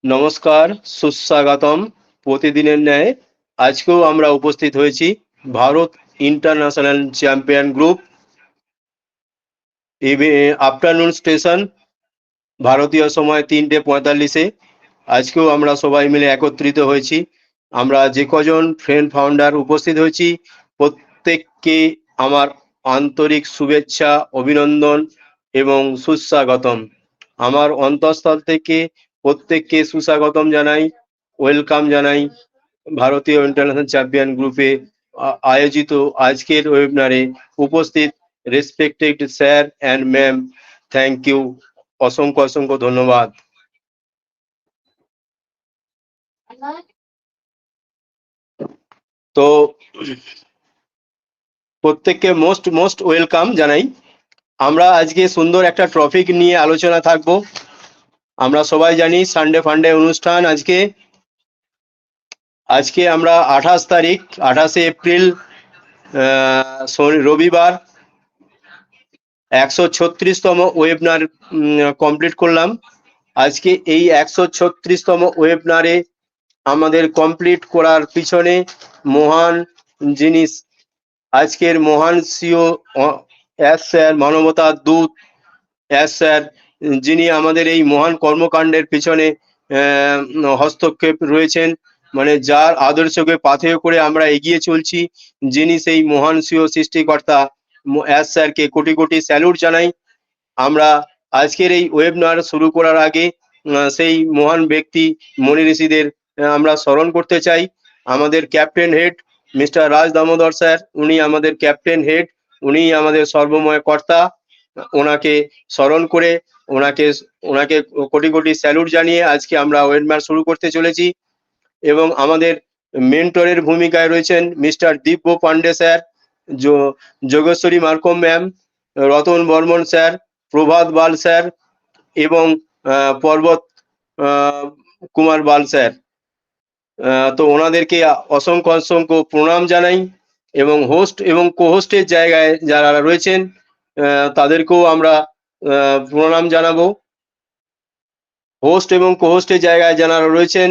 নমস্কার, সুস্বাগতম। প্রতিদিনের ন্যায় আজকেও আমরা উপস্থিত হয়েছি Bharat international champion group afternoon station, ভারতীয় সময় 3:45-এ। আজকেও আমরা সবাই মিলে একত্রিত হয়েছি। আমরা যে কজন ফ্রেন্ড ফাউন্ডার উপস্থিত হয়েছি প্রত্যেককে আমার আন্তরিক শুভেচ্ছা, অভিনন্দন এবং সুস্বাগতম। আমার অন্তঃস্থল থেকে প্রত্যেককে সুস্বাগতম জানাই, ওয়েলকাম জানাই ভারতীয় ইন্টারন্যাশনাল চ্যাম্পিয়ন গ্রুপে আয়োজিত আজকের ওয়েবিনারে উপস্থিত respected sir and ma'am, thank you, অসংখ্য অসংখ্য ধন্যবাদ। তো প্রত্যেককে মোস্ট মোস্ট ওয়েলকাম জানাই। আমরা আজকে সুন্দর একটা টপিক নিয়ে আলোচনা থাকবো। আমরা সবাই জানি সানডে ফান্ডে অনুষ্ঠান। আজকে আমরা 28 তারিখ, 28শে এপ্রিল, রবিবার 136তম ওয়েবিনার কমপ্লিট করলাম। আজকে এই 136তম ওয়েবিনারে আমাদের কমপ্লিট করার পিছনে মহান জিনিস, আজকের মহান সিও এস স্যার, মানবতার দূত এস স্যার, যিনি আমাদের এই মহান কর্মকাণ্ডের পিছনে হস্তক্ষেপ রয়েছেন, মানে যার আদর্শকে পাথেয় করে আমরা এগিয়ে চলছি, যিনি সেই মহান সিও সৃষ্টিকর্তা এস স্যারকে কোটি কোটি স্যালুট জানাই। আমরা আজকের এই ওয়েবিনার শুরু করার আগে সেই মহান ব্যক্তি মনি ঋষিদের আমরা স্মরণ করতে চাই। আমাদের ক্যাপ্টেন হেড মিস্টার রাজ দামোদর স্যার, উনি আমাদের ক্যাপ্টেন হেড, উনি আমাদের সর্বময় কর্তা। ওনাকে স্মরণ করে ওনাকে কোটি কোটি স্যালুট জানিয়ে আজকে আমরা ওয়েবিনার শুরু করতে চলেছি। এবং আমাদের মেন্টরের ভূমিকায় রয়েছেন mister Dibya Pandey sir, Yogeshwari Markam ma'am, Ratan Barman sir, Prabhat Bal sir এবং পর্বত কুমার বাল স্যার। তো ওনাদেরকে অসংখ্য অসংখ্য প্রণাম জানাই। এবং হোস্ট এবং কোহোস্টের জায়গায় যারা রয়েছেন তাদেরকেও আমরা প্রণাম জানাবো। হোস্ট এবং কোহোস্টের জায়গায় যারা রয়েছেন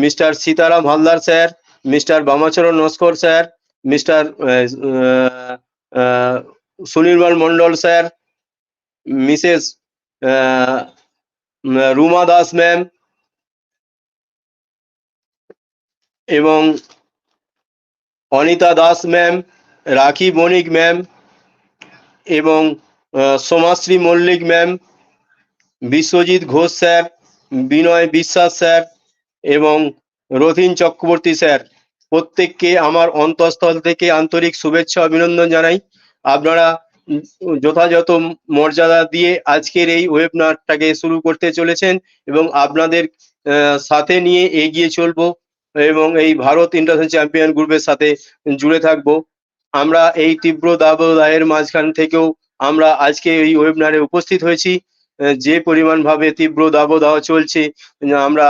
mister Sitaram Haldar sir, mister Bamacharan Naskar sir, mister Sunirmal Mondal sir, Mrs Ruma Das ma'am এবং অনিতা দাস ম্যাম, রাখি বণিক ম্যাম এবং সোমাশ্রী মল্লিক ম্যাম, বিশ্বজিৎ ঘোষ স্যার, বিনয় বিশ্বাস স্যার এবং রথীন চক্রবর্তী স্যার, প্রত্যেককে আমার অন্তঃস্থল থেকে আন্তরিক শুভেচ্ছা অভিনন্দন জানাই। আপনারা যথাযথ মর্যাদা দিয়ে আজকের এই ওয়েবিনারটাকে শুরু করতে চলেছেন এবং আপনাদের সাথে নিয়ে এগিয়ে চলবো এবং এই ভারত ইন্টারন্যাশনাল চ্যাম্পিয়ন গ্রুপের সাথে জুড়ে থাকবো। আমরা এই তীব্র দাবদাহের মাঝখান থেকেও আমরা আজকে এই ওয়েবিনারে উপস্থিত হয়েছি। যে পরিমাণ ভাবে তীব্র দাবদাহ চলছে, আমরা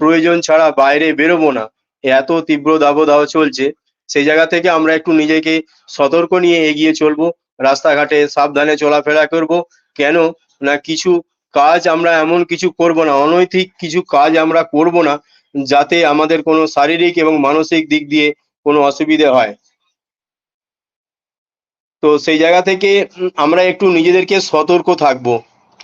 প্রয়োজন ছাড়া বাইরে বেরোবো না, এত তীব্র দাবদাহ চলছে। সেই জায়গা থেকে আমরা একটু নিজেকে সতর্ক নিয়ে এগিয়ে চলবো, রাস্তাঘাটে সাবধানে চলাফেরা করব। কেন না, কিছু কাজ আমরা এমন কিছু করব না, অনৈতিক কিছু কাজ আমরা করব না যাতে আমাদের কোনো শারীরিক এবং মানসিক দিক দিয়ে কোনো অসুবিধে হয়। তো সেই জায়গা থেকে আমরা একটু নিজেদেরকে সতর্ক থাকবো,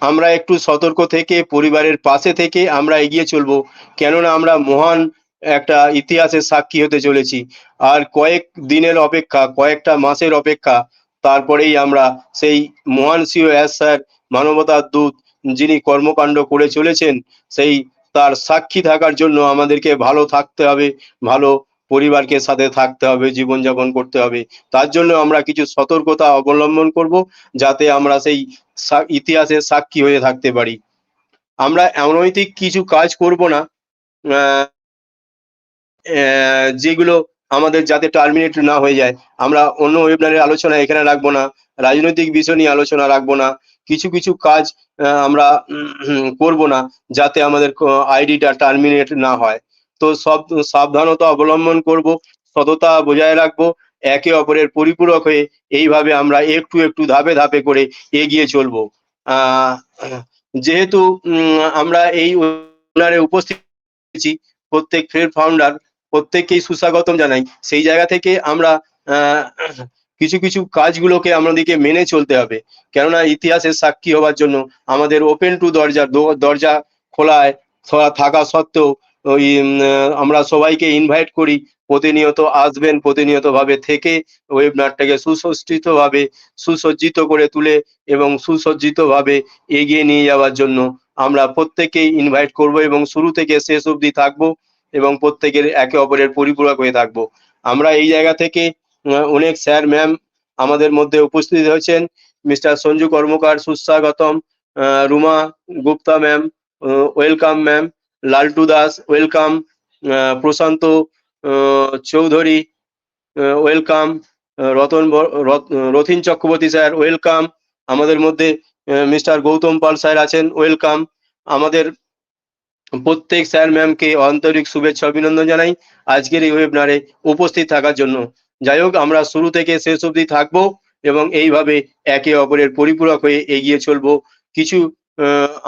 আমরা একটু সতর্ক থেকে পরিবারের পাশে থেকে আমরা এগিয়ে চলবো। কেননা আমরা মহান একটা ইতিহাসের সাক্ষী হতে চলেছি। আর কয়েক দিনের অপেক্ষা, কয়েকটা মাসের অপেক্ষা, তারপরেই আমরা সেই মহান সিও এস স্যার, মানবতার দূত, যিনি কর্মকাণ্ড করে চলেছেন, সেই তার সাক্ষী থাকার জন্য আমাদেরকে ভালো থাকতে হবে, ভালো পরিবারকে সাথে থাকতে হবে, জীবনযাপন করতে হবে। তার জন্য আমরা কিছু সতর্কতা অবলম্বন করব যাতে আমরা সেই ইতিহাসের সাক্ষী হয়ে থাকতে পারি। আমরা অনৈতিক কিছু কাজ করব না যেগুলো আমাদের যাতে টার্মিনেট না হয়ে যায়। আমরা অন্য ওয়েবিনারের আলোচনা এখানে রাখবো না, রাজনৈতিক বিষয় নিয়ে আলোচনা রাখবো না, কিছু কিছু কাজ আমরা করব না যাতে আমাদের আইডিটা টার্মিনেট না হয়। তো সব সাবধানতা অবলম্বন করব, সততা বজায় রাখবো, একে অপরের পরিপূরক হয়ে এইভাবে আমরা একটু একটু ধাপে ধাপে করে এগিয়ে চলবো। যেহেতু আমরা এই ওয়েবিনারে উপস্থিত হয়েছি, প্রত্যেক ফের ফাউন্ডার প্রত্যেককেই সুস্বাগতম জানাই। সেই জায়গা থেকে আমরা কিছু কিছু কাজগুলোকে আমাদেরকে মেনে চলতে হবে, কেননা ইতিহাসের সাক্ষী হওয়ার জন্য আমাদের ওপেন টু দরজা খোলায় থাকা সত্ত্বেও ওই আমরা সবাইকে ইনভাইট করি, প্রতিনিয়ত আসবেন, প্রতিনিয়ত ভাবে থেকে ওয়েবিনারটাকে সুসজ্জিত করে তুলে এবং সুসজ্জিত ভাবে এগিয়ে নিয়ে যাওয়ার জন্য আমরা প্রত্যেকেই ইনভাইট করব এবং শুরু থেকে শেষ অবধি থাকবো এবং প্রত্যেকের একে অপরের পরিপূরক হয়ে থাকবো। আমরা এই জায়গা থেকে অনেক স্যার ম্যাম আমাদের মধ্যে উপস্থিত হয়েছেন। মিস্টার সঞ্জু কর্মকার সুস্বাগতম, Ruma Gupta ma'am welcome ma'am, Laltu Das welcome, Prashanta Chowdhury welcome, Rathin Chakraborty sir welcome, আমাদের মধ্যে মিস্টার গৌতম পাল স্যার আছেন ওয়েলকাম। আমাদের প্রত্যেক স্যার ম্যামকে আন্তরিক শুভেচ্ছা অভিনন্দন জানাই আজকের এই ওয়েবিনারে উপস্থিত থাকার জন্য। যাই হোক, আমরা শুরু থেকে শেষ অবধি থাকবো এবং এইভাবে একে অপরের পরিপূরক হয়ে এগিয়ে চলবো। কিছু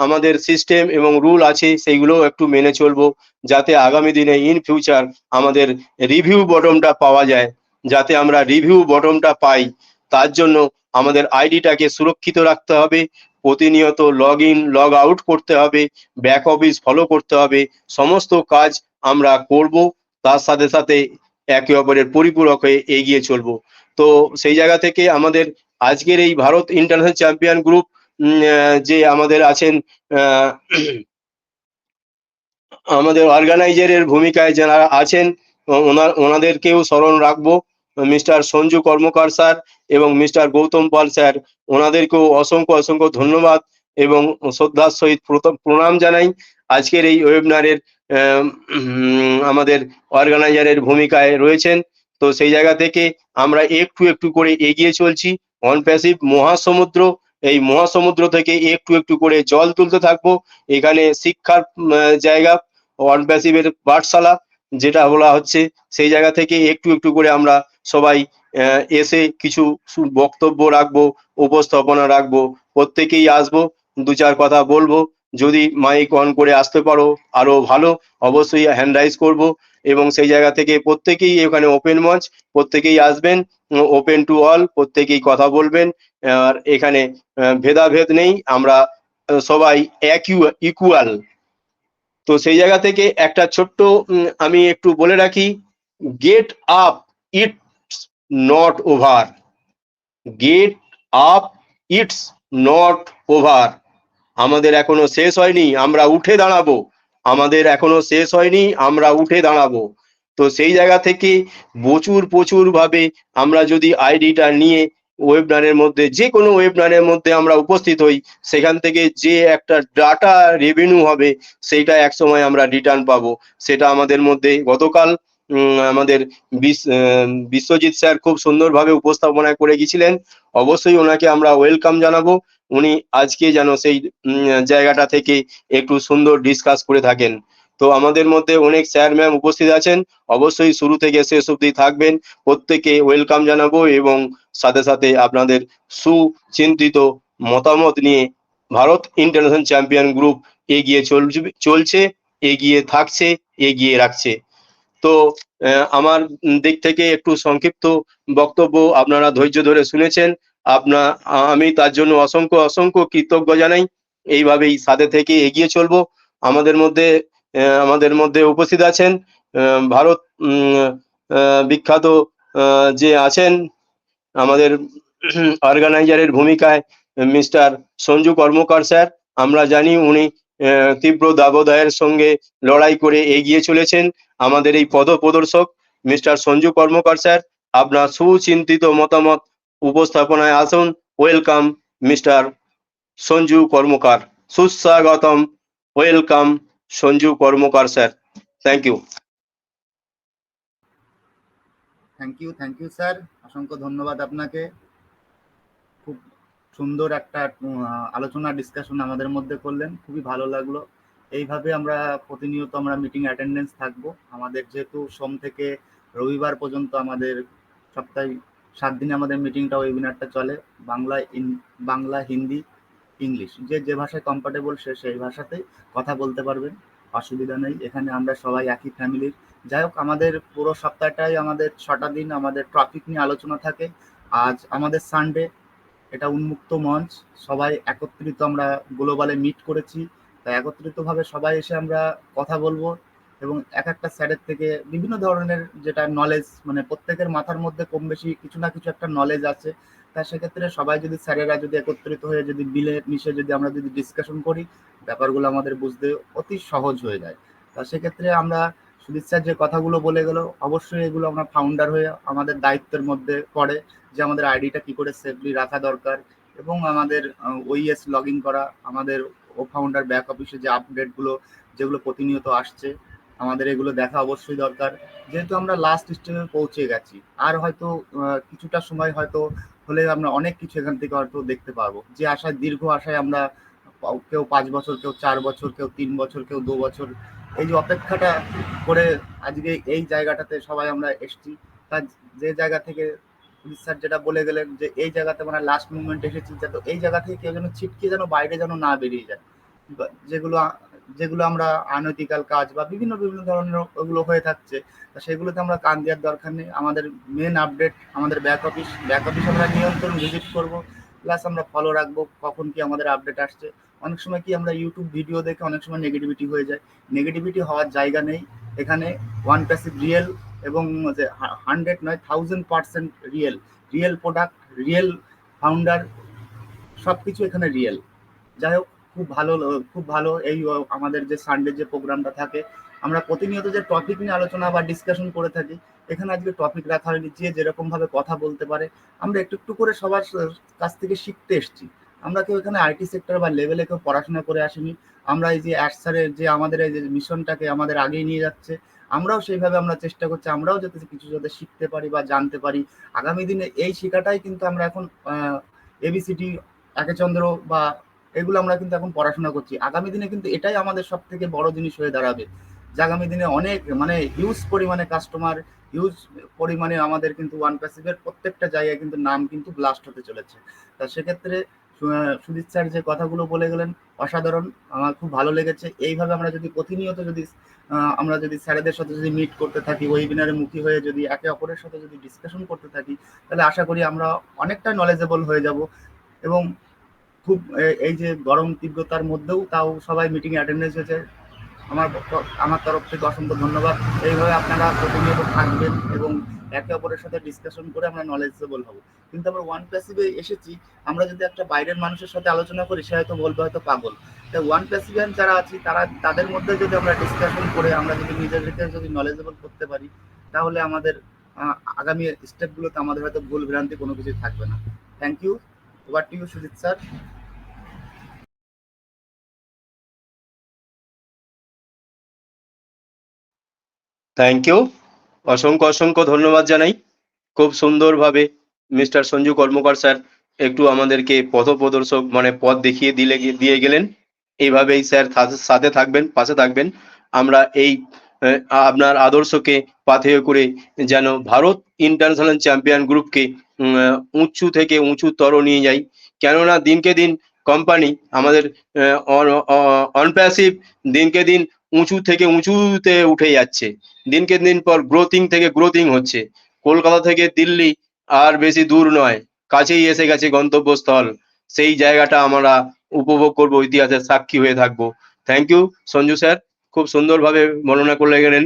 আমাদের সিস্টেম এবং রুল আছে, সেইগুলো একটু মেনে চলবো, যাতে আগামী দিনে ইন ফিউচার আমাদের রিভিউ বটমটা পাওয়া যায়। যাতে আমরা রিভিউ বটমটা পাই, তার জন্য আমাদের আইডিটাকে সুরক্ষিত রাখতে হবে, প্রতিনিয়ত লগ ইন লগ আউট করতে হবে, ব্যাক অফিস ফলো করতে হবে, সমস্ত কাজ আমরা করব, তার সাথে সাথে একে অপরের পরিপূরক হয়ে এগিয়ে চলবো। তো সেই জায়গা থেকে আমাদের আজকের এই ভারত ইন্টারন্যাশনাল চ্যাম্পিয়ন গ্রুপ যে আমাদের আছেন, আমাদের অর্গানাইজারের ভূমিকায় যারা আছেন ওনাদেরকেও স্মরণ রাখবো, মিস্টার সঞ্জু কর্মকার স্যার এবং মিস্টার গৌতম পাল স্যার, ওনাদেরকেও অসংখ্য অসংখ্য ধন্যবাদ এবং শ্রদ্ধার সহিত প্রণাম জানাই। আজকের এই ওয়েবিনারের আমাদের অর্গানাইজারের ভূমিকায় রয়েছেন। তো সেই জায়গা থেকে আমরা একটু একটু করে এগিয়ে চলছি। অনপ্যাসিভ মহাসমুদ্র, এই মহাসমুদ্র থেকে একটু একটু করে জল তুলতে থাকবো। এখানে শিক্ষার জায়গা, অনপ্যাসিভের পাঠশালা যেটা বলা হচ্ছে, সেই জায়গা থেকে একটু একটু করে আমরা সবাই এসে কিছু বক্তব্য রাখবো, উপস্থাপনা রাখবো, প্রত্যেকেই আসবো, দু চার কথা বলবো। যদি মাইক অন করে আসতে পারো আরো ভালো, অবশ্যই হ্যান্ড রাইজ করবো এবং সেই জায়গা থেকে প্রত্যেকেই এখানে ওপেন মঞ্চ, প্রত্যেকেই আসবেন, ওপেন টু অল, প্রত্যেকেই কথা বলবেন। আর এখানে ভেদাভেদ নেই, আমরা সবাই ইকুয়াল। তো সেই জায়গা থেকে একটা ছোট্ট আমি একটু বলে রাখি, get up, it's not over. Get up, it's not over. আমাদের এখনো শেষ হয়নি, আমরা উঠে দাঁড়াবো। আমাদের এখনো শেষ হয়নি, আমরা উঠে দাঁড়াবো। তো সেই জায়গা থেকে প্রচুর ভাবে আমরা যদি আইডিটা নিয়ে ওয়েবিনারের মধ্যে, যে কোনো ওয়েবিনারের মধ্যে আমরা উপস্থিত হই, সেখান থেকে যে একটা ডাটা রেভিনিউ হবে, সেইটা একসময় আমরা রিটার্ন পাবো। সেটা আমাদের মধ্যে গতকাল আমাদের বিশ্বজিৎ স্যার খুব সুন্দরভাবে উপস্থাপনা করে গেছিলেন। অবশ্যই ওনাকে আমরা ওয়েলকাম জানাবো। উনি আজকে যেন সেই জায়গাটা থেকে একটু সুন্দর ডিসকাস করে থাকেন। তো আমাদের মধ্যে অনেক স্যার ম্যাম উপস্থিত আছেন, অবশ্যই শুরু থেকে শেষ অবধি থাকবেন, প্রত্যেকে ওয়েলকাম জানাবো এবং সাথে সাথে আপনাদের সুচিন্তিত মতামত নিয়ে ভারত ইন্টারন্যাশনাল চ্যাম্পিয়ন গ্রুপ এগিয়ে চলছে, এগিয়ে থাকছে, এগিয়ে রাখছে। তো আমার দিক থেকে একটু সংক্ষিপ্ত বক্তব্য আপনারা ধৈর্য ধরে শুনেছেন, আমি তার জন্য অসংখ্য অসংখ্য কৃতজ্ঞ জানাই। এইভাবেই সাথে থেকে এগিয়ে চলবো। আমাদের মধ্যে উপস্থিত আছেন ভারত বিখ্যাত যে আছেন আমাদের অর্গানাইজারের ভূমিকায় মিস্টার সঞ্জু কর্মকার স্যার। আমরা জানি উনি তীব্র দাবদাহের সঙ্গে লড়াই করে এগিয়ে চলেছেন। আমাদের এই পথপ্রদর্শক মিস্টার সঞ্জু কর্মকার স্যার, আপনার সুচিন্তিত মতামত উপস্থাপনায় আসুন। ওয়েলকাম মিস্টার সঞ্জু কর্মকার, সুস্বাগতম, welcome Sanju Karmakar sir. Thank you. Thank you sir, অসংখ্য ধন্যবাদ আপনাকে। খুব সুন্দর একটা আলোচনা ডিসকাশন আমাদের মধ্যে করলেন, খুবই ভালো লাগলো। এইভাবে আমরা প্রতিনিয়ত আমরা মিটিং অ্যাটেন্ডেন্স থাকবো। আমাদের যেহেতু সোম থেকে রবিবার পর্যন্ত আমাদের সপ্তাহে 7 দিনে আমাদের মিটিংটা ওয়েবিনারটা চলে, বাংলা হিন্দি ইংলিশ, যে ভাষায় কমফর্টেবল সে সেই ভাষাতেই কথা বলতে পারবেন। অসুবিধা নেই, এখানে আমরা সবাই একই ফ্যামিলির। যাই হোক, আমাদের পুরো সপ্তাহটাই আমাদের 6টা দিন আমাদের টপিক নিয়ে আলোচনা থাকে। আজ আমাদের সানডে, এটা উন্মুক্ত মঞ্চ, সবাই একত্রিত আমরা গ্লোবালে মিট করেছি। তাই একত্রিতভাবে সবাই এসে আমরা কথা বলবো এবং এক একটা স্যারের থেকে বিভিন্ন ধরনের যেটা নলেজ, মানে প্রত্যেকের মাথার মধ্যে কম বেশি কিছু না কিছু একটা নলেজ আছে। তা সেক্ষেত্রে সবাই যদি, স্যারেরা যদি একত্রিত হয়ে যদি মিলে মিশে যদি আমরা যদি ডিসকাশন করি, ব্যাপারগুলো আমাদের বুঝতে অতি সহজ হয়ে যায়। তা সেক্ষেত্রে আমরা, সুদীপ স্যার যে কথাগুলো বলে গেল, অবশ্যই এগুলো আমরা ফাউন্ডার হয়ে আমাদের দায়িত্বের মধ্যে পড়ে যে আমাদের আইডিটা কি করে সেফলি রাখা দরকার এবং আমাদের ওইএস লগ ইন করা, আমাদের ও ফাউন্ডার ব্যাক অফিসে যে আপডেটগুলো যেগুলো প্রতিনিয়ত আসছে আমাদের এগুলো দেখা অবশ্যই দরকার। যেহেতু আমরা লাস্ট স্টেজে পৌঁছে গেছি, আর হয়তো কিছুটা সময় হয়তো হলে আমরা অনেক কিছু এখান থেকে হয়তো দেখতে পারবো, যে আশায়, দীর্ঘ আশায় আমরা কেউ 5 বছর, কেউ 4 বছর, কেউ 3 বছর, কেউ 2 বছর এই যে অপেক্ষাটা করে আজকে এই জায়গাটাতে সবাই আমরা এসছি। তার যে জায়গা থেকে স্যার যেটা বলে গেলেন যে এই জায়গাতে মানে লাস্ট মুভমেন্ট এসেছি, যাতে এই জায়গা থেকে কেউ যেন ছিটকে যেন বাইরে যেন না বেরিয়ে যায়। যেগুলো যেগুলো আমরা আনৈতিকাল কাজ বা বিভিন্ন বিভিন্ন ধরনের ওগুলো হয়ে থাকছে, তা সেগুলোতে আমরা কান দেওয়ার দরকার নেই। আমাদের মেন আপডেট আমাদের ব্যাক অফিস আমরা নিয়ন্ত্রণ ভিজিট করব, প্লাস আমরা ফলো রাখবো কখন কি আমাদের আপডেট আসছে। অনেক সময় কি আমরা ইউটিউব ভিডিও দেখে অনেক সময় নেগেটিভিটি হয়ে যায়, নেগেটিভিটি হওয়ার জায়গা নেই এখানে। ওয়ান প্যাসিভ রিয়েল এবং যে 100 নয় 1000% real, real product, real founder, সবকিছু এখানে রিয়েল। যাই হোক, খুব ভালো এই আমাদের যে সানডে যে প্রোগ্রামটা থাকে, আমরা প্রতিনিয়ত যে টপিক নিয়ে আলোচনা বা ডিসকাশন করে থাকি, এখানে আজকে টপিক রাখা হয়নি, যে যেরকম ভাবে কথা বলতে পারে আমরা একটু একটু করে সবার কাছ থেকে শিখতে এসেছি। আমরা কেউ এখানে আইটি সেক্টর বা লেভেলে কেউ পড়াশোনা করে আসিনি। আমরা এই যে অ্যাডসারের যে আমাদের এই যে মিশনটাকে আমাদের আগেই নিয়ে যাচ্ছে, আমরাও সেইভাবে আমরা চেষ্টা করছি, আমরাও যাতে কিছু যাতে শিখতে পারি বা জানতে পারি। আগামী দিনে এই শেখাটাই কিন্তু আমরা এখন এবিসিডি, একেচন্দ্র বা এগুলো আমরা কিন্তু এখন পড়াশোনা করছি। আগামী দিনে কিন্তু এটাই আমাদের সব থেকে বড় জিনিস হয়ে দাঁড়াবে, যে আগামী দিনে অনেক মানে হিউজ পরিমাণে কাস্টমার, হিউজ পরিমাণে আমাদের কিন্তু ওয়ান প্যাসিভের প্রত্যেকটা জায়গায় কিন্তু নাম কিন্তু ব্লাস্ট হতে চলেছে। তা সেক্ষেত্রে সুজিত স্যার যে কথাগুলো বলে গেলেন অসাধারণ, আমার খুব ভালো লেগেছে। এইভাবে আমরা যদি প্রতিনিয়ত যদি আমরা যদি স্যারেদের সাথে যদি মিট করতে থাকি, ওয়েবিনারে মুখী হয়ে যদি একে অপরের সাথে যদি ডিসকাশন করতে থাকি, তাহলে আশা করি আমরা অনেকটা নলেজেবল হয়ে যাব। এবং খুব এই যে গরম তীব্রতার মধ্যেও তাও সবাই মিটিং অ্যাটেন্ডেন্স হয়েছে, আমার তরফ থেকে অসংখ্য ধন্যবাদ। এইভাবে আপনারা প্রতিনিয়ত থাকবেন এবং একে অপরের সাথে ডিসকাশন করে আমরা নলেজেবল হব। কিন্তু আমরা ওয়ান প্যাসিভে এসেছি, আমরা যদি একটা বাইরের মানুষের সাথে আলোচনা করি, সে হয়তো বলবে হয়তো পাগল। তাই ওয়ান প্যাসিভিয়ান যারা আছি তাদের মধ্যে যদি আমরা ডিসকাশন করে আমরা যদি নিজেদেরকে যদি নলেজেবল করতে পারি, তাহলে আমাদের আগামী স্টেপগুলোতে আমাদের হয়তো ভুল ভ্রান্তি কোনো কিছু থাকবে না। Thank you. Over to you Sujit sir. Thank you, অসংখ্য অসংখ্য ধন্যবাদ জানাই। খুব সুন্দরভাবে মিস্টার সঞ্জু কর্মকার স্যার একটু আমাদেরকে পথপ্রদর্শক মানে পথ দেখিয়ে দিয়ে গেলেন। এইভাবেই স্যার সাথে থাকবেন, পাশে থাকবেন। আমরা এই আপনার আদর্শকে পাথেয় করে যেন ভারত ইন্টারন্যাশনাল চ্যাম্পিয়ন গ্রুপকে উঁচু থেকে উঁচুতর নিয়ে যাই। কেননা দিনকে দিন কোম্পানি আমাদের অনপ্যাসিভ দিনকে দিন উঁচু থেকে উঁচুতে উঠে যাচ্ছে, দিনকে দিন পর গ্রোথিং থেকে গ্রোথিং হচ্ছে। কলকাতা থেকে দিল্লি আর বেশি দূর নয়, কাছেই এসে গেছে গন্তব্যস্থল। সেই জায়গাটা আমরা উপভোগ করব, ইতিহাসের সাক্ষী হয়ে থাকবো। থ্যাংক ইউ সঞ্জু স্যার, খুব সুন্দরভাবে বর্ণনা করে গেলেন।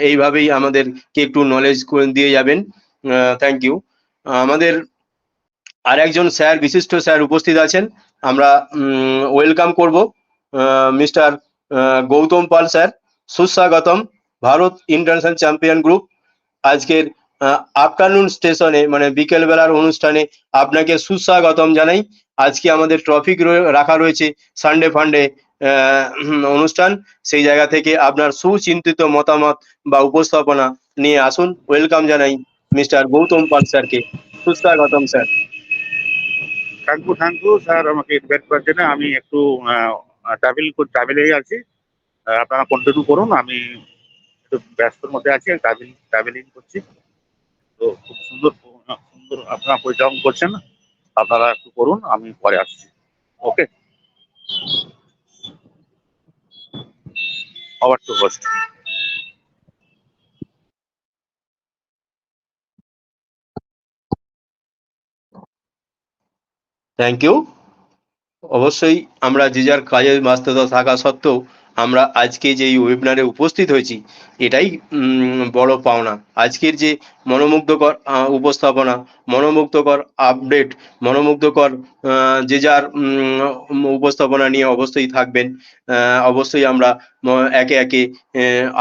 এইভাবেই আমাদেরকে একটু নলেজ দিয়ে যাবেন। Thank you. আমাদের আর একজন স্যার, বিশিষ্ট স্যার উপস্থিত আছেন, আমরা ওয়েলকাম করব মিস্টার গৌতম পাল স্যার। সুস্বাগতম ভারত ইন্টারন্যাশনাল চ্যাম্পিয়ন গ্রুপ আজকের আফটারনুন স্টেশনে মানে বিকেল বেলার অনুষ্ঠানে আপনাকে সুস্বাগতম জানাই। আজকে আমাদের টপিক রাখা রয়েছে সানডে ফান্ডে অনুষ্ঠান, সেই জায়গা থেকে আপনার সুচিন্তিত মতামত বা উপস্থাপনা নিয়ে আসুন। ওয়েলকাম জানাই মিস্টার গৌতম পাল স্যারকে। সুস্বাগতম স্যার। থ্যাংক ইউ স্যার, আমাকে ইনভাইট করার জন্য। আমি একটু ট্রাভেলে আছি, আপনারা কন্টিনিউ করুন। আমি একটু ব্যস্তর মধ্যে আছি, ট্রাভেলিং করছি। তো খুব সুন্দর সুন্দর আপনারা পরিচালনা করছেন, আপনারা একটু করুন, আমি পরে আসছি। Okay. Over to host. Thank you. অবশ্যই আমরা যে যার কাজের ব্যস্ততা থাকা সত্ত্বেও আমরা আজকে যে এই ওয়েবিনারে উপস্থিত হয়েছি এটাই বড় পাওনা। আজকের যে মনোমুগ্ধকর উপস্থাপনা, মনোমুগ্ধকর আপডেট, মনোমুগ্ধকর যে যার উপস্থাপনা নিয়ে অবশ্যই থাকবেন। অবশ্যই আমরা একে একে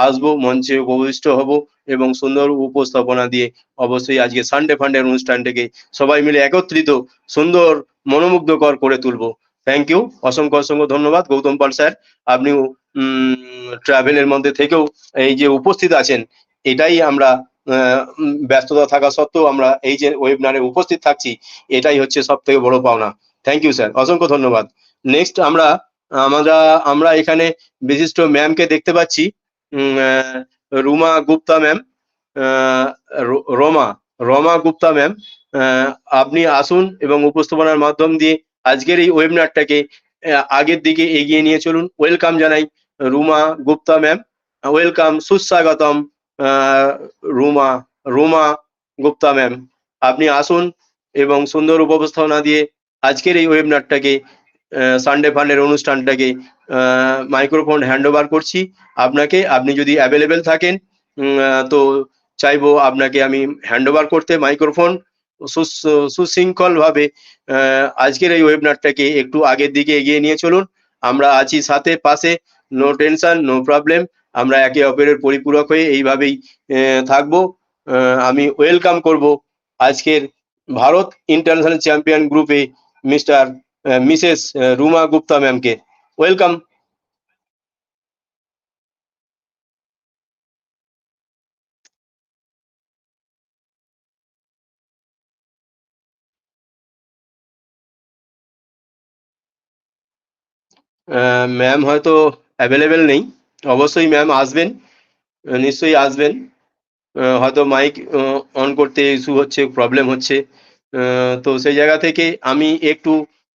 আসবো, মঞ্চে উপবিষ্ট হব এবং সুন্দর উপস্থাপনা দিয়ে অবশ্যই আজকে সানডে ফান্ডের অনুষ্ঠানটাকে সবাই মিলে একত্রিত সুন্দর মনোমুগ্ধকর করে তুলবো। থ্যাংক ইউ, অসংখ্য অসংখ্য ধন্যবাদ গৌতম পাল স্যার। আপনিও ট্রাভেলের মধ্যে থেকেও এই যে উপস্থিত আছেন, এটাই আমরা ব্যস্ততা থাকা সত্ত্বেও আমরা এই যে ওয়েবিনারে উপস্থিত থাকছি, এটাই হচ্ছে সব থেকে বড় পাওনা। থ্যাংক ইউ স্যার, অসংখ্য ধন্যবাদ। নেক্সট আমরা এখানে বিশিষ্ট ম্যামকে দেখতে পাচ্ছি, রুমা গুপ্তা ম্যাম, রমা গুপ্তা ম্যাম। আপনি আসুন এবং উপস্থাপনার মাধ্যম দিয়ে আজকের এই ওয়েবিনারটাকে আগের দিকে এগিয়ে নিয়ে চলুন। ওয়েলকাম জানাই রুমা গুপ্তা ম্যাম, ওয়েলকাম, সুস্বাগতম রুমা গুপ্তা ম্যাম। আপনি আসুন এবং সুন্দর উপস্থাপনা দিয়ে আজকের এই ওয়েবিনারটাকে সানডে ফান্ডের অনুষ্ঠানটাকে মাইক্রোফোন হ্যান্ড ওভার করছি আপনাকে। আপনি যদি অ্যাভেলেবেল থাকেন তো চাইবো আপনাকে আমি হ্যান্ড ওভার করতে মাইক্রোফোন, সুশৃঙ্খল ভাবে আজকের এই ওয়েবিনারটাকে একটু আগের দিকে এগিয়ে নিয়ে চলুন। আমরা আছি সাথে, পাশে, নো টেনশন, নো প্রবলেম। আমরা একে অপরের পরিপূরক হয়ে এইভাবেই থাকবো। আমি ওয়েলকাম করব আজকের ভারত ইন্টারন্যাশনাল চ্যাম্পিয়ন গ্রুপে মিসেস রুমা গুপ্তা ম্যামকে। ওয়েলকাম। ম্যাম হয়তো অ্যাভেলেবেল নেই। অবশ্যই ম্যাম আসবেন, নিশ্চয়ই আসবেন। হয়তো মাইক অন করতে ইস্যু হচ্ছে, প্রবলেম হচ্ছে। তো সেই জায়গা থেকে আমি একটু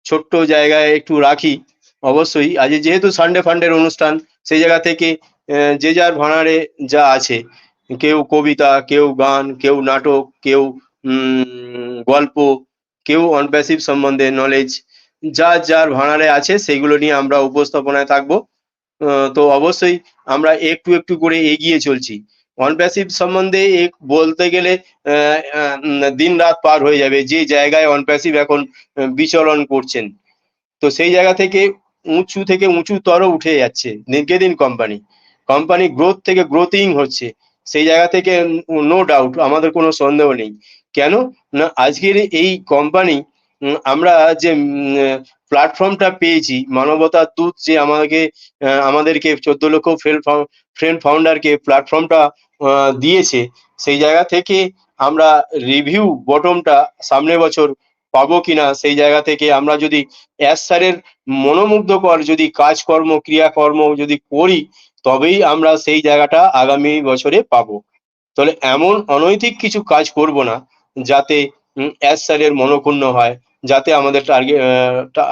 ছোট্ট জায়গায় একটু রাখি। অবশ্যই আজ যেহেতু সানডে ফান্ডের অনুষ্ঠান, সেই জায়গা থেকে যে যার ভাড়ারে যা আছে, কেউ কবিতা, কেউ গান, কেউ নাটক, কেউ গল্প, কেউ অনপ্যাসিভ সম্বন্ধে নলেজ, যার যার ভাড়ারে আছে সেইগুলো নিয়ে আমরা উপস্থাপনায় থাকবো। তো অবশ্যই আমরা একটু একটু করে এগিয়ে চলছি। অনপ্যাসিভ সম্বন্ধে বলতে গেলে দিন রাত পার হয়ে যাবে, যে জায়গায় অনপ্যাসিভ এখন বিচরণ করছেন। তো সেই জায়গা থেকে উঁচুতর উঠে যাচ্ছে দিনকে দিন কোম্পানি গ্রোথ থেকে গ্রোথিং হচ্ছে। সেই জায়গা থেকে নো ডাউট, আমাদের কোনো সন্দেহ নেই। কেন না আজকের এই কোম্পানি, আমরা যে প্ল্যাটফর্মটা পেয়েছি, মানবতার দূত যে আমাদেরকে 14 লক্ষ ফ্রেন্ড ফাউন্ডারকে প্ল্যাটফর্মটা দিয়েছে, সেই জায়গা থেকে আমরা রিভিউ বটমটা সামনের বছর পাবো কিনা, সেই জায়গা থেকে আমরা যদি স্যারের মনোমুগ্ধকর যদি কাজকর্ম ক্রিয়াকর্ম যদি করি, তবেই আমরা সেই জায়গাটা আগামী বছরে পাবো। তাহলে এমন অনৈতিক কিছু কাজ করব না যাতে স্যারের মনক্ষুণ্ণ হয়, যাতে আমাদের টার্গেট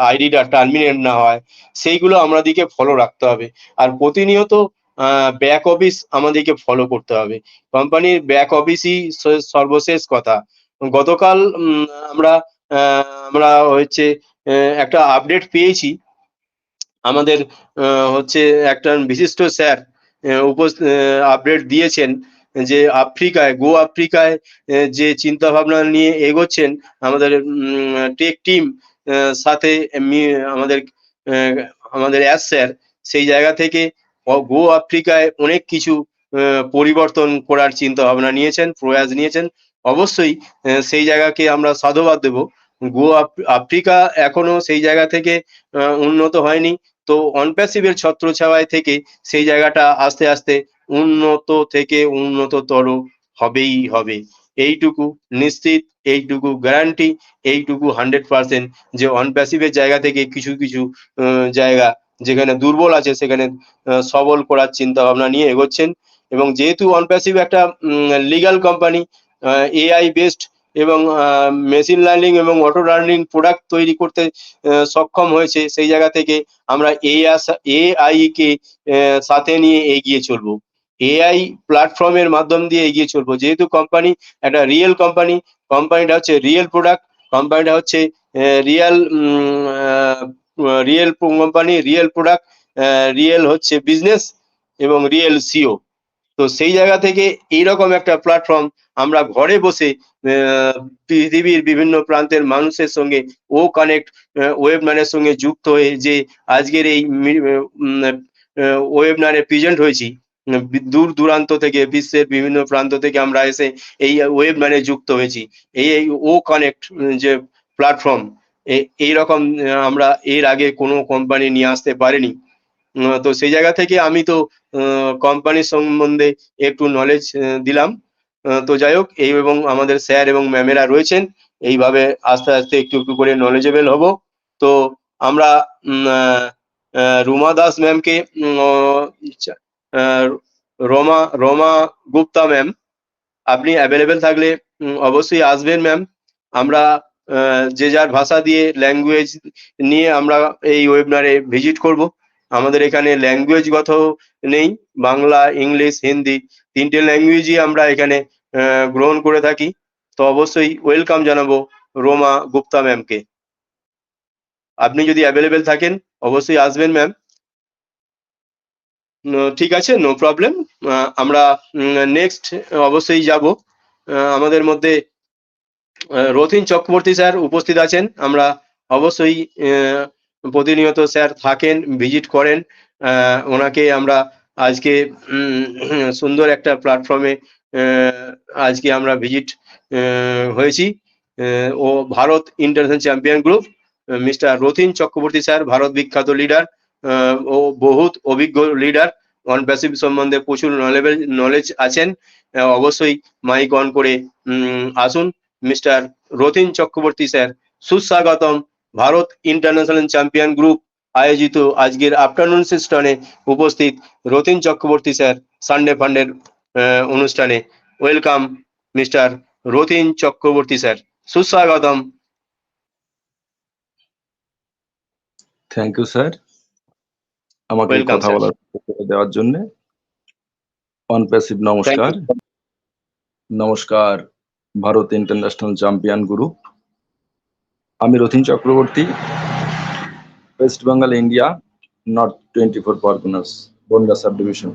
আইডিটা টার্মিনেট না হয়, সেইগুলো আমাদেরকে ফলো রাখতে হবে। আর প্রতিনিয়ত ব্যাক অফিস আমাদেরকে ফলো করতে হবে। কোম্পানির ব্যাক অফিসই সর্বশেষ কথা। গতকাল আমরা হচ্ছে একটা আপডেট পেয়েছি। আমাদের হচ্ছে একটা বিশিষ্ট স্যার আপডেট দিয়েছেন যে গো আফ্রিকায় যে চিন্তা ভাবনা নিয়ে এগোচ্ছেন আমাদের টেক টিম সাথে আমাদের আমাদের স্যার, সেই জায়গা থেকে গো আফ্রিকায় অনেক কিছু পরিবর্তন করার চিন্তা ভাবনা নিয়েছেন, প্রয়াস নিয়েছেন। অবশ্যই সেই জায়গাকে আমরা সাধুবাদ দেব। গো আফ্রিকা এখনো সেই জায়গা থেকে উন্নত হয়নি। তো অনপ্যাসিভের ছত্রছায়ায় থেকে সেই জায়গাটা আস্তে আস্তে উন্নত থেকে উন্নততর হবেই হবে, এইটুকু নিশ্চিত, এইটুকু গ্যারান্টি, এইটুকু 100% যে অনপ্যাসিভের জায়গা থেকে কিছু কিছু জায়গা যেখানে দুর্বল আছে সেখানে সবল করার চিন্তা ভাবনা নিয়ে এগোচ্ছেন। এবং যেহেতু অনপ্যাসিভ একটা লিগ্যাল কোম্পানি, এআই বেসড এবং মেশিন লার্নিং এবং অটো লার্নিং প্রোডাক্ট তৈরি করতে সক্ষম হয়েছে, সেই জায়গা থেকে আমরা এআই কে সাথে নিয়ে এগিয়ে চলবো। এআই প্ল্যাটফর্মের মাধ্যম দিয়ে এগিয়ে চলবো, যেহেতু কোম্পানি একটা রিয়েল কোম্পানি, কোম্পানিটা হচ্ছে রিয়েল প্রোডাক্ট, কোম্পানিটা হচ্ছে real real company, real product, real হচ্ছে বিজনেস এবং রিয়েল সিও। তো সেই জায়গা থেকে এইরকম একটা প্ল্যাটফর্ম আমরা ঘরে বসে পৃথিবীর বিভিন্ন প্রান্তের মানুষের সঙ্গে কানেক্ট ওয়েবনারের সঙ্গে যুক্ত হয়ে যে আজকের এই ওয়েবনারে প্রেজেন্ট হয়েছি, দূর দূরান্ত থেকে বিশ্বের বিভিন্ন প্রান্ত থেকে আমরা এসে এই ওয়েবনারে যুক্ত হয়েছি। এই কানেক্ট যে প্ল্যাটফর্ম, এইরকম আমরা এর আগে কোনো কোম্পানি নিয়ে আসতে পারেনি। তো সেই জায়গা থেকে আমি তো কোম্পানির সম্বন্ধে একটু নলেজ দিলাম। তো যাই হোক, এই এবং আমাদের স্যার এবং ম্যামেরা রয়েছেন, এইভাবে আস্তে আস্তে একটু একটু করে নলেজেবল হব। তো আমরা রুমা দাস ম্যামকে, রমা গুপ্তা ম্যাম, আপনি অ্যাভেলেবেল থাকলে অবশ্যই আসবেন ম্যাম। আমরা যে যার ভাষা দিয়ে ল্যাঙ্গুয়েজ নিয়ে আমরা এই ওয়েবনারে ভিজিট করব। আমাদের এখানে ল্যাঙ্গুয়েজগত নেই, বাংলা, ইংলিশ, হিন্দি, তিনটে ল্যাঙ্গুয়েজই আমরা এখানে গ্রহণ করে থাকি। তো অবশ্যই ওয়েলকাম জানাবো রোমা গুপ্তা ম্যামকে। আপনি যদি অ্যাভেলেবেল থাকেন অবশ্যই আসবেন ম্যাম। ঠিক আছে, নো প্রবলেম। আমরা নেক্সট অবশ্যই যাব। আমাদের মধ্যে রথীন চক্রবর্তী স্যার উপস্থিত আছেন। আমরা অবশ্যই প্রতিনিয়ত স্যার থাকেন, ভিজিট করেন। ওনাকে আমরা আজকে সুন্দর একটা প্ল্যাটফর্মে আজকে আমরা ভিজিট হয়েছি। ও Bharat international champion group, mister Rathin Chakraborty sir Bharat বিখ্যাত লিডার, ও বহুত অভিজ্ঞ লিডার, অন প্যাসিভ সম্বন্ধে প্রচুর নলেজ আছেন। অবশ্যই মাইক অন করে আসুন। মিস্টার রথীন চক্রবর্তী স্যার, সুস্বাগতম। ভারত ইন্টারন্যাশনাল চ্যাম্পিয়ন গ্রুপ আয়োজিত আজকের আফটারনুন সেশনে উপস্থিত রথীন চক্রবর্তী স্যার সানডে ফান্ডের অনুষ্ঠানে। Welcome mister Rathin Chakraborty sir, সুস্বাগতম। থ্যাংক ইউ স্যার, আমাকে ওয়েলকাম কথা স্যার। বলার সুযোগ দেওয়ার জন্য। অনপ্যাসিভ নমস্কার। নমস্কার ভারত ইন্টারন্যাশনাল চ্যাম্পিয়ন গ্রুপ। আমি Rathin Chakraborty, West Bengal, India, North 24 Parganas, Bangaon sub division.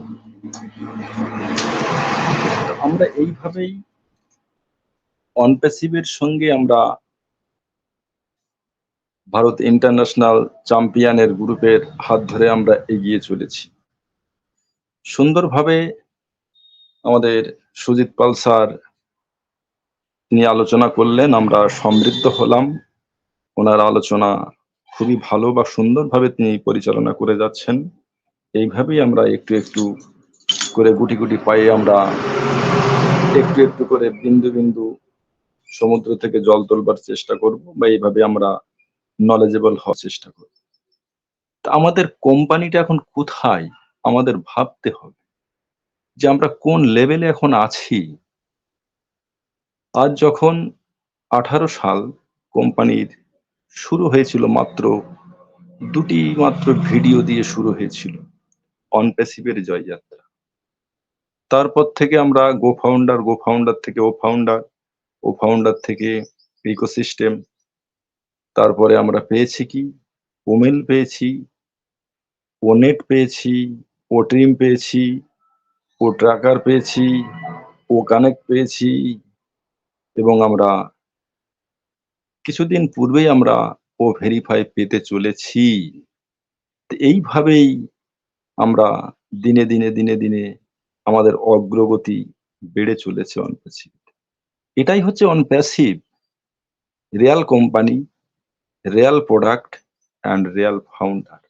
আমরা এইভাবেই অনপ্যাসিভের সঙ্গে আমরা ভারত ইন্টারন্যাশনাল চ্যাম্পিয়নের গ্রুপের হাত ধরে আমরা এগিয়ে চলেছি সুন্দরভাবে। আমাদের সুজিত পাল স্যার তিনি আলোচনা করলেন, আমরা সমৃদ্ধ হলাম। ওনার আলোচনা খুবই ভালো বা সুন্দরভাবে তিনি পরিচালনা করে যাচ্ছেন। এইভাবেই আমরা একটু একটু করে গুটি গুটি পায়ে আমরা একটু একটু করে বিন্দু বিন্দু সমুদ্র থেকে জল তোলবার চেষ্টা করব, বা এইভাবে আমরা নলেজেবল হওয়ার চেষ্টা করব। তা আমাদের কোম্পানিটা এখন কোথায় আমাদের ভাবতে হবে, যে আমরা কোন লেভেলে এখন আছি। আজ যখন 18 সাল কোম্পানির শুরু হয়েছিল, মাত্র দুটি ভিডিও দিয়ে শুরু হয়েছিল অনপ্যাসিভের জয়যাত্রা। তারপর থেকে আমরা গো ফাউন্ডার থেকে ও ফাউন্ডার থেকে ইকোসিস্টেম, তারপরে আমরা পেয়েছি কি ওমেল পেয়েছি, ওনেট পেয়েছি, ও ট্রিম পেয়েছি, ও ট্র্যাকার পেয়েছি, ও কানেক্ট পেয়েছি, এবং আমরা কিছুদিন পূর্বেই আমরা ও ভেরিফাই পেতে চলেছি। এইভাবেই আমরা দিনে দিনে দিনে দিনে আমাদের অগ্রগতি বেড়ে চলেছে অনপ্যাসিভ। এটাই হচ্ছে ONPASSIVE, real company, real product and real founder.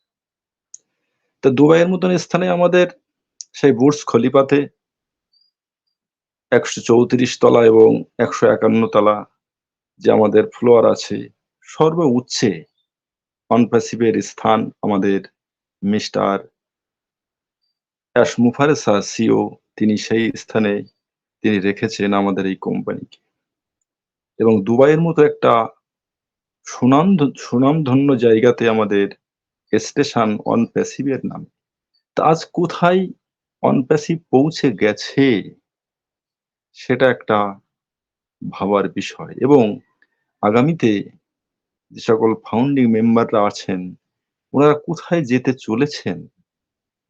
তো দুবাইয়ের মতন স্থানে আমাদের সেই বুর্জ খলিফাতে 134 তলা এবং 151 তলা যে আমাদের ফ্লোর আছে, সর্বোচ্চে অনপ্যাসিভের স্থান আমাদের মিস্টার মুফারেস সিও, তিনি সেই স্থানে তিনি রেখেছেন আমাদের এই কোম্পানিকে। এবং দুবাইয়ের মতো একটা সুনামধন্য জায়গাতে আমাদের স্টেশন অন প্যাসিভের নাম। তা আজ কোথায় অন প্যাসিভ পৌঁছে গেছে সেটা একটা ভাবার বিষয়। এবং আগামীতে যে সকল ফাউন্ডিং মেম্বাররা আছেন ওনারা কোথায় যেতে চলেছেন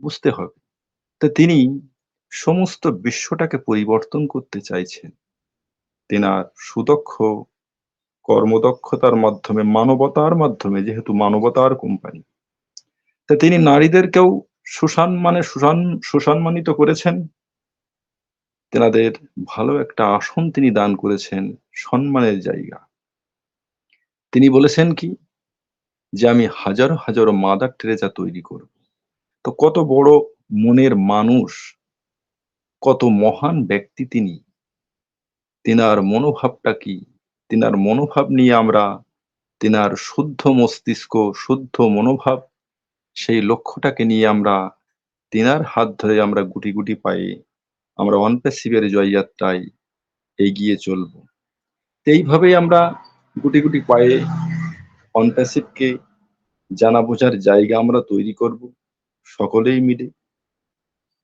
বুঝতে হবে। তো তিনি সমস্ত বিশ্বটাকে পরিবর্তন করতে চাইছেন তেনার সুদক্ষ কর্মদক্ষতার মাধ্যমে, মানবতার মাধ্যমে, যেহেতু মানবতার কোম্পানি। তা তিনি নারীদেরকেও সুসম্মানিত করেছেন। তেনাদের ভালো একটা আসন তিনি দান করেছেন, সম্মানের জায়গা। তিনি বলেছেন কি যে আমি হাজারো হাজারো মাদার টেরেসা তৈরি করব। তো কত বড় মনের মানুষ, কত মহান ব্যক্তি তিনি, তেনার মনোভাবটা কি, তেনার মনোভাব নিয়ে আমরা, তেনার শুদ্ধ মস্তিষ্ক, শুদ্ধ মনোভাব, সেই লক্ষ্যটাকে নিয়ে আমরা তেনার হাত ধরে আমরা গুটি গুটি পায়ে আমরা অনপ্যাসিভের জয়যাত্রায় এগিয়ে চলব। এইভাবেই আমরা গুটি গুটি পায়ে অনপ্যাসিভকে জানা বোঝার জায়গা আমরা তৈরি করব সকলেই মিলে।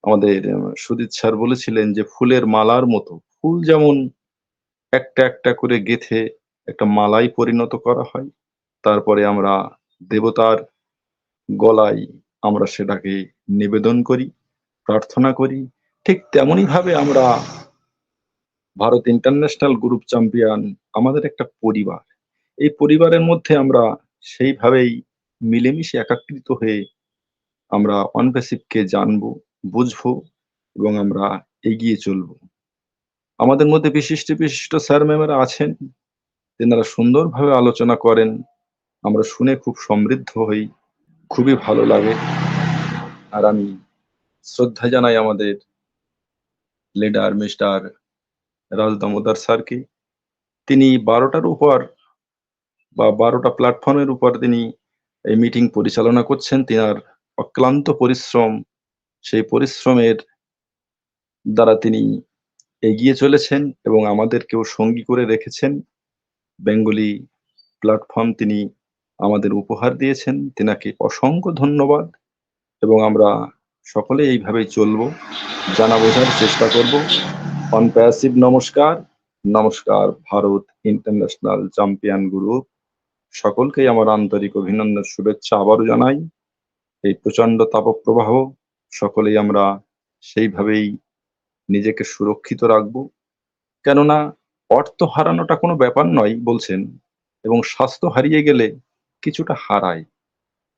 আমাদের সুজিত স্যার বলেছিলেন যে ফুলের মালার মতো, ফুল যেমন একটা একটা করে গেথে একটা মালাই পরিণত করা হয়, তারপরে আমরা দেবতার গলায় আমরা সেটাকে নিবেদন করি, প্রার্থনা করি। ঠিক তেমনি ভাবে আমরা ভারত ইন্টারন্যাশনাল গ্রুপ চ্যাম্পিয়ন আমাদের একটা পরিবার। এই পরিবারের মধ্যে আমরা সেইভাবেই মিলেমিশে একাকৃত হয়ে আমরা অনপ্যাসিভকে জানবো, বুঝবো এবং আমরা এগিয়ে চলবো। আমাদের মধ্যে বিশিষ্ট বিশিষ্ট স্যার ম্যামেরা আছেন, তেনারা সুন্দরভাবে আলোচনা করেন, আমরা শুনে খুব সমৃদ্ধ হই, খুবই ভালো লাগে। আর আমি শ্রদ্ধা জানাই আমাদের লিডার মিস্টার রাজ দামোদর স্যারকে। তিনি 12টার উপর বা 12টা প্ল্যাটফর্মের উপর তিনি এই মিটিং পরিচালনা করছেন। তিনার অক্লান্ত পরিশ্রম, সেই পরিশ্রমের দ্বারা তিনি এগিয়ে চলেছেন এবং আমাদেরকেও সঙ্গী করে রেখেছেন। বেঙ্গলি প্ল্যাটফর্ম তিনি আমাদের উপহার দিয়েছেন, তিনাকে অসংখ্য ধন্যবাদ। এবং আমরা সকলে এইভাবেই চলবো, জানা বোঝার চেষ্টা করব। অনপ্যাসিভ নমস্কার। নমস্কার ভারত ইন্টারন্যাশনাল চ্যাম্পিয়ন গ্রুপ। সকলকেই আমার আন্তরিক অভিনন্দন, শুভেচ্ছা আবারও জানাই। এই প্রচন্ড তাপপ্রবাহ সকলেই আমরা সেইভাবেই নিজেকে সুরক্ষিত রাখবো। কেননা অর্থ হারানোটা কোনো ব্যাপার নয় বলছেন, এবং স্বাস্থ্য হারিয়ে গেলে কিছুটা হারায়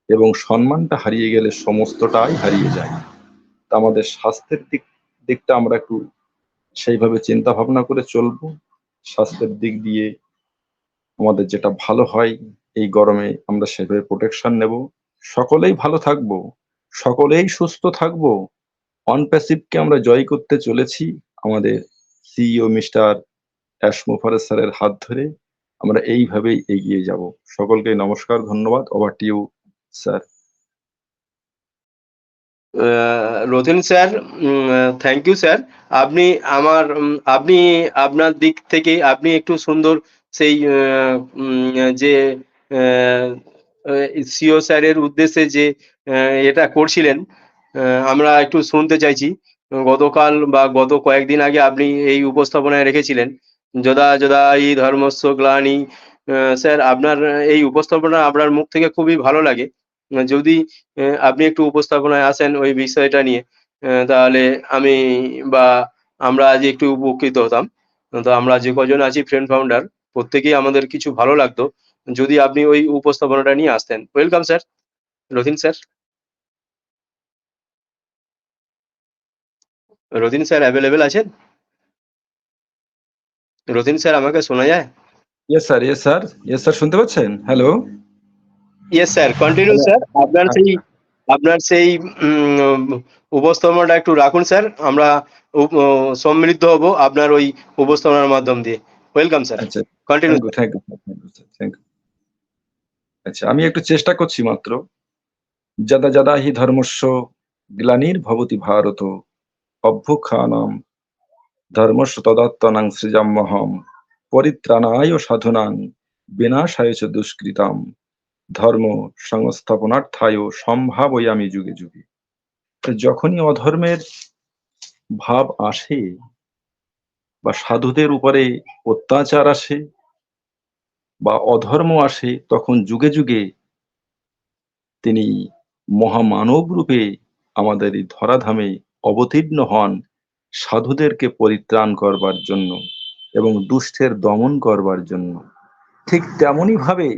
এবং সম্মানটা হারিয়ে গেলে সমস্তটাই হারিয়ে যায়। তা আমাদের স্বাস্থ্যের দিকটা আমরা একটু সেইভাবে চিন্তা ভাবনা করে চলবো। স্বাস্থ্যের দিক দিয়ে আমাদের যেটা ভালো হয়, এই গরমে আমরা সেভাবে প্রোটেকশন নেব। সকলেই ভালো থাকবো, সকলেই সুস্থ থাকবো। অনপ্যাসিভকে আমরা জয় করতে চলেছি আমাদের সিইও মিস্টার অ্যাশমুফারেজ স্যারের হাত ধরে। আমরা এইভাবেই এগিয়ে যাব। সকলকে নমস্কার, ধন্যবাদ। Over to you sir. Ratin sir, thank you sir. আপনি আপনি আপনার দিক থেকে আপনি একটু সুন্দর সেই যে সিও স্যারের উদ্দেশ্যে যে এটা করছিলেন, আমরা একটু শুনতে চাইছি। গতকাল বা গত কয়েকদিন আগে আপনি এই উপস্থাপনায় রেখেছিলেন, যদা যদা ই ধর্মস্য গ্লানি। স্যার, আপনার এই উপস্থাপনা আপনার মুখ থেকে খুবই ভালো লাগে। যদি আপনি একটু উপস্থাপনায় আসেন ওই বিষয়টা নিয়ে, তাহলে আমি বা আমরা আজ একটু উপকৃত হতাম। তো আমরা যে কজন আছি ফ্রেন্ড ফাউন্ডার, প্রত্যেকেই আমাদের কিছু ভালো লাগতো যদি আপনি ওই উপস্থাপনাটা নিয়ে আসতেন। Welcome sir. Ratin sir, Ratin sir available আছেন? রতিন স্যার, আমাকে শোনা যায়? Yes sir, yes sir, yes sir, শুনতে পাচ্ছেন? Hello. Yes sir, continue sir. আপনার সেই উপস্থাপনাটা একটু রাখুন স্যার, আমরা সমৃদ্ধ হব আপনার ওই উপস্থাপনার মাধ্যম দিয়ে। ওয়েলকাম স্যার, আচ্ছা, continue. Thank you thank you. আচ্ছা, আমি একটু চেষ্টা করছি মাত্র। যদা যদা হি ধর্মস্য গ্লানির্ভবতি ভারত অভ্যুত্থানম ধর্মস্য তদাত্মনাং সৃজাম্যহম পরিত্রাণায় সাধনাং বিনাশায় চ দুষ্কৃতাম ধর্ম সংস্থাপনার্থায় সম্ভাবয়ামি যুগে যুগে। যখনই অধর্মের ভাব আসে বা সাধুদের উপরে অত্যাচার আসে বা অধর্ম আসে, তখন যুগে যুগে তিনি মহামানব রূপে আমাদের এই ধরাধামে অবতীর্ণ হন সাধুদেরকে পরিত্রাণ করবার জন্য এবং দুষ্টের দমন করবার জন্য। ঠিক তেমনি ভাবে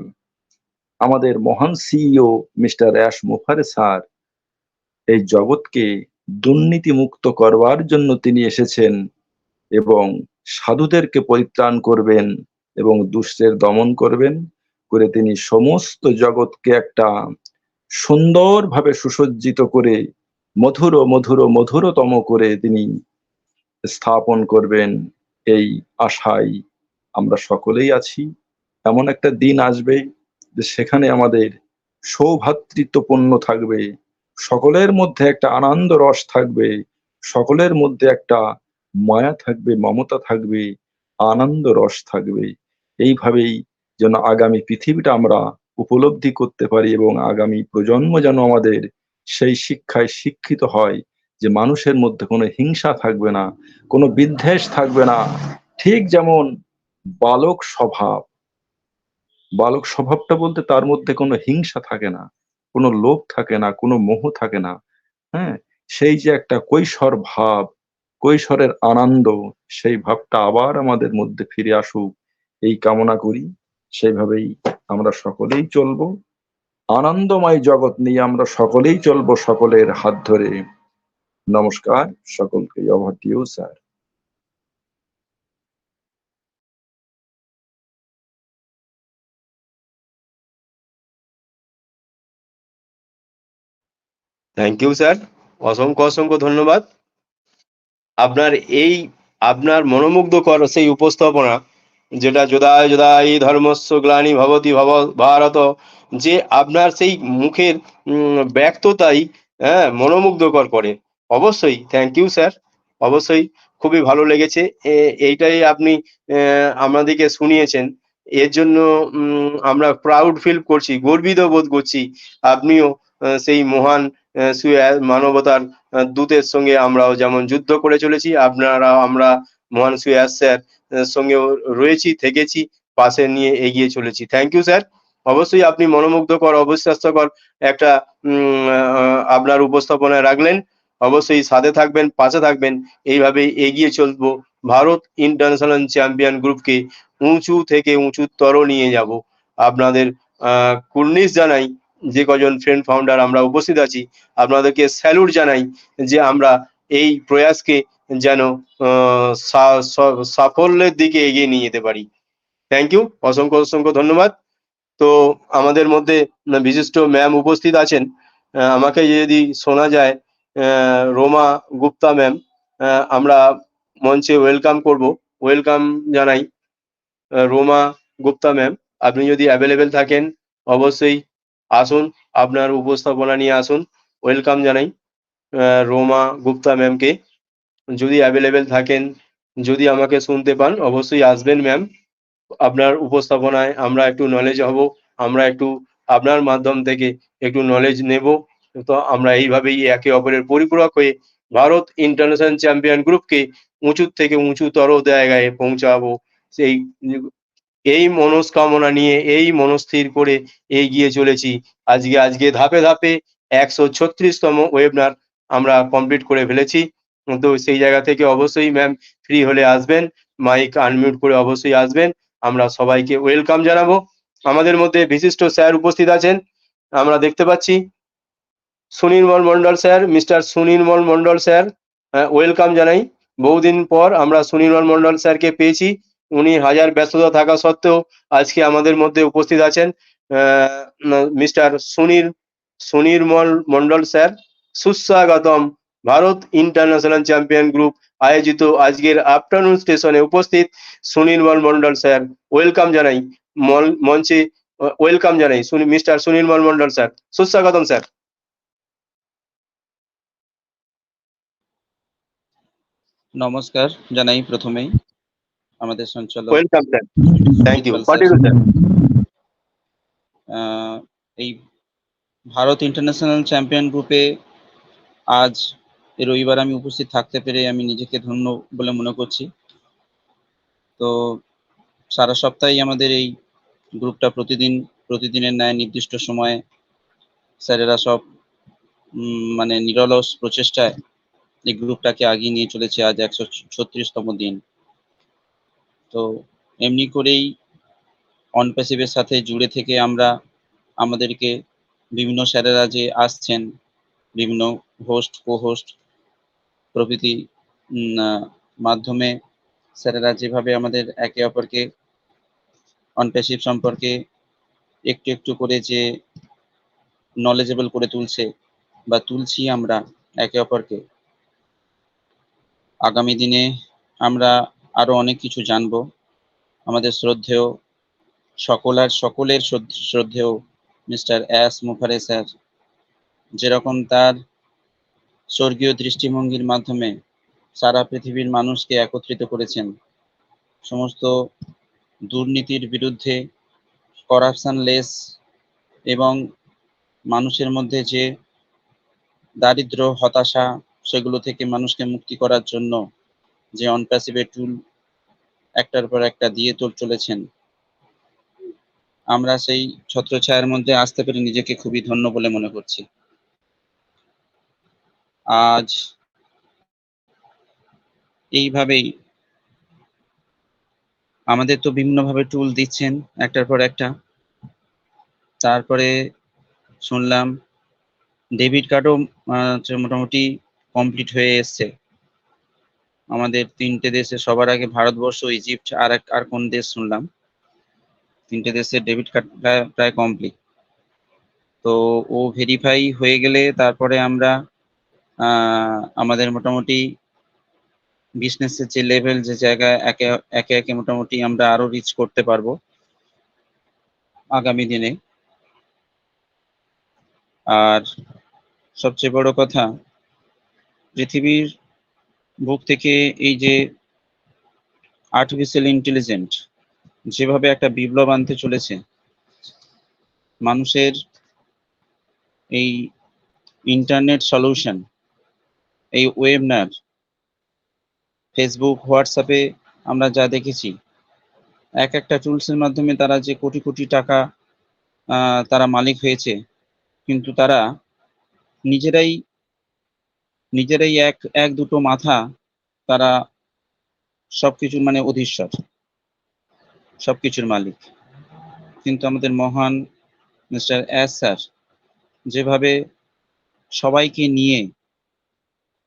আমাদের মহান CEO mister ash Mukherjee sir এই জগৎকে দুর্নীতি মুক্ত করবার জন্য তিনি এসেছেন এবং সাধুদেরকে পরিত্রাণ করবেন এবং দুষ্টের দমন করবেন করে তিনি সমস্ত জগৎকে একটা সুন্দরভাবে সুসজ্জিত করে মধুর মধুর মধুরতম করে তিনি স্থাপন করবেন। এই আশায় আমরা সকলেই আছি। এমন একটা দিন আসবে যে সেখানে আমাদের সৌভ্রাতৃত্বপূর্ণ থাকবে, সকলের মধ্যে একটা আনন্দ রস থাকবে, সকলের মধ্যে একটা মায়া থাকবে, মমতা থাকবে, আনন্দ রস থাকবে। এইভাবেই যেন আগামী পৃথিবীটা আমরা উপলব্ধি করতে পারি এবং আগামী প্রজন্ম যেন আমাদের সেই শিক্ষায় শিক্ষিত হয় যে মানুষের মধ্যে কোনো হিংসা থাকবে না, কোনো বিদ্বেষ থাকবে না। ঠিক যেমন বালক স্বভাব, বালক স্বভাবটা বলতে তার মধ্যে কোনো হিংসা থাকে না, কোনো লোভ থাকে না, কোনো মোহ থাকে না। হ্যাঁ, সেই যে একটা কৈশোর ভাব, কৈশোরের আনন্দ, সেই ভাবটা আবার আমাদের মধ্যে ফিরে আসুক এই কামনা করি। সেইভাবেই আমরা সকলেই চলবো, আনন্দময় জগৎ নিয়ে আমরা সকলেই চলবো সকলের হাত ধরে। নমস্কার সকলকে। Over to you sir. Thank you sir, অসংখ্য অসংখ্য ধন্যবাদ। আপনার এই আপনার মনোমুগ্ধকর সেই উপস্থাপনা, যেটা যোদায় যোদায় ধর্মস্য গ্লানি ভবতি ভব ভারত, যে আপনার সেই মুখের ব্যক্ততাই হ্যাঁ মনোমুগ্ধকর করে। অবশ্যই থ্যাংক ইউ স্যার, অবশ্যই খুবই ভালো লেগেছে। এইটাই আপনি আমাদেরকে শুনিয়েছেন, এর জন্য আমরা প্রাউড ফিল করছি, গর্বিত বোধ করছি। আপনিও সেই মহান মানবতার দূতের সঙ্গে আমরাও যেমন যুদ্ধ করে চলেছি, আপনারা আমরা মহান সুয়াস স্যার সঙ্গেও রয়েছি, থেকেছি, পাশে নিয়ে এগিয়ে চলেছি। Thank you sir. অবশ্যই আপনি মনোমুগ্ধকর অবিশ্বাস্যকর একটা আপনার উপস্থাপনায় রাখলেন। অবশ্যই সাথে থাকবেন, পাশে থাকবেন, এইভাবেই এগিয়ে চলবো। ভারত ইন্টারন্যাশনাল চ্যাম্পিয়ন গ্রুপকে উঁচু থেকে উঁচুতর নিয়ে যাব। আপনাদের কুর্নিশ জানাই, যে কজন ফ্রেন্ড ফাউন্ডার আমরা উপস্থিত আছি, আপনাদেরকে স্যালুট জানাই যে আমরা এই প্রয়াসকে যেন সাফল্যের দিকে এগিয়ে নিয়ে যেতে পারি। থ্যাংক ইউ, অসংখ্য অসংখ্য ধন্যবাদ। তো আমাদের মধ্যে বিশিষ্ট ম্যাম উপস্থিত আছেন। আমাকে যদি শোনা যায়, রোমা গুপ্তা ম্যাম, আমরা মঞ্চে ওয়েলকাম করব, ওয়েলকাম জানাই। রোমা গুপ্তা ম্যাম, আপনি যদি অ্যাভেলেবেল থাকেন অবশ্যই আসুন, আপনার উপস্থাপনা নিয়ে আসুন। ওয়েলকাম জানাই রোমা গুপ্তা ম্যামকে। যদি অ্যাভেলেবেল থাকেন, যদি আমাকে শুনতে পান, অবশ্যই আসবেন ম্যাম। আপনার উপস্থাপনায় আমরা একটু নলেজ হব, আমরা একটু আপনার মাধ্যম থেকে একটু নলেজ নেব। তো আমরা এইভাবেই একে অপরের পরিপূরক হয়ে ভারত ইন্টারন্যাশনাল চ্যাম্পিয়ন গ্রুপকে উঁচু থেকে উঁচুতর জায়গায় পৌঁছাবো। সেই এই মনস্কামনা নিয়ে, এই মনস্থির করে এগিয়ে চলেছি। আজকে ধাপে ধাপে 136তম ওয়েবিনার আমরা কমপ্লিট করে ফেলেছি। তো সেই জায়গা থেকে অবশ্যই ম্যাম ফ্রি হলে আসবেন, মাইক আনমিউট করে অবশ্যই আসবেন। আমরা সবাইকে ওয়েলকাম জানাবো। আমাদের মধ্যে বিশিষ্ট স্যার উপস্থিত আছেন, আমরা দেখতে পাচ্ছি Sunirmal Mondal sir, mister Sunirmal Mondal sir, welcome জানাই। বহুদিন পর আমরা সুনির্মল মন্ডল স্যারকে পেয়েছি। উনি হাজার ব্যস্ততা থাকা সত্ত্বেও আজকে আমাদের মধ্যে উপস্থিত আছেন। মিস্টার সুনির্মল মন্ডল স্যার, সুস্বাগতম। ভারত ইন্টারন্যাশনাল চ্যাম্পিয়ন গ্রুপ আয়োজিত আজকের আফটারনুন স্টেশনে উপস্থিত সুনির্মল মন্ডল স্যার, ওয়েলকাম জানাই। মঞ্চে ওয়েলকাম জানাই মিস্টার সুনির্মল মন্ডল স্যার, সুস্বাগতম স্যার। নমস্কার জানাই প্রথমেই। আমাদের সঞ্চালক welcome sir, thank you, principal sir. Continue sir. এই ভারত ইন্টারন্যাশনাল চ্যাম্পিয়ন গ্রুপে আজ এই রবিবার আমি উপস্থিত থাকতে পেরে আমি নিজেকে ধন্য বলে মনে করছি। তো সারা সপ্তাহেই আমাদের এই গ্রুপটা প্রতিদিনের ন্যায় নির্দিষ্ট সময়ে স্যারেরা সব মানে নিরলস প্রচেষ্টায় এই গ্রুপটাকে আগিয়ে নিয়ে চলেছে। আজ 136তম দিন। তো এমনি করেই অন প্যাসিভের সাথে জুড়ে থেকে আমরা আমাদেরকে বিভিন্ন স্যারেরা যে আসছেন, বিভিন্ন হোস্ট কো হোস্ট প্রভৃতি মাধ্যমে স্যারেরা যেভাবে আমাদের একে অপরকে অন প্যাসিভ সম্পর্কে একটু একটু করে যে নলেজেবল করে তুলছে বা তুলছি আমরা একে অপরকে, আগামী দিনে আমরা আরো অনেক কিছু জানবো। আমাদের শ্রদ্ধেয় সকলের শ্রদ্ধেয় মিস্টার এস মুখারে স্যার যেরকম তার স্বর্গীয় দৃষ্টিভঙ্গির মাধ্যমে সারা পৃথিবীর মানুষকে একত্রিত করেছেন, সমস্ত দুর্নীতির বিরুদ্ধে, করাপশন লেস এবং মানুষের মধ্যে যে দারিদ্র হতাশা সেগুলো থেকে মানুষকে মুক্তি করার জন্য যে অনপ্যাসিভের টুল একটার পর একটা দিয়ে চলেছেন, আমরা সেই ছত্রছায়ার মধ্যে আসতে পেরে নিজেকে খুবই ধন্য বলে মনে করছি। আজ এইভাবেই আমাদের তো বিভিন্নভাবে টুল দিচ্ছেন একটার পর একটা। তারপরে শুনলাম ডেবিট কার্ডও মোটামুটি কমপ্লিট হয়ে এসছে আমাদের 3টে দেশে, সবার আগে ভারতবর্ষ, ইজিপ্ট আর কোন দেশ শুনলাম, 3টে দেশের ডেবিট কার্ড প্রায় কমপ্লিট। তো ও ভেরিফাই হয়ে গেলে তারপরে আমরা আমাদের মোটামুটি বিজনেসের যে লেভেল, যে জায়গায় একে একে মোটামুটি আমরা আরো রিচ করতে পারবো আগামী দিনে। আর সবচেয়ে বড় কথা, পৃথিবীর বুক থেকে এই যে আর্টিফিশিয়াল ইন্টেলিজেন্স যেভাবে একটা বিপ্লব আনতে চলেছে, মানুষের এই ইন্টারনেট সলিউশন, এই ওয়েবনার, ফেসবুক, হোয়াটসঅ্যাপে আমরা যা দেখেছি, এক একটা টুলসের মাধ্যমে তারা যে কোটি কোটি টাকা তারা মালিক হয়েছে, কিন্তু তারা নিজেরাই এক দুটো মাথা, তারা সবকিছুর মানে অধীশ্বর, সবকিছুর মালিক। কিন্তু আমাদের মহান মিস্টার এস স্যার যেভাবে সবাইকে নিয়ে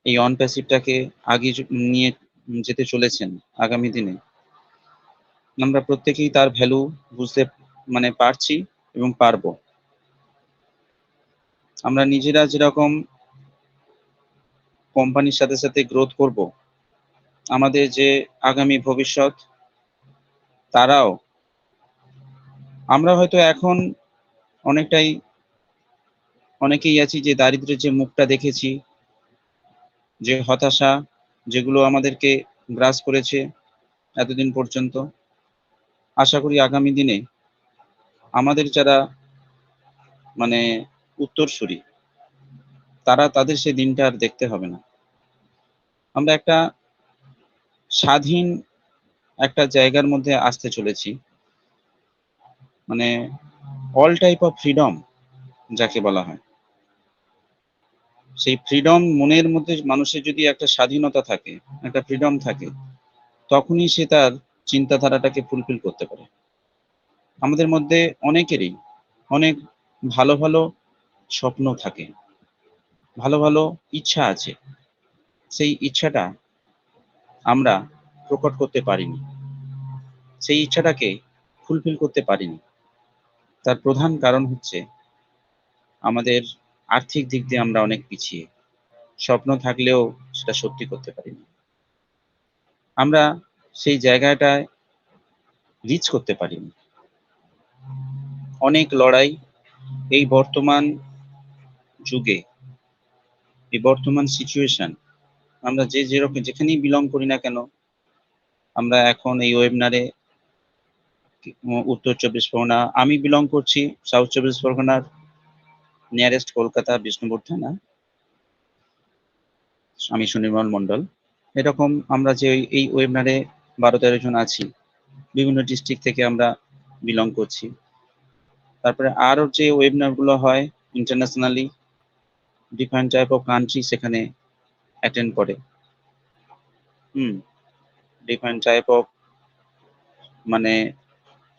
এই অন প্যাসিভটাকে আগে নিয়ে যেতে চলেছেন আগামী দিনে, আমরা প্রত্যেকেই তার ভ্যালু বুঝতে মানে পারছি এবং পারবো। আমরা নিজেরা যেরকম কোম্পানির সাথে সাথে গ্রোথ করব, আমাদের যে আগামী ভবিষ্যৎ, তারাও, আমরা হয়তো এখন অনেকেই আছি যে দারিদ্র্যের যে মুখটা দেখেছি, যে হতাশা যেগুলো আমাদেরকে গ্রাস করেছে এতদিন পর্যন্ত, আশা করি আগামী দিনে আমাদের যারা মানে উত্তরসূরি, তাদের সেই দিনটা আর দেখতে হবে না। আমরা একটা স্বাধীন একটা জায়গার মধ্যে আসতে চলেছি, মানে অল টাইপ অফ ফ্রিডম যাকে বলা হয়, সেই ফ্রিডম মনের মধ্যে মানুষের যদি একটা স্বাধীনতা থাকে, একটা ফ্রিডম থাকে, তখনই সে তার চিন্তাধারাটাকে ফুলফিল করতে পারে। আমাদের মধ্যে অনেকেরই অনেক ভালো ভালো স্বপ্ন থাকে, ভালো ভালো ইচ্ছা আছে, সেই ইচ্ছাটা আমরা প্রকট করতে পারিনি, সেই ইচ্ছাটাকে ফুলফিল করতে পারিনি। তার প্রধান কারণ হচ্ছে আমাদের আর্থিক দিক দিয়ে আমরা অনেক পিছিয়ে, স্বপ্ন থাকলেও সেটা সত্যি করতে পারিনি, আমরা সেই জায়গাটায় রিচ করতে পারিনি। অনেক লড়াই এই বর্তমান যুগে, এই বর্তমান সিচুয়েশন, আমরা যেরকম যেখানেই বিলং করি না কেন, আমরা এখন এই ওয়েবিনারে উত্তর চব্বিশ পরগনা, আমি বিলং করছি সাউথ চব্বিশ পরগনার নিয়ারেস্ট কলকাতা বিষ্ণুপুর থানা। আমি সুনির্মল মন্ডল। এরকম আমরা যে এই ওয়েবিনারে 12-13 জন আছি, বিভিন্ন ডিস্ট্রিক্ট থেকে আমরা বিলং করছি। তারপরে আরো যে ওয়েবিনার গুলো হয় internationally, different type of country সেখানে অ্যাটেন্ড করে। ডিফারেন্ট টাইপ অফ, মানে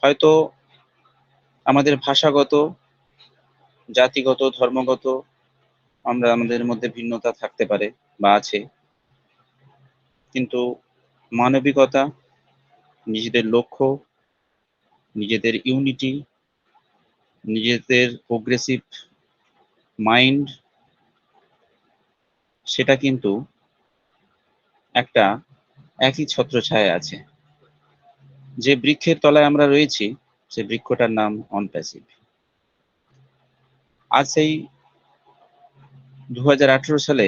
হয়তো আমাদের ভাষাগত, জাতিগত, ধর্মগত আমাদের মধ্যে ভিন্নতা থাকতে পারে বা আছে, কিন্তু মানবিকতা, নিজেদের লক্ষ্য, নিজেদের ইউনিটি, নিজেদের প্রোগ্রেসিভ মাইন্ড, সেটা কিন্তু একটা একই ছত্রছায়ায় আছে। যে বৃক্ষের তলায় আমরা রয়েছি, সে বৃক্ষটার নাম অনপ্যাসিভ। আজ সেই 2018 সালে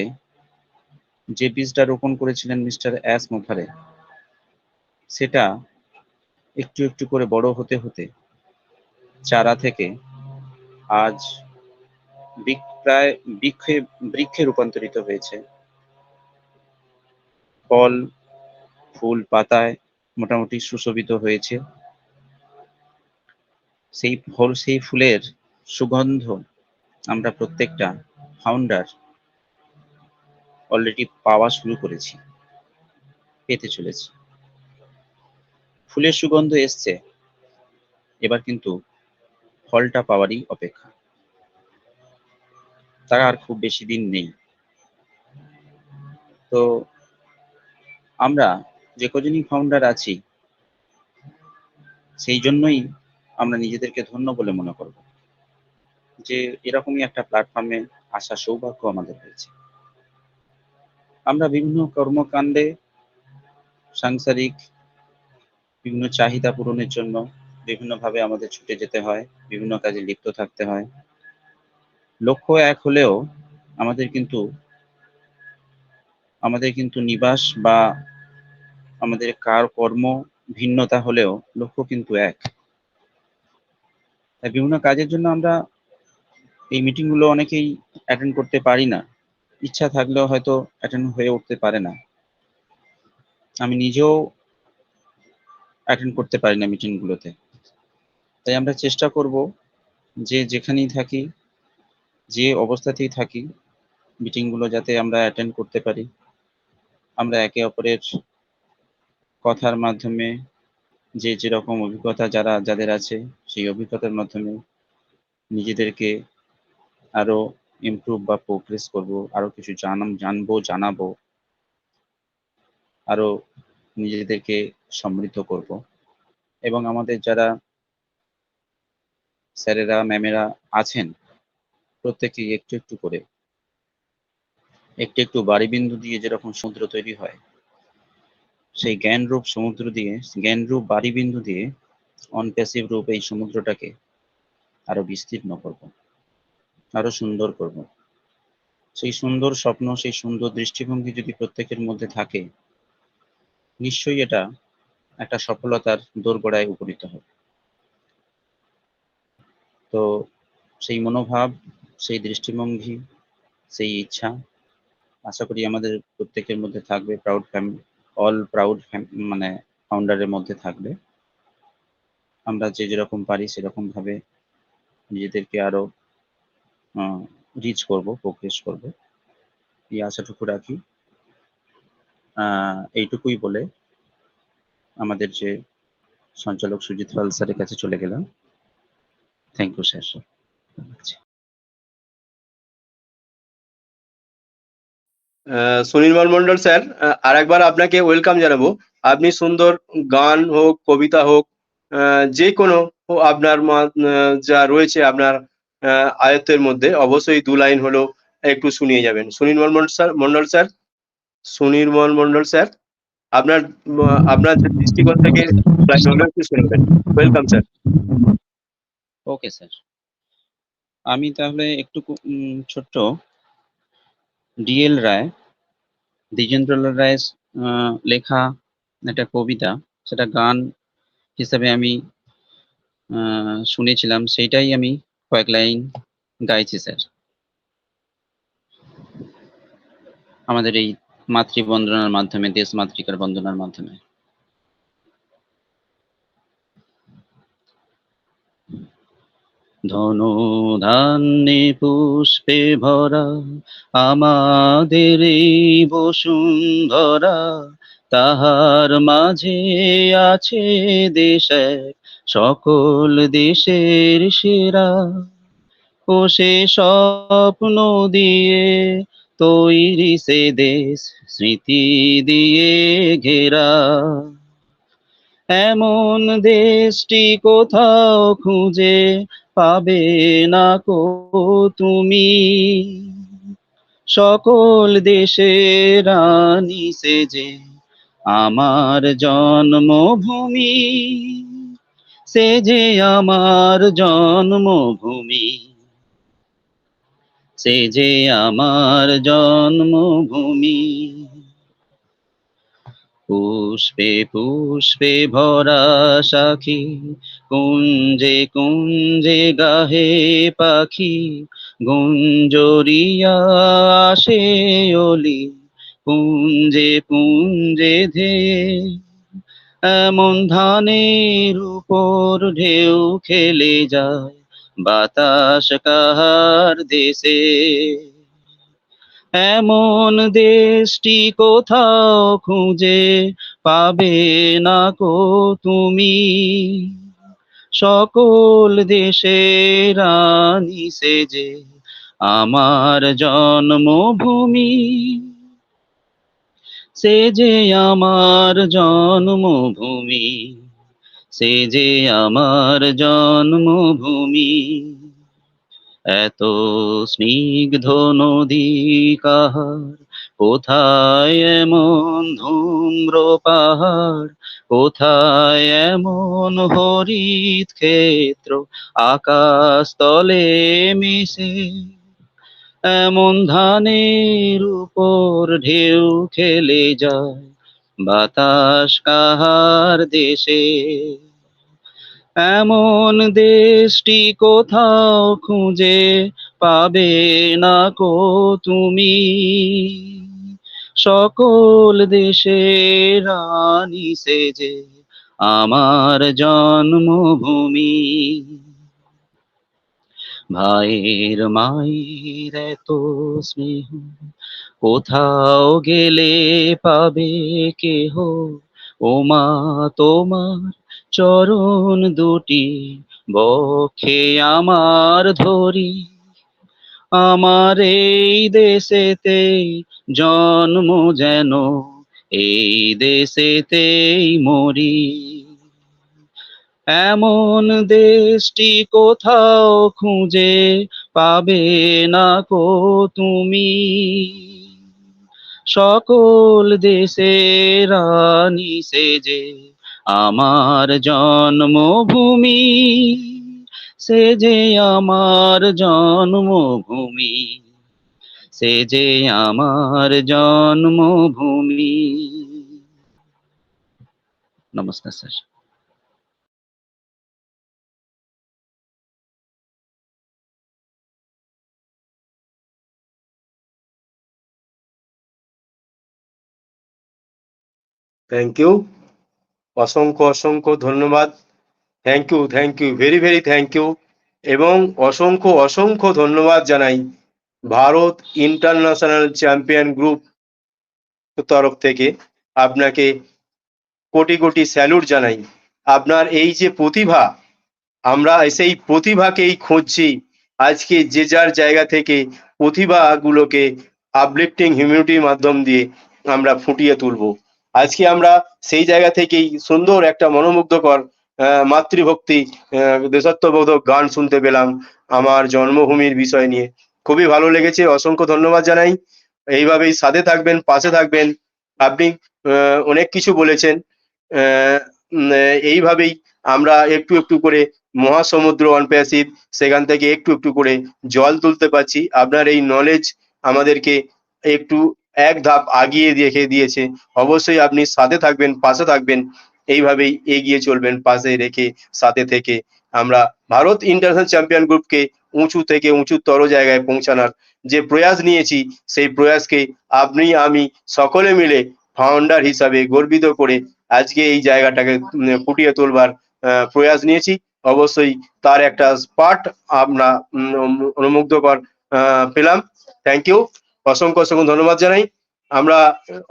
যে বীজটা রোপণ করেছিলেন মিস্টার এস মোফারে, সেটা একটু একটু করে বড় হতে হতে চারা থেকে আজ প্রায় বৃক্ষে রূপান্তরিত হয়েছে। ফল, ফুল, পাতায় মোটামুটি সুশোভিত হয়েছে। সেই ফুলের সুগন্ধ আমরা প্রত্যেকটা ফাউন্ডার অলরেডি পাওয়া শুরু করেছি, পেতে চলেছি। ফুলের সুগন্ধ এসছে, এবার কিন্তু ফলটা পাওয়ারই অপেক্ষা। তার আর খুব বেশি দিন নেই। তো আমরা যে কজনই ফাউন্ডার আছি, সেই জন্যই আমরা নিজেদেরকে ধন্য বলে মনে করব যে এরকমই একটা প্ল্যাটফর্মে আসার সৌভাগ্য আমাদের হয়েছে। আমরা বিভিন্ন কর্মকাণ্ডে, সাংসারিক বিভিন্ন চাহিদা পূরণের জন্য বিভিন্নভাবে আমাদের ছুটে যেতে হয়, বিভিন্ন কাজে লিপ্ত থাকতে হয়। লক্ষ্য এক হলেও আমাদের কিন্তু নিবাস বা আমাদের কর্ম ভিন্নতা হলেও লক্ষ্য কিন্তু এক। তাই বিভিন্ন কাজের জন্য আমরা এই মিটিং গুলো অনেকেই অ্যাটেন্ড করতে পারি না, ইচ্ছা থাকলেও হয়তো অ্যাটেন্ড হয়ে উঠতে পারে না। আমি নিজেও অ্যাটেন্ড করতে পারি না মিটিং গুলোতে। তাই আমরা চেষ্টা করব যে যেখানেই থাকি, যে অবস্থাতেই থাকি, মিটিং গুলো যাতে আমরা অ্যাটেন্ড করতে পারি। আমরা একে অপরের কথার মাধ্যমে, যে যেরকম অভিজ্ঞতা যাদের আছে, সেই অভিজ্ঞতার মাধ্যমে নিজেদেরকে আরো ইমপ্রুভ বা প্রোগ্রেস করব, আরো কিছু জানাবো, আরো নিজেদেরকে সমৃদ্ধ করব। এবং আমাদের যারা স্যারেরা, ম্যামেরা আছেন, প্রত্যেকেই একটু একটু করে, একটু বাড়িবিন্দু দিয়ে যেরকম সমুদ্র তৈরি হয়, সেই জ্ঞানরূপ বাড়িবিন্দু দিয়ে অনপ্যাসিভ রূপ এই সমুদ্রটাকে আরো বিস্তীর্ণ করব, আরো সুন্দর করব। সেই সুন্দর স্বপ্ন, সেই সুন্দর দৃষ্টিভঙ্গি যদি প্রত্যেকের মধ্যে থাকে, নিশ্চয়ই এটা একটা সফলতার দোরগোড়ায় উপনীত হবে। তো সেই মনোভাব, সেই দৃষ্টিভঙ্গি, সেই ইচ্ছা আশা করি আমাদের প্রত্যেকের মধ্যে থাকবে। মানে ফাউন্ডারের মধ্যে থাকবে। আমরা যে যেরকম পারি সেরকম ভাবে নিজেদেরকে আরো রিচ করব, প্রোগ্রেস করব, এই আশাটুকু রাখি। এইটুকুই বলে আমাদের যে সঞ্চালক সুজিত পাল স্যারের কাছে চলে গেলাম। Thank you sir. Sunirmal Mondal sir, আরেকবার আপনাকে ওয়েলকাম জানাবো। আপনি সুন্দর গান হোক, কবিতা হোক, যে কোনো আপনার যা রয়েছে আপনার আয়ত্তের মধ্যে, অবশ্যই 2 লাইন হলো একটু শুনিয়ে যাবেন। সুনির্মল মন্ডল স্যার, আপনার যে দৃষ্টিকোণ থেকে 2 লাইন হলো একটু শুনবেন। Welcome sir. ওকে স্যার, আমি তাহলে একটু ছোট্ট ডিএল রায়, দ্বিজেন্দ্রলাল রায়ের লেখা একটা কবিতা, সেটা গান হিসাবে আমি শুনেছিলাম, সেইটাই আমি কয়েক লাইন গাইছি স্যার, আমাদের এই মাতৃবন্দনার মাধ্যমে, দেশ মাতৃকার বন্দনার মাধ্যমে। ধনু ধান্যে পুষ্পে ভরা আমাদের এই বসুন্ধরা, তাহার মাঝে আছে দেশ এক, সকল দেশের সেরা। ও সে স্বপ্ন দিয়ে তৈরি সে দেশ, স্মৃতি দিয়ে ঘেরা। এমন দেশটি কোথাও খুঁজে পাবে না কো তুমি, সকল দেশের রানী সে যে আমার জন্মভূমি, সে যে আমার জন্মভূমি, সে যে আমার জন্মভূমি। পুষ্পে পুষ্পে ভরা সাখী, কুঞ্জে কুঞ্জে গাহে পাখি, গুঞ্জরিয়া আসে অলি, পুঞ্জে পুঞ্জে ধেয়ে। এমন ধানের উপর ঢেউ খেলে যায়, বাতাস কাহার দেশে। এমন দেশটি কোথাও খুঁজে পাবে না কো তুমি, সকল দেশের রানী সে যে আমার জন্মভূমি, সে যে আমার জন্মভূমি, সে যে আমার জন্মভূমি। এত স্নিগ্ধ নদী কাহার, কোথায় এমন ধূম্র পাহাড়, কোথায় এমন হরিত ক্ষেত্র আকাশ তলে মিশে। এমন ধানের উপর ঢেউ খেলে যায়, বাতাস কাহার দেশে। এমন দেশটি কোথাও খুঁজে পাবে না কো তুমি, সকল দেশের রানী সে যে আমার জন্মভূমি। ভাইয়ের মায়ের এত স্নেহ কোথাও গেলে পাবে কেহ, ও মা তোমার চরণ দুটি বক্ষে আমার ধরি। আমার এই দেশেতেই জন্ম যেন, এই দেশেতেই মরি। এমন দেশটি কোথাও খুঁজে পাবে না কো তুমি, সকল দেশের রানী সে যে আমার জন্মভূমি, সে যে আমার জন্মভূমি, সে যে আমার জন্মভূমি। নমস্কার স্যার। থ্যাংক ইউ, অসংখ্য অসংখ্য ধন্যবাদ। Thank you very very thank you. এবং অসংখ্য অসংখ্য ধন্যবাদ জানাই ভারত ইন্টারন্যাশনাল চ্যাম্পিয়ন গ্রুপ তরফ থেকে। আপনাকে কোটি কোটি স্যালুট জানাই। আপনার এই যে প্রতিভা, আমরা সেই প্রতিভাকেই খুঁজছি। আজকে যে যার জায়গা থেকে প্রতিভাগুলোকে আপলিফটিং হিউম্যানিটির মাধ্যম দিয়ে আমরা ফুটিয়ে তুলব। আজকে আমরা সেই জায়গা থেকেই সুন্দর একটা মনোমুগ্ধকর মাতৃভক্তি দেশাত্মবোধক গান শুনতে পেলাম আমার জন্মভূমির বিষয় নিয়ে। খুবই ভালো লেগেছে, অসংখ্য ধন্যবাদ জানাই। এইভাবেই সাথে থাকবেন, পাশে থাকবেন। আপনি অনেক কিছু বলেছেন, এইভাবেই আমরা একটু একটু করে মহাসমুদ্র অনপ্যাসিভ, সেখান থেকে একটু একটু করে জল তুলতে পারছি। আপনার এই নলেজ আমাদেরকে একটু এক ধাপ আগিয়ে রেখে দিয়েছে। অবশ্যই আপনি সাথে থাকবেন, পাশে থাকবেন, এইভাবেই এগিয়ে চলবেন পাশে রেখে, সাথে থেকে। আমরা ভারত ইন্টারন্যাশনাল চ্যাম্পিয়ন গ্রুপকে উঁচু থেকে উঁচুতর জায়গায় পৌঁছানোর যে প্রয়াস নিয়েছি, সেই প্রয়াসকে আপনি আমি সকলে মিলে ফাউন্ডার হিসাবে গর্বিত করে আজকে এই জায়গাটাকে ফুটিয়ে তোলবার প্রয়াস নিয়েছি। অবশ্যই তার একটা পার্ট আমরা অনুমুগ্ধকর পেলাম। থ্যাংক ইউ, অসংখ্য অসংখ্য ধন্যবাদ জানাই। আমরা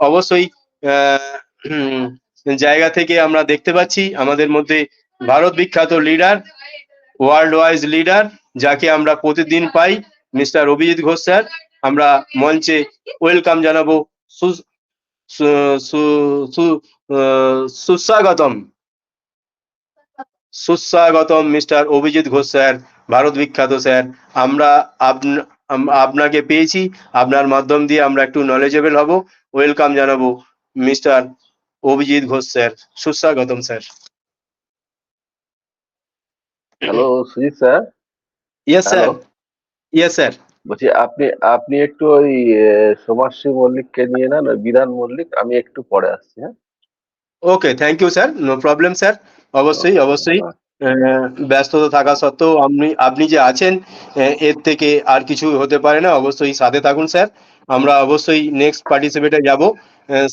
অবশ্যই জায়গা থেকে আমরা দেখতে পাচ্ছি আমাদের মধ্যে ভারত বিখ্যাত লিডার, ওয়ার্ল্ড ওয়াইজ লিডার, যাকে আমরা প্রতিদিন পাই, মিস্টার অভিজিৎ ঘোষ স্যার। আমরা মঞ্চে ওয়েলকাম জানাবো, সুস্বাগতম সুস্বাগতম মিস্টার অভিজিৎ ঘোষ স্যার, ভারত বিখ্যাত স্যার। আমরা আপনাকে পেয়েছি, আপনার মাধ্যম দিয়ে আমরা একটু নলেজেবল হব। ওয়েলকাম জানাবো মিস্টার অভিজিৎ ঘোষ স্যার, সুস্বাগতম sir. Hello Sujit sir. Yes sir, yes sir. বলছি আপনি আপনি একটু ওই সোমাশ্রী মল্লিককে নিয়ে নেন, ওই বিধান মল্লিক, আমি একটু পরে আসছি। হ্যাঁ, okay, thank you sir, no problem sir. অবশ্যই অবশ্যই ব্যস্ততা থাকা সত্ত্বেও আপনি যে আছেন, এর থেকে আর কিছু হতে পারে না। অবশ্যই সাথে থাকুন স্যার, আমরা অবশ্যই নেক্সট পার্টিসিপেটে যাব।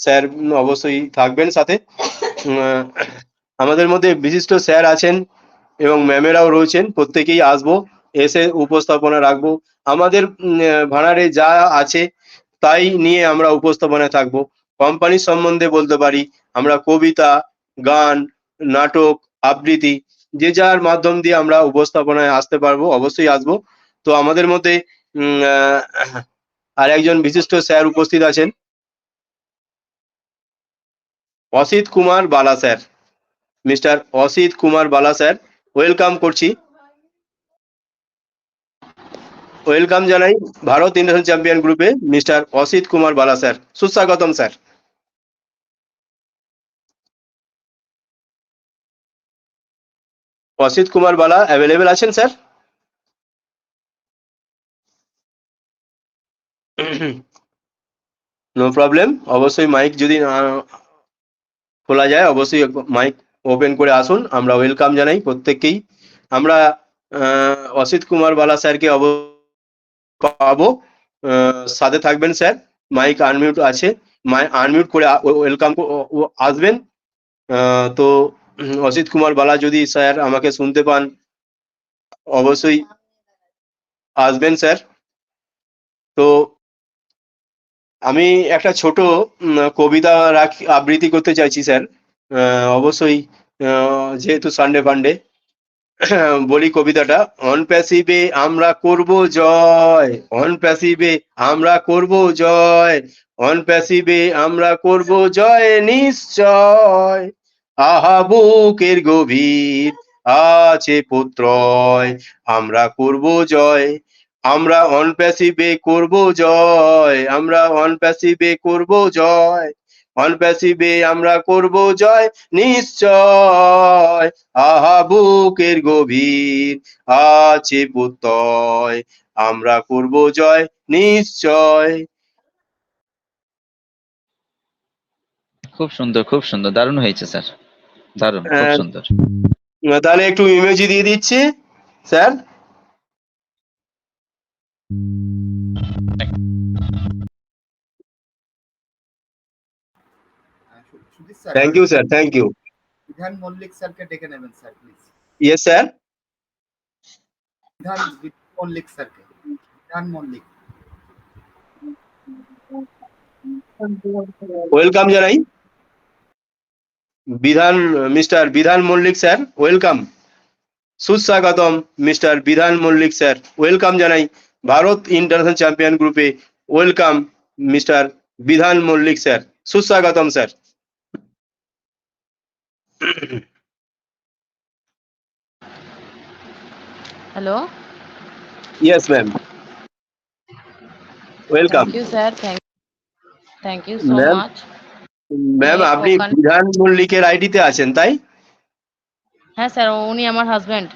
স্যার অবশ্যই থাকবেন সাথে। আমাদের মধ্যে বিশিষ্ট স্যার আছেন এবং ম্যামেরাও রয়েছেন, প্রত্যেকেই আসবো, এসে উপস্থাপনা রাখবো। আমাদের ভাড়ারে যা আছে তাই নিয়ে আমরা উপস্থাপনায় থাকবো। কোম্পানির সম্বন্ধে বলতে পারি, আমরা কবিতা, গান, নাটক, আবৃত্তি, যে যার মাধ্যম দিয়ে আমরা উপস্থাপনায় আসতে পারবো, অবশ্যই আসবো। তো আমাদের মধ্যে আর একজন বিশিষ্ট স্যার উপস্থিত আছেন, অসিত কুমার বালা স্যার, মিস্টার অসিত কুমার বালা স্যার, ওয়েলকাম করছি। ওয়েলকাম জানাই ভারত ইন্টারন্যাশনাল চ্যাম্পিয়ন গ্রুপে মিস্টার অসিত কুমার বালা স্যার, সুস্বাগতম স্যার। অসিত কুমার বালা অ্যাভেলেবেল আছেন স্যার? নো প্রবলেম, অবশ্যই মাইক যদি খোলা যায় অবশ্যই মাইক ওপেন করে আসুন, আমরা ওয়েলকাম জানাই প্রত্যেককেই। আমরা অসিত কুমার বালা স্যারকে পাবো, সাথে থাকবেন স্যার। মাইক আনমিউট আছে, আনমিউট করে ওয়েলকাম আসবেন। তো অসিত কুমার বালা যদি স্যার আমাকে শুনতে পান, অবশ্যই আসবেন স্যার। তো আমি একটা ছোট কবিতা আবৃত্তি করতে চাইছি স্যার, অবশ্যই যেহেতু সানডে ফান্ডে। বলি কবিতাটা, অন প্যাসিভে আমরা করব জয়, অন প্যাসিভে আমরা করব জয়, অন প্যাসিভে আমরা করব জয় নিশ্চয়, আহা বুকের গভীর আছে পুত্রয়, আমরা করব জয়, আমরা অন প্যাসিভে করব জয়, আমরা অন প্যাসিভে করব জয়, অন প্যাসিভে আমরা করব জয় নিশ্চয়, আহা বুকের গভীর আছে প্রত্যয়, আমরা করব জয় নিশ্চয়। খুব সুন্দর, খুব সুন্দর, দারুণ হয়েছে স্যার, দারুণ, খুব সুন্দর। তাহলে একটু ইমেজি দিয়ে দিচ্ছি স্যার। Sujit sir, thank you sir, thank you. Bidhan Mallick স্যারকে ডেকে নেবেন স্যার প্লিজ। Yes sir. বিধান মল্লিক স্যারকে, বিধান মল্লিক। ওয়েলকাম জানাই মিস্টার বিধান মল্লিক স্যার, ওয়েলকাম, সুস্বাগতম মিস্টার বিধান মল্লিক স্যার, ওয়েলকাম জানাই ভারত ইন্টারন্যাশনাল চ্যাম্পিয়ন গ্রুপে। ওয়েলকাম মিস্টার বিধান মল্লিক স্যার, সুস্বাগতম sir. Hello. Yes, ma'am. Welcome. Thank you, sir. Thank you so Ma'am. much. Ma'am, আপনি বিধান মল্লিকের আইডিতে আছেন তাই? হ্যাঁ স্যার, উনি আমার husband.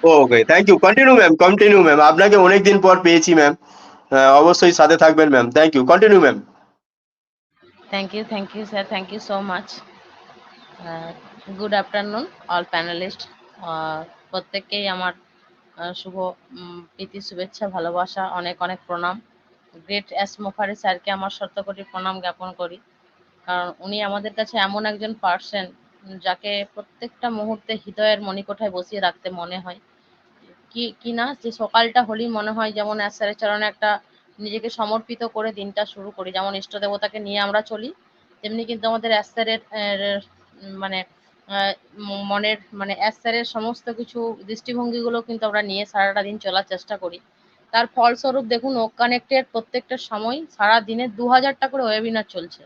Okay, thank you, continue ma'am, continue ma'am, আপনাকে অনেকদিন পর পেয়েছি ম্যাম, অবশ্যই সাথে থাকবেন ma'am, thank you, continue ma'am. Thank you, sir. Thank you so much. Good afternoon, all panelists. প্রত্যেককেই আমার শুভ প্রীতি শুভেচ্ছা ভালোবাসা অনেক অনেক প্রণাম। গ্রেট এস মুখার্জি স্যারকে আমার শতকোটি প্রণাম জ্ঞাপন করি, কারণ উনি আমাদের কাছে এমন একজন পার্সন যাকে প্রত্যেকটা মুহূর্তে হৃদয়ের মণিকোঠায় বসিয়ে রাখতে মনে হয়। কি না যে সকালটা হলেই মনে হয় যেমন এস স্যারের চরণে একটা নিজেকে সমর্পিত করে দিনটা শুরু করি। যেমন ইষ্ট দেবতাকে নিয়ে আমরা চলি, তেমনি কিন্তু আমাদের এস স্যারের মানে মনের মানে এস স্যারের সমস্ত কিছু দৃষ্টিভঙ্গিগুলো কিন্তু আমরা নিয়ে সারাটা দিন চলার চেষ্টা করি। তার ফলস্বরূপ দেখুন ওক কানেক্টের প্রত্যেকটা সময় সারা দিনে 2000টা করে ওয়েবিনার চলছে।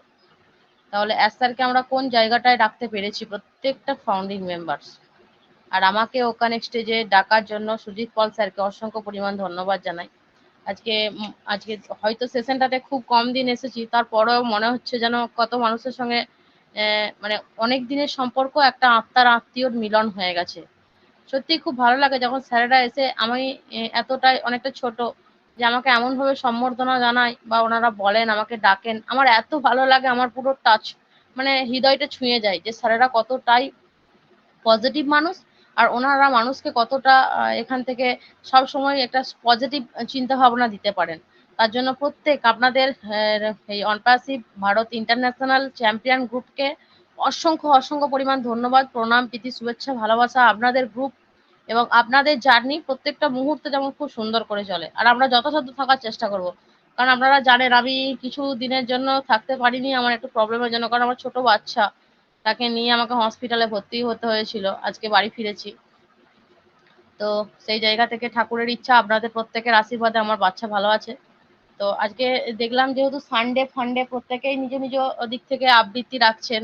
তাহলে এস স্যারকে আমরা কোন জায়গাটায় রাখতে পেরেছি, প্রত্যেকটা ফাউন্ডিং মেম্বার্স। আর আমাকে ওখানে স্টেজে ডাকার জন্য সুজিত পল স্যারকে অসংখ্য পরিমাণ ধন্যবাদ জানাই। আজকে হয়তো সেশনটাতে খুব কম দিন এসেছি, তারপরেও মনে হচ্ছে যেন কত মানুষের সঙ্গে মানে অনেক দিনের সম্পর্ক একটা আত্মার আত্মীয়র মিলন হয়ে গেছে। সত্যি খুব ভালো লাগে যখন স্যারেরা এসে আমি এতটাই অনেকটা ছোট যে আমাকে এমনভাবে সম্বর্ধনা জানায় বা ওনারা বলেন আমাকে ডাকেন, আমার এত ভালো লাগে, আমার পুরো টাচ মানে হৃদয়টা ছুঁয়ে যায় যে স্যারেরা কতটাই পজিটিভ মানুষ আর ওনারা মানুষকে কতটা এখান থেকে সব সময় একটা পজিটিভ চিন্তা ভাবনা দিতে পারেন। তার জন্য প্রত্যেক আপনাদের এই অনপাসিভ ভারত ইন্টারন্যাশনাল চ্যাম্পিয়ন গ্রুপকে অসংখ্য অসংখ্য পরিমাণ ধন্যবাদ, প্রণাম, প্রীতি, শুভেচ্ছা, ভালোবাসা। আপনাদের গ্রুপ এবং আপনাদের জার্নি প্রত্যেকটা মুহূর্তে যেমন খুব সুন্দর করে চলে, আর আমরা যথাসাধ্য থাকার চেষ্টা করব। কারণ আপনারা জানেন আমি কিছু দিনের জন্য থাকতে পারিনি আমার একটু প্রবলেমের জন্য, কারণ আমার ছোট বাচ্চা, তাকে নিয়ে আমাকে হসপিটালে ভর্তি হতে হয়েছিল। আজকে বাড়ি ফিরেছি। তো সেই জায়গা থেকে ঠাকুরের ইচ্ছা আপনাদের প্রত্যেকের আশীর্বাদে আমার বাচ্চা ভালো আছে। তো আজকে দেখলাম যেহেতু সানডে ফান্ডে প্রত্যেকেই নিজ নিজ দিক থেকে আবৃত্তি রাখছেন,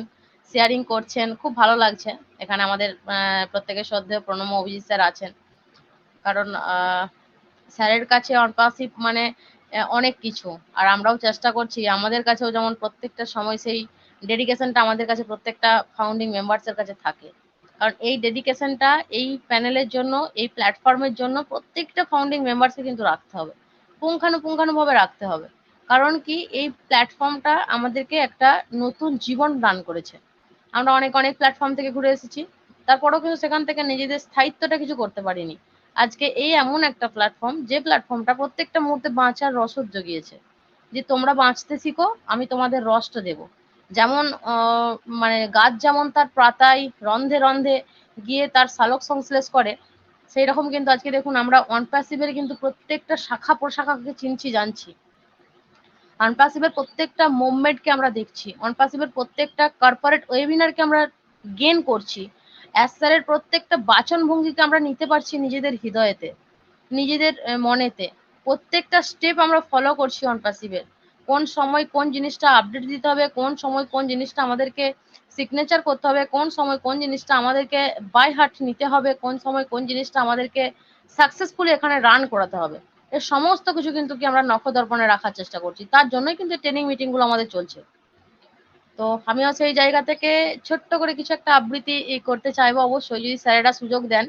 শেয়ারিং করছেন, খুব ভালো লাগছে। এখানে আমাদের প্রত্যেকের শ্রদ্ধেয় প্রণব অভিজিৎ স্যার আছেন, কারণ স্যারের কাছে অনপাসিভ মানে অনেক কিছু, আর আমরাও চেষ্টা করছি আমাদের কাছেও যেমন প্রত্যেকটা সময় সেই ডেডিকেশনটা আমাদের কাছে প্রত্যেকটা ফাউন্ডিং মেম্বার্সের কাছে থাকে। কারণ এই ডেডিকেশনটা এই প্যানেলের জন্য, এই প্ল্যাটফর্মের জন্য প্রত্যেকটা ফাউন্ডিং মেম্বার্সকে কিন্তু রাখতে হবে, পুঙ্খানুপুঙ্খানুভাবে রাখতে হবে। কারণ কি এই প্ল্যাটফর্মটা আমাদেরকে একটা নতুন জীবন দান করেছে। আমরা অনেক অনেক প্ল্যাটফর্ম থেকে ঘুরে এসেছি, তারপরেও কিন্তু সেখান থেকে নিজেদের স্থায়িত্বটা কিছু করতে পারিনি। আজকে এই এমন একটা প্ল্যাটফর্ম যে প্ল্যাটফর্মটা প্রত্যেকটা মুহূর্তে বাঁচার রসদ জুগিয়েছে, যে তোমরা বাঁচতে শিখো, আমি তোমাদের রসটা দেব। যেমন মানে গাছ যেমন তার পাতায় রন্ধে রন্ধে গিয়ে তার সালোক সংশ্লেষ করে, সেই রকম কিন্তু আজকে দেখুন আমরা অনপ্যাসিভের কিন্তু প্রত্যেকটা শাখা প্রশাখাকে চিনছি, জানছি। অনপ্যাসিভের প্রত্যেকটা মুভমেন্টকে আমরা দেখছি, অনপ্যাসিভের প্রত্যেকটা কর্পোরেট ওয়েবিনারকে আমরা গেন করছি, এস স্যারের প্রত্যেকটা বাচন ভঙ্গিকে আমরা নিতে পারছি নিজেদের হৃদয়েতে, নিজেদের মনেতে। প্রত্যেকটা স্টেপ আমরা ফলো করছি অনপ্যাসিভের। কোন সময় কোন জিনিসটা আপডেট দিতে হবে, কোন সময় কোন জিনিসটা আমাদেরকে সিগনেচার করতে হবে, কোন সময় কোন জিনিসটা আমাদেরকে বাই হার্ট নিতে হবে, কোন সময় কোন জিনিসটা আমাদেরকে সাকসেসফুলি এখানে রান করাতে হবে, এর সমস্ত কিছু কিন্তু কি আমরা নখদর্পণে রাখার চেষ্টা করছি। তার জন্যই কিন্তু ট্রেনিং মিটিং গুলো আমাদের চলছে। তো আমিও সেই জায়গা থেকে ছোট্ট করে কিছু একটা আবৃত্তি করতে চাইবো, অবশ্যই যদি স্যারেরা সুযোগ দেন।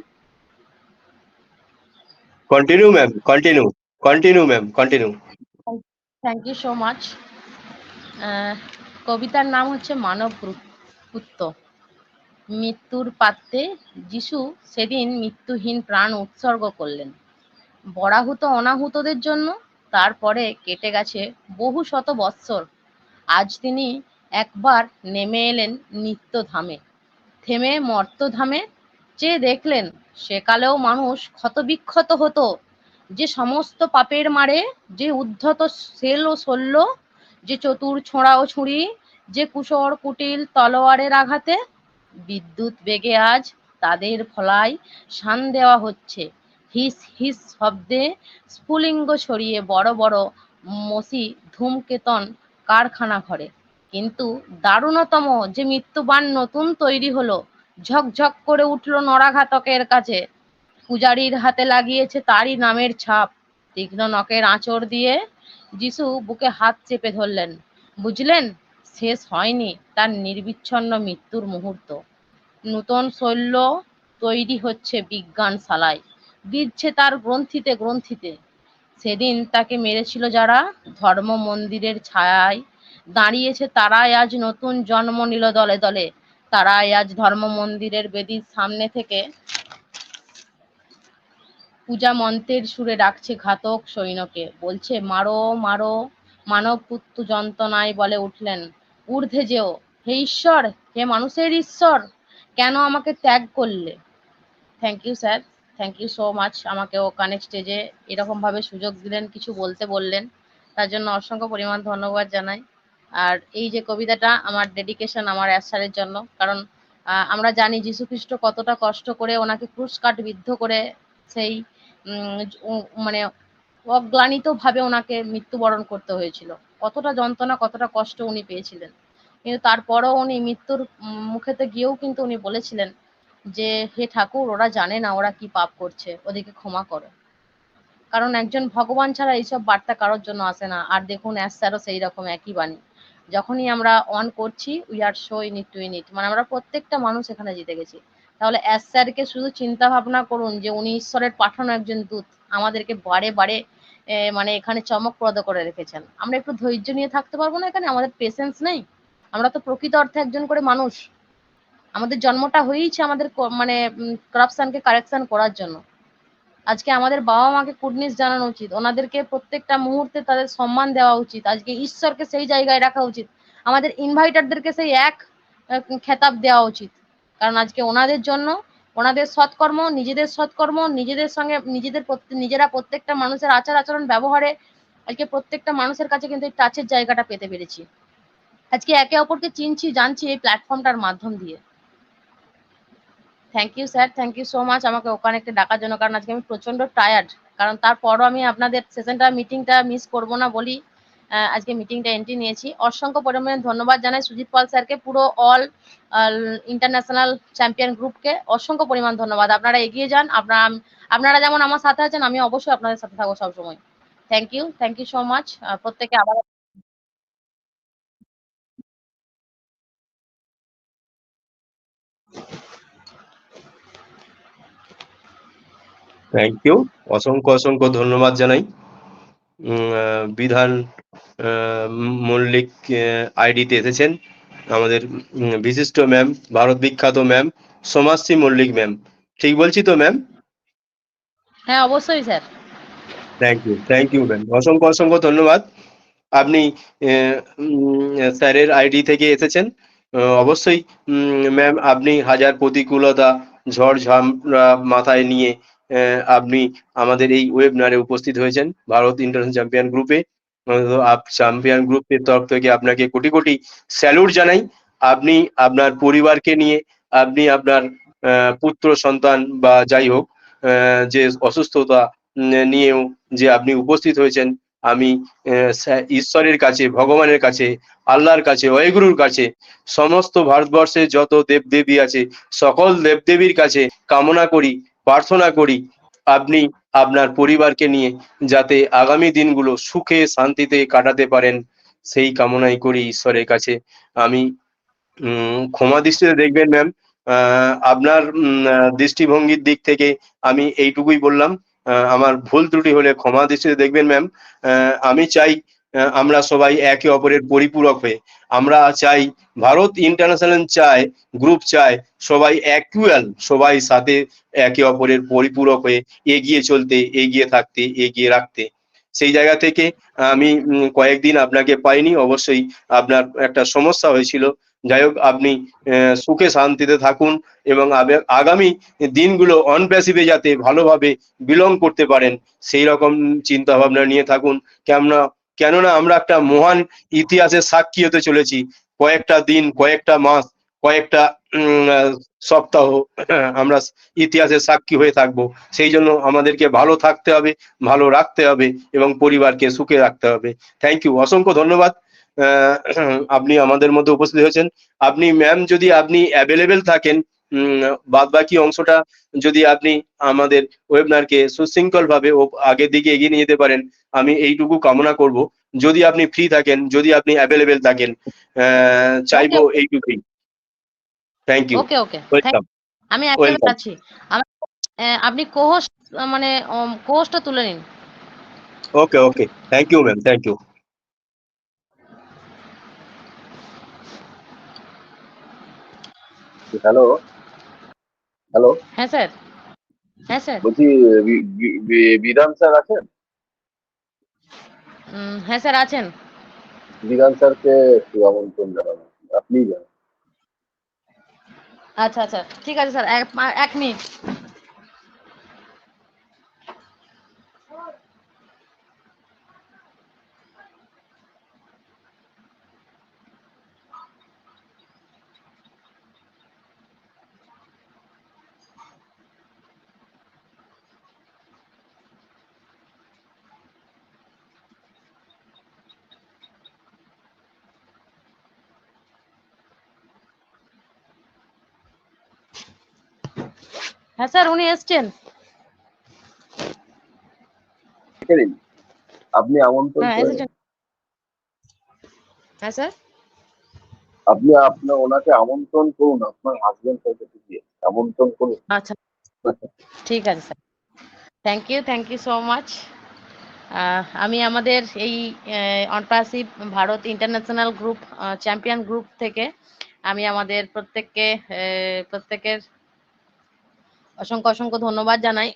Continue ma'am, continue ma'am, continue. Thank you so much. কবিতার নাম হচ্ছে মানব পুত্র। মৃত্যুর পাত্রে যিশু সেদিন মৃত্যুহীন প্রাণ উৎসর্গ করলেন বরাহুত অনাহুতদের জন্য। তারপরে কেটে গেছে বহু শত বৎসর, আজ তিনি একবার নেমে এলেন নিত্যধামে। থেমে মর্তধামে চেয়ে দেখলেন সেকালেও মানুষ ক্ষতবিক্ষত হতো, যে সমস্ত পাপের মারে, যে উদ্ধত সেল ও শল্য, যে চতুর ছোঁড়া ও ছুরি, যে কুশর কুটিল তলোয়ারের আঘাতে। বিদ্যুৎ বেগে আজ তাদের ফলায় শান দেওয়া হচ্ছে, হিস হিস শব্দে স্ফুলিঙ্গ ছড়িয়ে বড় বড় মসি ধূমকেতন কারখানা ঘরে। কিন্তু দারুণতম যে মৃত্যুবান নতুন তৈরি হলো, ঝকঝক করে উঠল নরাঘাতকের কাছে। পূজারীর হাতে লাগিয়েছে তারই নামের ছাপ। তীক্ষ্ণ নখের আঁচড় দিয়ে যিশু বুকে হাত চেপে ধরলেন। বুঝলেন, শেষ হয়নি তার নির্বিচ্ছন্ন মৃত্যুর মুহূর্ত। নূতন শৈল্য তৈরি হচ্ছে বিজ্ঞানশালায়, বিধছে তার গ্রন্থিতে গ্রন্থিতে। সেদিন তাকে মেরেছিল যারা ধর্ম মন্দিরের ছায়ায়, দাঁড়িয়েছে তারাই আজ নতুন জন্ম নিল দলে দলে, তারাই আজ ধর্ম মন্দিরের বেদির সামনে থেকে পূজা মন্ত্রের সুরে ডাকছে ঘাতক সৈন্যকে, বলছে মারো মারো, মানব পুত্র যন্ত্রণায় বলে উঠলেন ঊর্ধ্বে যেও, হে ঈশ্বর, হে মানুষের ঈশ্বর, কেন আমাকে ত্যাগ করলে। Thank you sir, thank you so much. আমাকে ওখানে স্টেজে এরকম ভাবে সুযোগ দিলেন, কিছু বলতে বললেন, তার জন্য অসংখ্য পরিমাণ ধন্যবাদ জানাই। আর এই যে কবিতাটা আমার ডেডিকেশন আমার স্যারের জন্য, কারণ আমরা জানি যীশু খ্রিস্ট কতটা কষ্ট করে ওনাকে ক্রুশ কাঠ বিদ্ধ করে সেই মানে অগ্লানিত ভাবে ওনাকে মৃত্যুবরণ করতে হয়েছিল, কতটা যন্ত্রণা কতটা কষ্ট উনি পেয়েছিলেন, কিন্তু তারপরও উনি মৃত্যুর মুখেতে গিয়েও কিন্তু উনি বলেছিলেন যে হে ঠাকুর, ওরা জানে না ওরা কি পাপ করছে, ওদেরকে ক্ষমা করো। কারণ একজন ভগবান ছাড়া এইসব বার্তা কারোর জন্য আসে না। আর দেখুন স্যারও সেই রকম একই বাণী, যখনই আমরা অন করছি we are so in it to in it, মানে আমরা প্রত্যেকটা মানুষ এখানে জিতে গেছি। তাহলে স্যারকে শুধু চিন্তা ভাবনা করুন যে উনি ঈশ্বরের পাঠানো একজন দূত, আমাদেরকে বারে বারে মানে এখানে চমকপ্রদ করে রেখেছেন। আমরা একটু ধৈর্য নিয়ে থাকতে পারবো না এখানে? আমাদের পেশেন্স নেই? আমরা তো প্রকৃত অর্থে একজন করে মানুষ, আমাদের জন্মটা হয়েইছে আমাদের মানে করাপশনকে কারেকশন করার জন্য। আজকে আমাদের বাবা মাকে কুডনিস জানানো উচিত, ওনাদেরকে প্রত্যেকটা মুহূর্তে তাদের সম্মান দেওয়া উচিত, আজকে ঈশ্বরকে সেই জায়গায় রাখা উচিত, আমাদের ইনভাইটারদেরকে সেই এক খেতাব দেওয়া উচিত। কারণ আজকে ওনাদের জন্য, ওনাদের সৎকর্ম, নিজেদের সৎকর্ম, নিজেদের সঙ্গে নিজেরা প্রত্যেকটা মানুষের আচার আচরণ ব্যবহারে আজকে প্রত্যেকটা মানুষের কাছে কিন্তু এই টাচের জায়গাটা পেতে পেরেছি। আজকে একে অপরকে চিনছি জানছি এই প্ল্যাটফর্মটার মাধ্যম দিয়ে। Thank you sir, thank you so much আমাকে ওখানে একটা ডাকার জন্য, কারণ আজকে আমি প্রচন্ড টায়ার্ড। কারণ তারপরও আমি আপনাদের সেশনটা মিটিংটা মিস করব না বলি আজকে মিটিংটা এন্ট্রি নিয়েছি। অসংখ্য পরিমাণে ধন্যবাদ জানাই সুজিত পাল স্যারকে, পুরো অল ইন্টারন্যাশনাল চ্যাম্পিয়ন গ্রুপকে অসংখ্য পরিমাণ ধন্যবাদ। আপনারা এগিয়ে যান, আপনারা যেমন আমার সাথে আছেন আমি অবশ্যই আপনাদের সাথে থাকবো সবসময়। থ্যাংক ইউ সো মাচ প্রত্যেকে। আবার থ্যাংক ইউ, অসংখ্য অসংখ্য ধন্যবাদ জানাই। বিধান মল্লিক আইডিতে এসেছেন আমাদের বিশিষ্ট ম্যাম, ভারত বিখ্যাত ম্যাম সমাজশ্রী মল্লিক ম্যাম, ঠিক বলছি তো ম্যাম? হ্যাঁ অবশ্যই স্যার। থ্যাংক ইউ ম্যাম, অসংখ্য অসংখ্য ধন্যবাদ। আপনি স্যারের আইডি থেকে এসেছেন, অবশ্যই ম্যাম আপনি হাজার প্রতিকূলতা ঝড় ঝামরা মাথায় নিয়ে আপনি আমাদের এই ওয়েবিনারে উপস্থিত হয়েছেন ভারত ইন্টারন্যাশনাল চ্যাম্পিয়ন গ্রুপে। চ্যাম্পিয়ন গ্রুপের তরফ থেকে আপনাকে কোটি কোটি স্যালুট জানাই। আপনি আপনার পরিবারকে নিয়ে, আপনি আপনার পুত্র সন্তান বা যাই হোক যে অসুস্থতা নিয়েও যে আপনি উপস্থিত হয়েছেন, আমি ঈশ্বরের কাছে, ভগবানের কাছে, আল্লাহর কাছে, ওয়াহেগুরুর কাছে, সমস্ত ভারতবর্ষে যত দেবদেবী আছে সকল দেবদেবীর কাছে কামনা করি, প্রার্থনা করি আপনি আপনার পরিবারকে নিয়ে যাতে আগামী দিনগুলো সুখে শান্তিতে কাটাতে পারেন, সেই কামনাই করি ঈশ্বরের কাছে। আমি ক্ষমা দৃষ্টিতে দেখবেন ম্যাম, আপনার দৃষ্টিভঙ্গির দিক থেকে আমি এইটুকুই বললাম, আমার ভুল ত্রুটি হলে ক্ষমা দৃষ্টিতে দেখবেন ম্যাম। আমি চাই আমরা সবাই একে অপরের পরিপূরক হয়ে, আমরা চাই ভারত ইন্টারন্যাশনাল চায়, গ্রুপ চায় সবাই অ্যাকুয়াল, সবাই সাথে একে অপরের পরিপূরক হয়ে এগিয়ে চলতে, এগিয়ে থাকতে, এগিয়ে রাখতে। সেই জায়গা থেকে আমি কয়েকদিন আপনাকে পাইনি, অবশ্যই আপনার একটা সমস্যা হয়েছিল। যাই হোক, আপনি সুখে শান্তিতে থাকুন এবং আগামী দিনগুলো অন প্যাসিভে যাতে ভালোভাবে বিলং করতে পারেন সেই রকম চিন্তা ভাবনা নিয়ে থাকুন। কেননা আমরা একটা মহান ইতিহাসের সাক্ষী হতে চলেছি। কয়েকটা দিন, কয়েকটা মাস, কয়েকটা সপ্তাহ আমরা ইতিহাসের সাক্ষী হয়ে থাকব। সেই জন্য আমাদেরকে ভালো থাকতে হবে, ভালো রাখতে হবে এবং পরিবারকে সুখে রাখতে হবে। থ্যাংক ইউ, অসংখ্য ধন্যবাদ। আপনি আমাদের মধ্যে উপস্থিত হয়েছেন। আপনি ম্যাম যদি আপনি অ্যাভেলেবেল থাকেন, বাদ বাকি অংশটা যদি আপনি আমাদের ওয়েবিনারকে সুশৃঙ্খল ভাবে আগের দিকে এগিয়ে নিয়ে যেতে পারেন, আমি এইটুকু কামনা করব। যদি আপনি ফ্রি থাকেন, যদি আপনি অ্যাভেলেবেল থাকেন, চাইবো এইটুকুই। Thank you, okay okay, welcome. আমি অ্যাভেলেবল ওয়েলকাম। আছি। আপনি কোহোস্ট মানে কোহোস্টটা তুলে নিন। Okay okay, thank you ma'am, thank you. Hello hello, হ্যাঁ স্যার। হ্যাঁ স্যার। বলছি বিধান স্যার আছেন? হ্যাঁ স্যার আছেন। বিধান স্যারকে একটু আমন্ত্রণ জানাবেন, আপনি জানান। আচ্ছা আচ্ছা, ঠিক আছে স্যার, এক মিনিট। হ্যাঁ স্যার, উনি এসছেন। দেখে নিন, আপনি আমন্ত্রণ হ্যাঁ করে নিন। এসেছেন। হ্যাঁ স্যার। আপনি ওনাকে আমন্ত্রণ করুন, আপনার হাজবেন্ড সাথে দিয়ে আমন্ত্রণ করুন। আচ্ছা, ঠিক আছে sir. Thank you so much. আমি আমাদের এই ONPASSIVE Bharat international group champion group থেকে আমি আমাদের প্রত্যেকের অসংখ্য অসংখ্য ধন্যবাদ জানাই।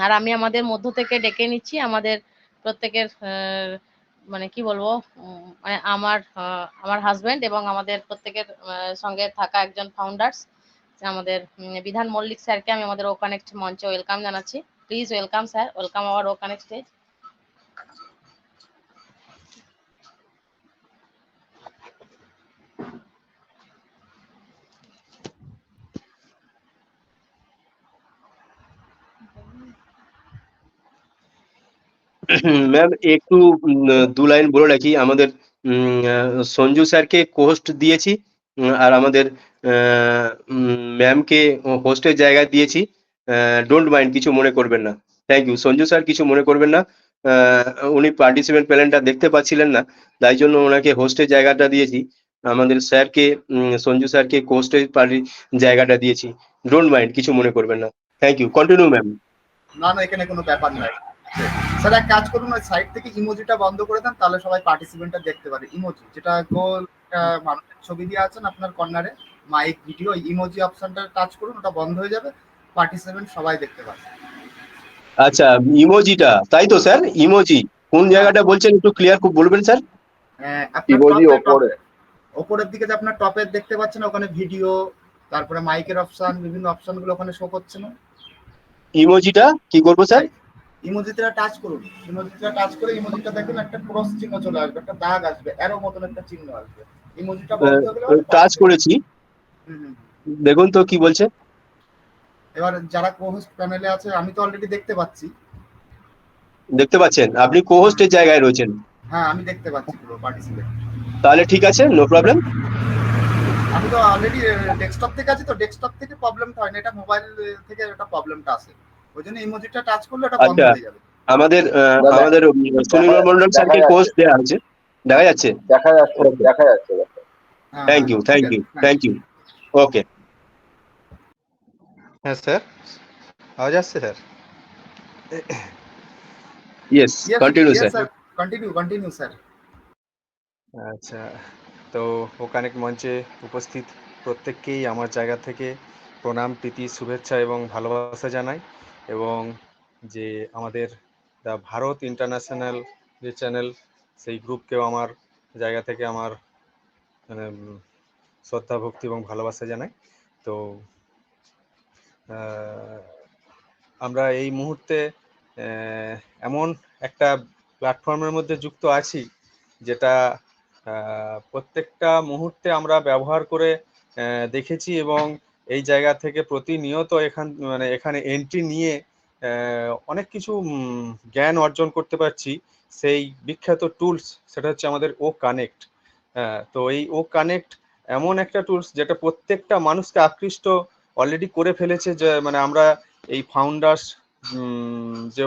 আর আমি আমাদের মধ্য থেকে ডেকে নিচ্ছি আমাদের প্রত্যেকের মানে কি বলবো, মানে আমার হাজবেন্ড এবং আমাদের প্রত্যেকের সঙ্গে থাকা একজন ফাউন্ডার্স আমাদের বিধান মল্লিক স্যারকে আমি আমাদের ও কানেক্ট মঞ্চে ওয়েলকাম জানাচ্ছি। Please welcome sir, welcome our O Connect stage. Ma'am একটু দু লাইন বলে রাখি, আমাদের সঞ্জু স্যারকে হোস্ট দিয়েছি, আর আমাদের ম্যামকে হোস্টের জায়গায় দিয়েছি। ডোন্ট মাইন্ড, কিছু মনে করবেন না। থ্যাংক ইউ সঞ্জু স্যার, কিছু মনে করবেন না। আহ, উনি পার্টিসিপেন্ট প্যানেলটা দেখতে পাচ্ছিলেন না, তাই জন্য ওনাকে হোস্টের জায়গাটা দিয়েছি। আমাদের স্যারকে সঞ্জু স্যারকে হোস্টের জায়গাটা দিয়েছি। ডোন্ট মাইন্ড, কিছু মনে করবেন না। Thank you, continue ma'am. না না, এখানে কোনো ব্যাপার নাই স্যার। এক কাজ করুন, ওই সাইড থেকে ইমোজিটা বন্ধ করে দেন, তাহলে সবাই পার্টিসিপেন্টটা দেখতে পারে। ইমোজি যেটা গোল মানুষের ছবি দিয়ে আছেন আপনার কর্নারে, মাইক ভিডিও, ইমোজি অপশনটা টাচ করুন, ওটা বন্ধ হয়ে যাবে, পার্টিসিপেন্ট সবাই দেখতে পাবে। আচ্ছা, ইমোজিটা তাই তো স্যার? ইমোজি কোন জায়গাটা বলছেন, একটু ক্লিয়ার বলবেন স্যার? আপনার ইমোজি ওপরে। ওপরের দিকে যে আপনার টপের দেখতে পাচ্ছেন, ওখানে ভিডিও, তারপরে মাইকের অপশন, বিভিন্ন অপশনগুলো ওখানে শো করছে না? ইমোজিটা কি করবো স্যার? ইমোজিটা টাচ করুন, ইমোজিটা টাচ করে ইমোজিটা দেখবেন একটা ক্রস চিহ্ন চলে আসবে, একটা দাগ আসবে, অ্যারো মতন একটা চিহ্ন আসবে। ইমোজিটা বন্ধ হয়ে গেলে টাচ করেছি, দেখুন তো কি বলছে। এবার যারা কোহোস্ট প্যানেলে আছে, আমি তো অলরেডি দেখতে পাচ্ছি। দেখতে পাচ্ছেন? আপনি কোহোস্টের জায়গায় রয়েছেন? হ্যাঁ, আমি দেখতে পাচ্ছি পুরো পার্টিসিপেন্ট। তাহলে ঠিক আছে, নো প্রবলেম। আমি তো অলরেডি ডেস্কটপ থেকে আছি, তো ডেস্কটপ থেকে প্রবলেমটা হয় না, এটা মোবাইল থেকে এটা প্রবলেমটা আসে। ওই জন্য ইমোজিটা টাচ করলে এটা বন্ধ আচ্ছা, হয়ে যাবে। আমাদের না, আমাদের সুনীল মন্ডল স্যারকে কোর্স দেওয়া আছে, দেখা যাচ্ছে। দেখা যাচ্ছে, দেখা যাচ্ছে। Thank you, thank you, thank you. Okay. হ্যাঁ স্যার, আওয়াজ আসছে sir? Yes, continue sir. Continue sir. আচ্ছা, তো ও কানেক্ট মঞ্চে উপস্থিত প্রত্যেককেই আমার জায়গা থেকে প্রণাম, প্রীতি, শুভেচ্ছা এবং ভালোবাসা জানাই। এবং যে আমাদের দ্য ভারত ইন্টারন্যাশনাল যে চ্যানেল, সেই গ্রুপকেও আমার জায়গা থেকে আমার মানে শ্রদ্ধা, ভক্তি এবং ভালোবাসা জানাই। তো আমরা এই মুহূর্তে এমন একটা প্ল্যাটফর্মের মধ্যে যুক্ত আছি যেটা প্রত্যেকটা মুহূর্তে আমরা ব্যবহার করে দেখেছি, এবং এই জায়গা থেকে প্রতিনিয়ত এখানে এন্ট্রি নিয়ে অনেক কিছু জ্ঞান অর্জন করতে পারছি। সেই বিখ্যাত টুলস, সেটা হচ্ছে আমাদের ও কানেক্ট। তো এই ও কানেক্ট এমন একটা টুলস যেটা প্রত্যেকটা মানুষকে আকৃষ্ট অলরেডি করে ফেলেছে। যে মানে আমরা এই ফাউন্ডার্স যে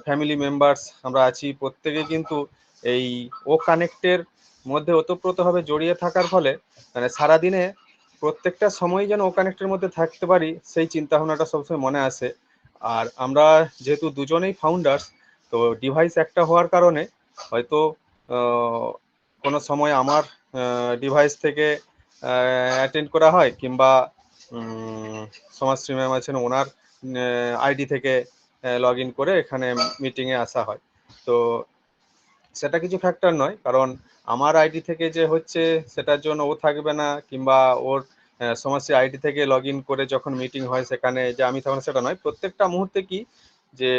ফ্যামিলি মেম্বার্স আমরা আছি, প্রত্যেকে কিন্তু এই ও কানেক্টের মধ্যে ওতপ্রোতভাবে জড়িয়ে থাকার ফলে মানে সারাদিনে প্রত্যেকটা সময় যেন ও কানেক্টের মধ্যে থাকতে পারি, সেই চিন্তা ভাবনাটা সবসময় মনে আসে। আর আমরা যেহেতু দুজনেই ফাউন্ডার্স, তো ডিভাইস একটা হওয়ার কারণে হয়তো কোনো সময় আমার ডিভাইস থেকে অ্যাটেন্ড করা হয়, কিংবা সমাজশ্রী ম্যাম আছেন, ওনার আইডি থেকে লগ ইন করে এখানে মিটিংয়ে আসা হয়। তো সেটা কিছু ফ্যাক্টর নয়, কারণ আমার আইডি থেকে যে হচ্ছে সেটার জন্য ও থাকবে না, কিংবা ওর সমাজশ্রী আইডি থেকে লগ ইন করে যখন মিটিং হয় সেখানে যে আমি তখন, সেটা নয়। প্রত্যেকটা মুহূর্তে কি যে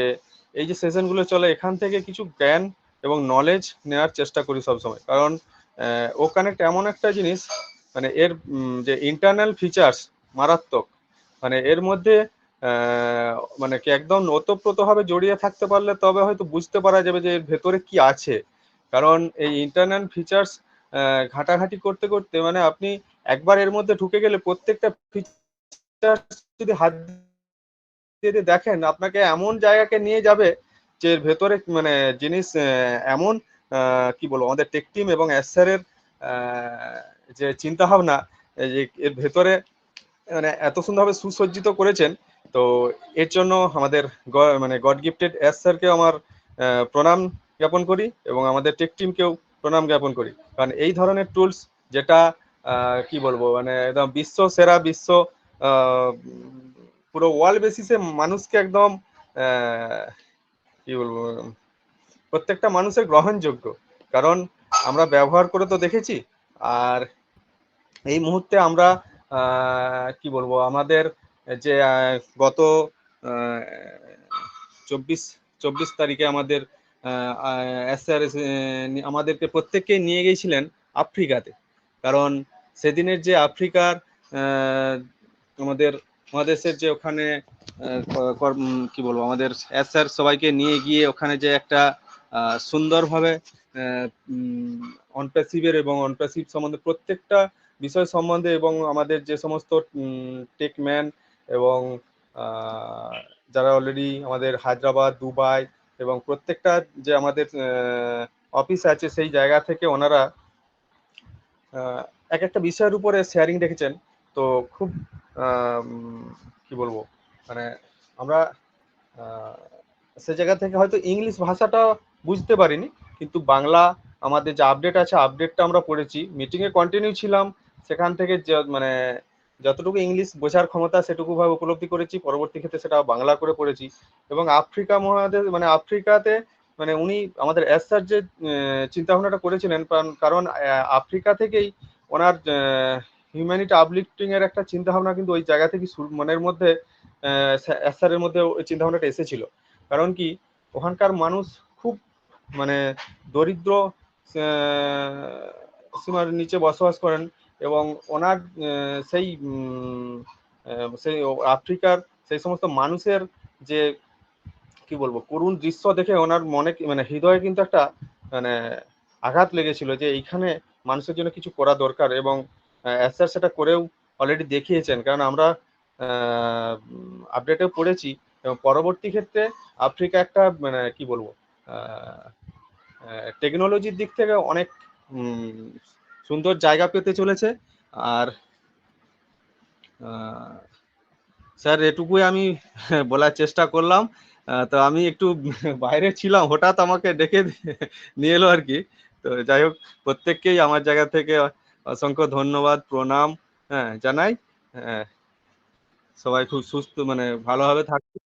এই যে সেশনগুলো চলে এখান থেকে কিছু জ্ঞান এবং নলেজ নেওয়ার চেষ্টা করি সবসময়। কারণ ও কানেক্ট এমন একটা জিনিস, মানে এর যে ইন্টারনাল ফিচার্স মারাত্মক, মানে এর মধ্যে মানে কি একদম ওতপ্রোতভাবে জড়িয়ে থাকতে পারলে তবে হয়তো বুঝতে পারা যাবে যে এর ভেতরে কি আছে। কারণ এই ইন্টারনাল ফিচার্স ঘাটাঘাটি করতে করতে মানে আপনি একবার এর মধ্যে ঢুকে গেলে প্রত্যেকটা ফিচার্স যদি হাত দিয়ে দেখেন আপনাকে এমন জায়গাকে নিয়ে যাবে যে এর ভেতরে মানে জিনিস এমন কি বলবো, আমাদের টেক টিম এবং এসআরের যে চিন্তা ভাবনা যে এর ভেতরে মানে এত সুন্দরভাবে সুসজ্জিত করেছেন। তো এর জন্য আমাদের মানে গড গিফটেড এস স্যারকে আমার প্রণাম জ্ঞাপন করি এবং আমাদের টেক টিমকেও প্রণাম জ্ঞাপন করি। কারণ এই ধরনের টুলস যেটা কি বলবো, মানে একদম বিশ্ব সেরা, বিশ্ব পুরো ওয়ার্ল্ড বেসিসে মানুষকে একদম কি বলবো, প্রত্যেকটা মানুষের গ্রহণযোগ্য। কারণ আমরা ব্যবহার করে তো দেখেছি। আর এই মুহূর্তে আমরা কি বলবো, আমাদের যে গত 24 তারিখে আমাদের এসআর আমাদেরকে প্রত্যেককে নিয়ে গিয়েছিলেন আফ্রিকাতে। কারণ সেদিনের যে আফ্রিকার আমাদের মহাদেশের যে ওখানে কি বলবো, আমাদের এসআর সবাইকে নিয়ে গিয়ে ওখানে যে একটা সুন্দরভাবে অনপ্যাসিভের এবং অনপ্যাসিভ সম্বন্ধে প্রত্যেকটা বিষয় সম্বন্ধে, এবং আমাদের যে সমস্ত টেকম্যান এবং যারা অলরেডি আমাদের হায়দ্রাবাদ, দুবাই এবং প্রত্যেকটা যে আমাদের অফিস আছে সেই জায়গা থেকে ওনারা এক একটা বিষয়ের উপরে শেয়ারিং রেখেছেন। তো খুব কি বলবো, মানে আমরা সে জায়গা থেকে হয়তো ইংলিশ ভাষাটা বুঝতে পারিনি, কিন্তু বাংলা আমাদের যে আপডেট আছে আপডেটটা আমরা পড়েছি, মিটিংয়ে কন্টিনিউ ছিলাম, সেখান থেকে মানে যতটুকু ইংলিশ বোঝার ক্ষমতা সেটুকু ভাবে উপলব্ধি করেছি, পরবর্তী ক্ষেত্রে সেটা বাংলা করে পড়েছি। এবং আফ্রিকা মহাদেশ মানে আফ্রিকাতে মানে উনি আমাদের এসআর যে চিন্তা ভাবনাটা করেছিলেন, কারণ আফ্রিকা থেকেই ওনার হিউম্যানিটি আপলিফটিং এর একটা চিন্তা ভাবনা কিন্তু ওই জায়গা থেকে মনের মধ্যে এসআর এর মধ্যে ওই চিন্তা ভাবনাটা এসেছিল। কারণ কি ওখানকার মানুষ খুব মানে দরিদ্র সীমার নিচে বসবাস করেন, এবং ওনার সেই সেই আফ্রিকার সেই সমস্ত মানুষের যে কি বলবো করুণ দৃশ্য দেখে ওনার মনে মানে হৃদয়ে কিন্তু একটা মানে আঘাত লেগেছিল যে এইখানে মানুষের জন্য কিছু করা দরকার। এবং এসআর সেটা করেও অলরেডি দেখিয়েছেন, কারণ আমরা আপডেটেও পড়েছি। এবং পরবর্তী ক্ষেত্রে আফ্রিকা একটা মানে কি বলবো টেকনোলজির দিক থেকে অনেক সুন্দর জায়গা পেতে চলেছে। আর স্যার এটুকুই আমি বলার চেষ্টা করলাম। তো আমি একটু বাইরে ছিলাম, হঠাৎ আমাকে ডেকে নিয়ে এলো আর কি। তো যাই হোক, প্রত্যেককেই আমার জায়গা থেকে অসংখ্য ধন্যবাদ, প্রণাম জানাই। সবাই খুব সুস্থ মানে ভালোভাবে থাকবে।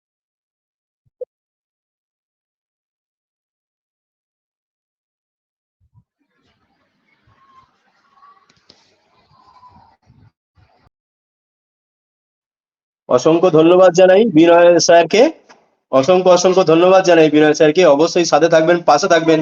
অসংখ্য ধন্যবাদ জানাই বিনয় স্যারকে, অসংখ্য ধন্যবাদ জানাই বিনয় স্যারকে। অবশ্যই সাথে থাকবেন, পাশে থাকবেন,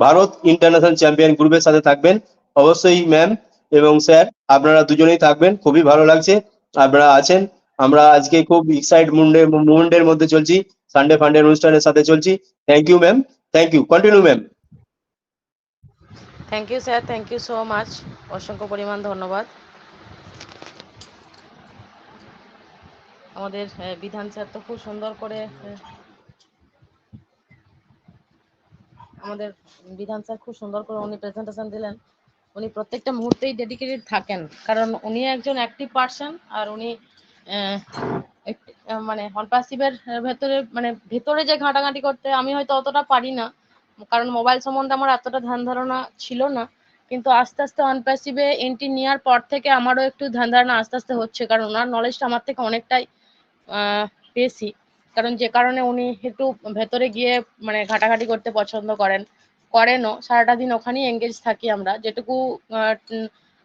ভারত ইন্টারন্যাশনাল চ্যাম্পিয়ন গ্রুপের সাথে থাকবেন অবশ্যই। ম্যাম এবং স্যার আপনারা দুজনেই থাকবেন, খুবই ভালো লাগছে আপনারা আছেন। আমরা আজকে খুব এক্সাইট মুভমেন্টের মধ্যে চলছি, সানডে ফান্ডের অনুষ্ঠানের সাথে চলছি। Thank you ma'am, thank you, continue ma'am. Thank you sir, thank you so much, অসংখ্য পরিমাণ ধন্যবাদ। আমাদের বিধান স্যার তো খুব সুন্দর করে আমাদের বিধান স্যার খুব সুন্দর করে উনি প্রেজেন্টেশন দিলেন। উনি প্রত্যেকটা মুহূর্তেই ডেডিকেটেড থাকেন, কারণ উনি একজন অ্যাক্টিভ পার্সন। আর উনি মানে অনপ্যাসিভের ভেতরে মানে ভেতরে যে ঘাঁটাঘাঁটি করতে আমি হয়তো অতটা পারি না, কারণ মোবাইল সম্বন্ধে আমার এতটা ধ্যান ধারণা ছিল না। কিন্তু আস্তে আস্তে অন প্যাসিভে এন্ট্রি নেওয়ার পর থেকে আমারও একটু ধ্যান ধারণা আস্তে আস্তে হচ্ছে, কারণ ওনার নলেজটা আমার থেকে অনেকটাই বেশি। কারণ যে কারণে উনি একটু ভেতরে গিয়ে মানে ঘাটাঘাটি করতে পছন্দ করেনও। সারাটা দিন ওখানেই এঙ্গেজ থাকি আমরা, যেটুকু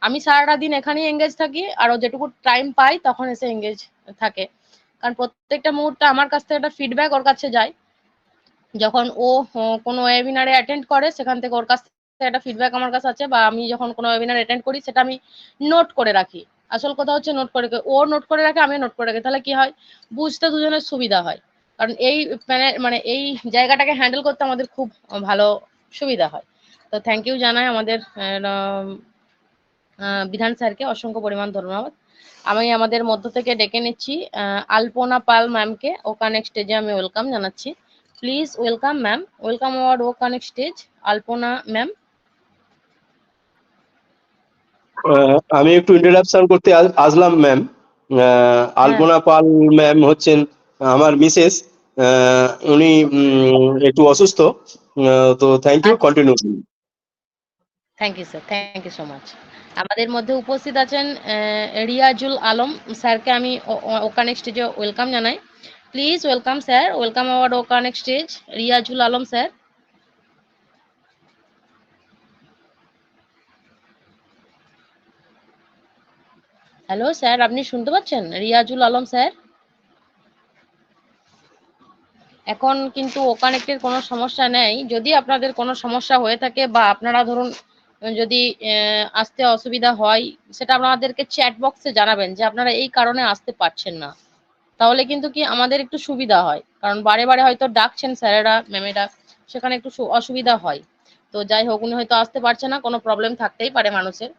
আমি সারাটা দিন এখানেই এঙ্গেজ থাকি, আরও যেটুকু টাইম পাই তখন এসে এঙ্গেজ থাকে। কারণ প্রত্যেকটা মুহূর্তে আমার কাছ থেকে একটা ফিডব্যাক ওর কাছে যায়। যখন ও কোনো ওয়েবিনারে অ্যাটেন্ড করে, সেখান থেকে ওর কাছ থেকে একটা ফিডব্যাক আমার কাছে আছে, বা আমি যখন কোনো ওয়েবিনার অ্যাটেন্ড করি সেটা আমি নোট করে রাখি। আসল কথা হচ্ছে নোট করে, ও নোট করে রাখে, আমিও নোট করে রাখি। তাহলে কি হয়, বুঝতে দুজনের সুবিধা হয়। কারণ এই মানে এই জায়গাটাকে হ্যান্ডেল করতে আমাদের খুব ভালো সুবিধা হয়। তো থ্যাংক ইউ জানাই আমাদের বিধান স্যারকে, অসংখ্য পরিমাণ ধন্যবাদ। আমি আমাদের মধ্য থেকে ডেকে নিচ্ছি আলপনা পাল ম্যামকে, ও কানেক্ট স্টেজে আমি ওয়েলকাম জানাচ্ছি। Please welcome ma'am, welcome our O Connect stage, Alpana ma'am. আমি একটু ইন্ট্রোডাকশন করতে আসলাম ম্যাম। হ্যাঁ, আলপনা পাল ম্যাম হচ্ছেন আমার মিসেস। উনি একটু অসুস্থ, তো থ্যাংক ইউ, আচ্ছা, continue. Thank you sir, thank you so much. আমাদের মধ্যে উপস্থিত আছেন রিয়াজুল আলম স্যারকে আমি ও কানেক্ট স্টেজে ওয়েলকাম জানাই। Please welcome sir, welcome our O Connect stage, Riazul Alam sir. Hello sir, আপনি শুনতে পাচ্ছেন? রিয়াজুল আলম স্যার। এখন কিন্তু ও কানেক্টের কোনো সমস্যা নেই। যদি আপনাদের কোনো সমস্যা হয়ে থাকে, বা আপনারা ধরুন যদি আসতে অসুবিধা হয়, সেটা আপনাদেরকে চ্যাট বক্সে জানাবেন যে আপনারা এই কারণে আসতে পারছেন না। তাহলে কিন্তু কি আমাদের একটু সুবিধা হয়, কারণ বারে বারে হয়তো ডাকছেন স্যারেরা ম্যামেরা, সেখানে একটু অসুবিধা হয়। তো যাই হোক, উনি হয়তো আসতে পারছে না, কোনো প্রবলেম থাকতেই পারে মানুষের।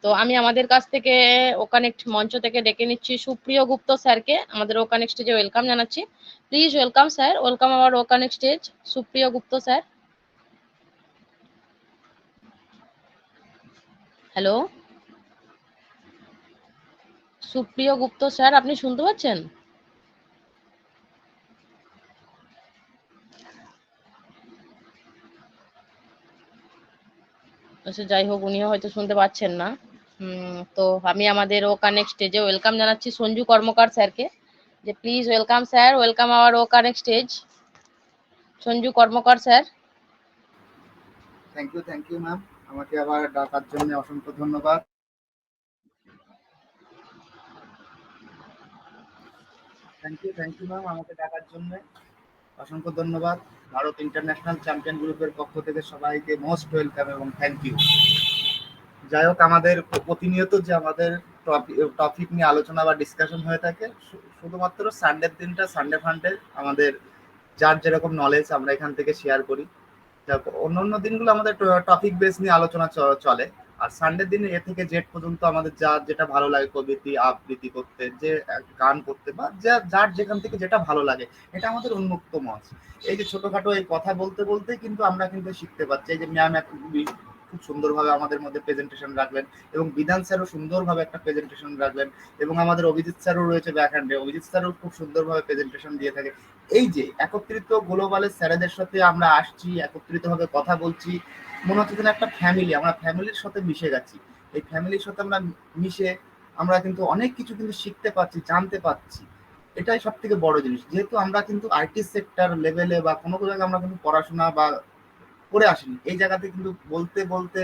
তো আমি আমাদের কাছ থেকে ও কানেক্ট মঞ্চ থেকে ডেকে নিচ্ছি সুপ্রিয় গুপ্ত স্যারকে, আমাদের ও কানেক্ট স্টেজে ওয়েলকাম জানাচ্ছি। Please welcome sir, welcome our O Connect stage, Supriyo Gupta sir. Hello সুপ্রিয় গুপ্ত স্যার, আপনি শুনতে পাচ্ছেন? আচ্ছা, যাই হোক, উনিও হয়তো শুনতে পাচ্ছেন না। তো আমি আমাদের ও কানেক্ট স্টেজে ওয়েলকাম জানাচ্ছি সঞ্জু কর্মকার স্যারকে, যে please welcome sir, welcome our O Connect stage, Sanju Karmakar sir. Thank you ma'am, আমাকে আবার ডাকার জন্য অসংখ্য ধন্যবাদ। থ্যাংক ইউ ম্যাম, আমাকে ডাকার জন্য অসংখ্য ধন্যবাদ। ভারত ইন্টারন্যাশনাল চ্যাম্পিয়ন গ্রুপের পক্ষ থেকে সবাইকে মোস্ট ওয়েলকাম এবং থ্যাংক ইউ। যাই হোক, আমাদের প্রতিনিয়ত যে আমাদের টপিক নিয়ে আলোচনা বা ডিসকাশন হয়ে থাকে, শুধুমাত্র সানডের দিনটা সানডে ফান্ডে আমাদের যার যেরকম নলেজ আমরা এখান থেকে শেয়ার করি। অন্যান্য দিনগুলো আমাদের টপিক বেস নিয়ে আলোচনা চলে, আর সানডে দিনে এ থেকে জেড পর্যন্ত আমাদের যার যেটা ভালো লাগে, কবিতা আবৃত্তি করতে, যে গান করতে, বা যার যেখান থেকে যেটা ভালো লাগে, এটা আমাদের উন্মুক্ত মঞ্চ। এই যে ছোটখাটো এই কথা বলতে বলতে কিন্তু আমরা কিন্তু শিখতে পারছি। এই যে ম্যাম খুব সুন্দরভাবে আমাদের মধ্যে প্রেজেন্টেশন রাখলেন, এবং বিধান স্যারও সুন্দরভাবে একটা প্রেজেন্টেশন রাখলেন, এবং আমাদের অভিজিৎ স্যারও রয়েছে ব্যাকহ্যান্ডে, অভিজিৎ স্যারও খুব সুন্দরভাবে প্রেজেন্টেশন দিয়ে থাকে। এই যে একত্রিত গ্লোবালের স্যারেদের সাথে আমরা আসছি, একত্রিতভাবে কথা বলছি, মনে হচ্ছে যেন একটা ফ্যামিলি, আমরা ফ্যামিলির সাথে মিশে গেছি। এই ফ্যামিলির সাথে আমরা মিশে আমরা কিন্তু অনেক কিছু কিন্তু শিখতে পারছি, জানতে পারছি। এটাই সব থেকে বড় জিনিস। যেহেতু আমরা কিন্তু আইটি সেক্টর লেভেলে বা কোনো জায়গায় আমরা কিন্তু পড়াশোনা বা করে আসিনি, এই জায়গাতে কিন্তু বলতে বলতে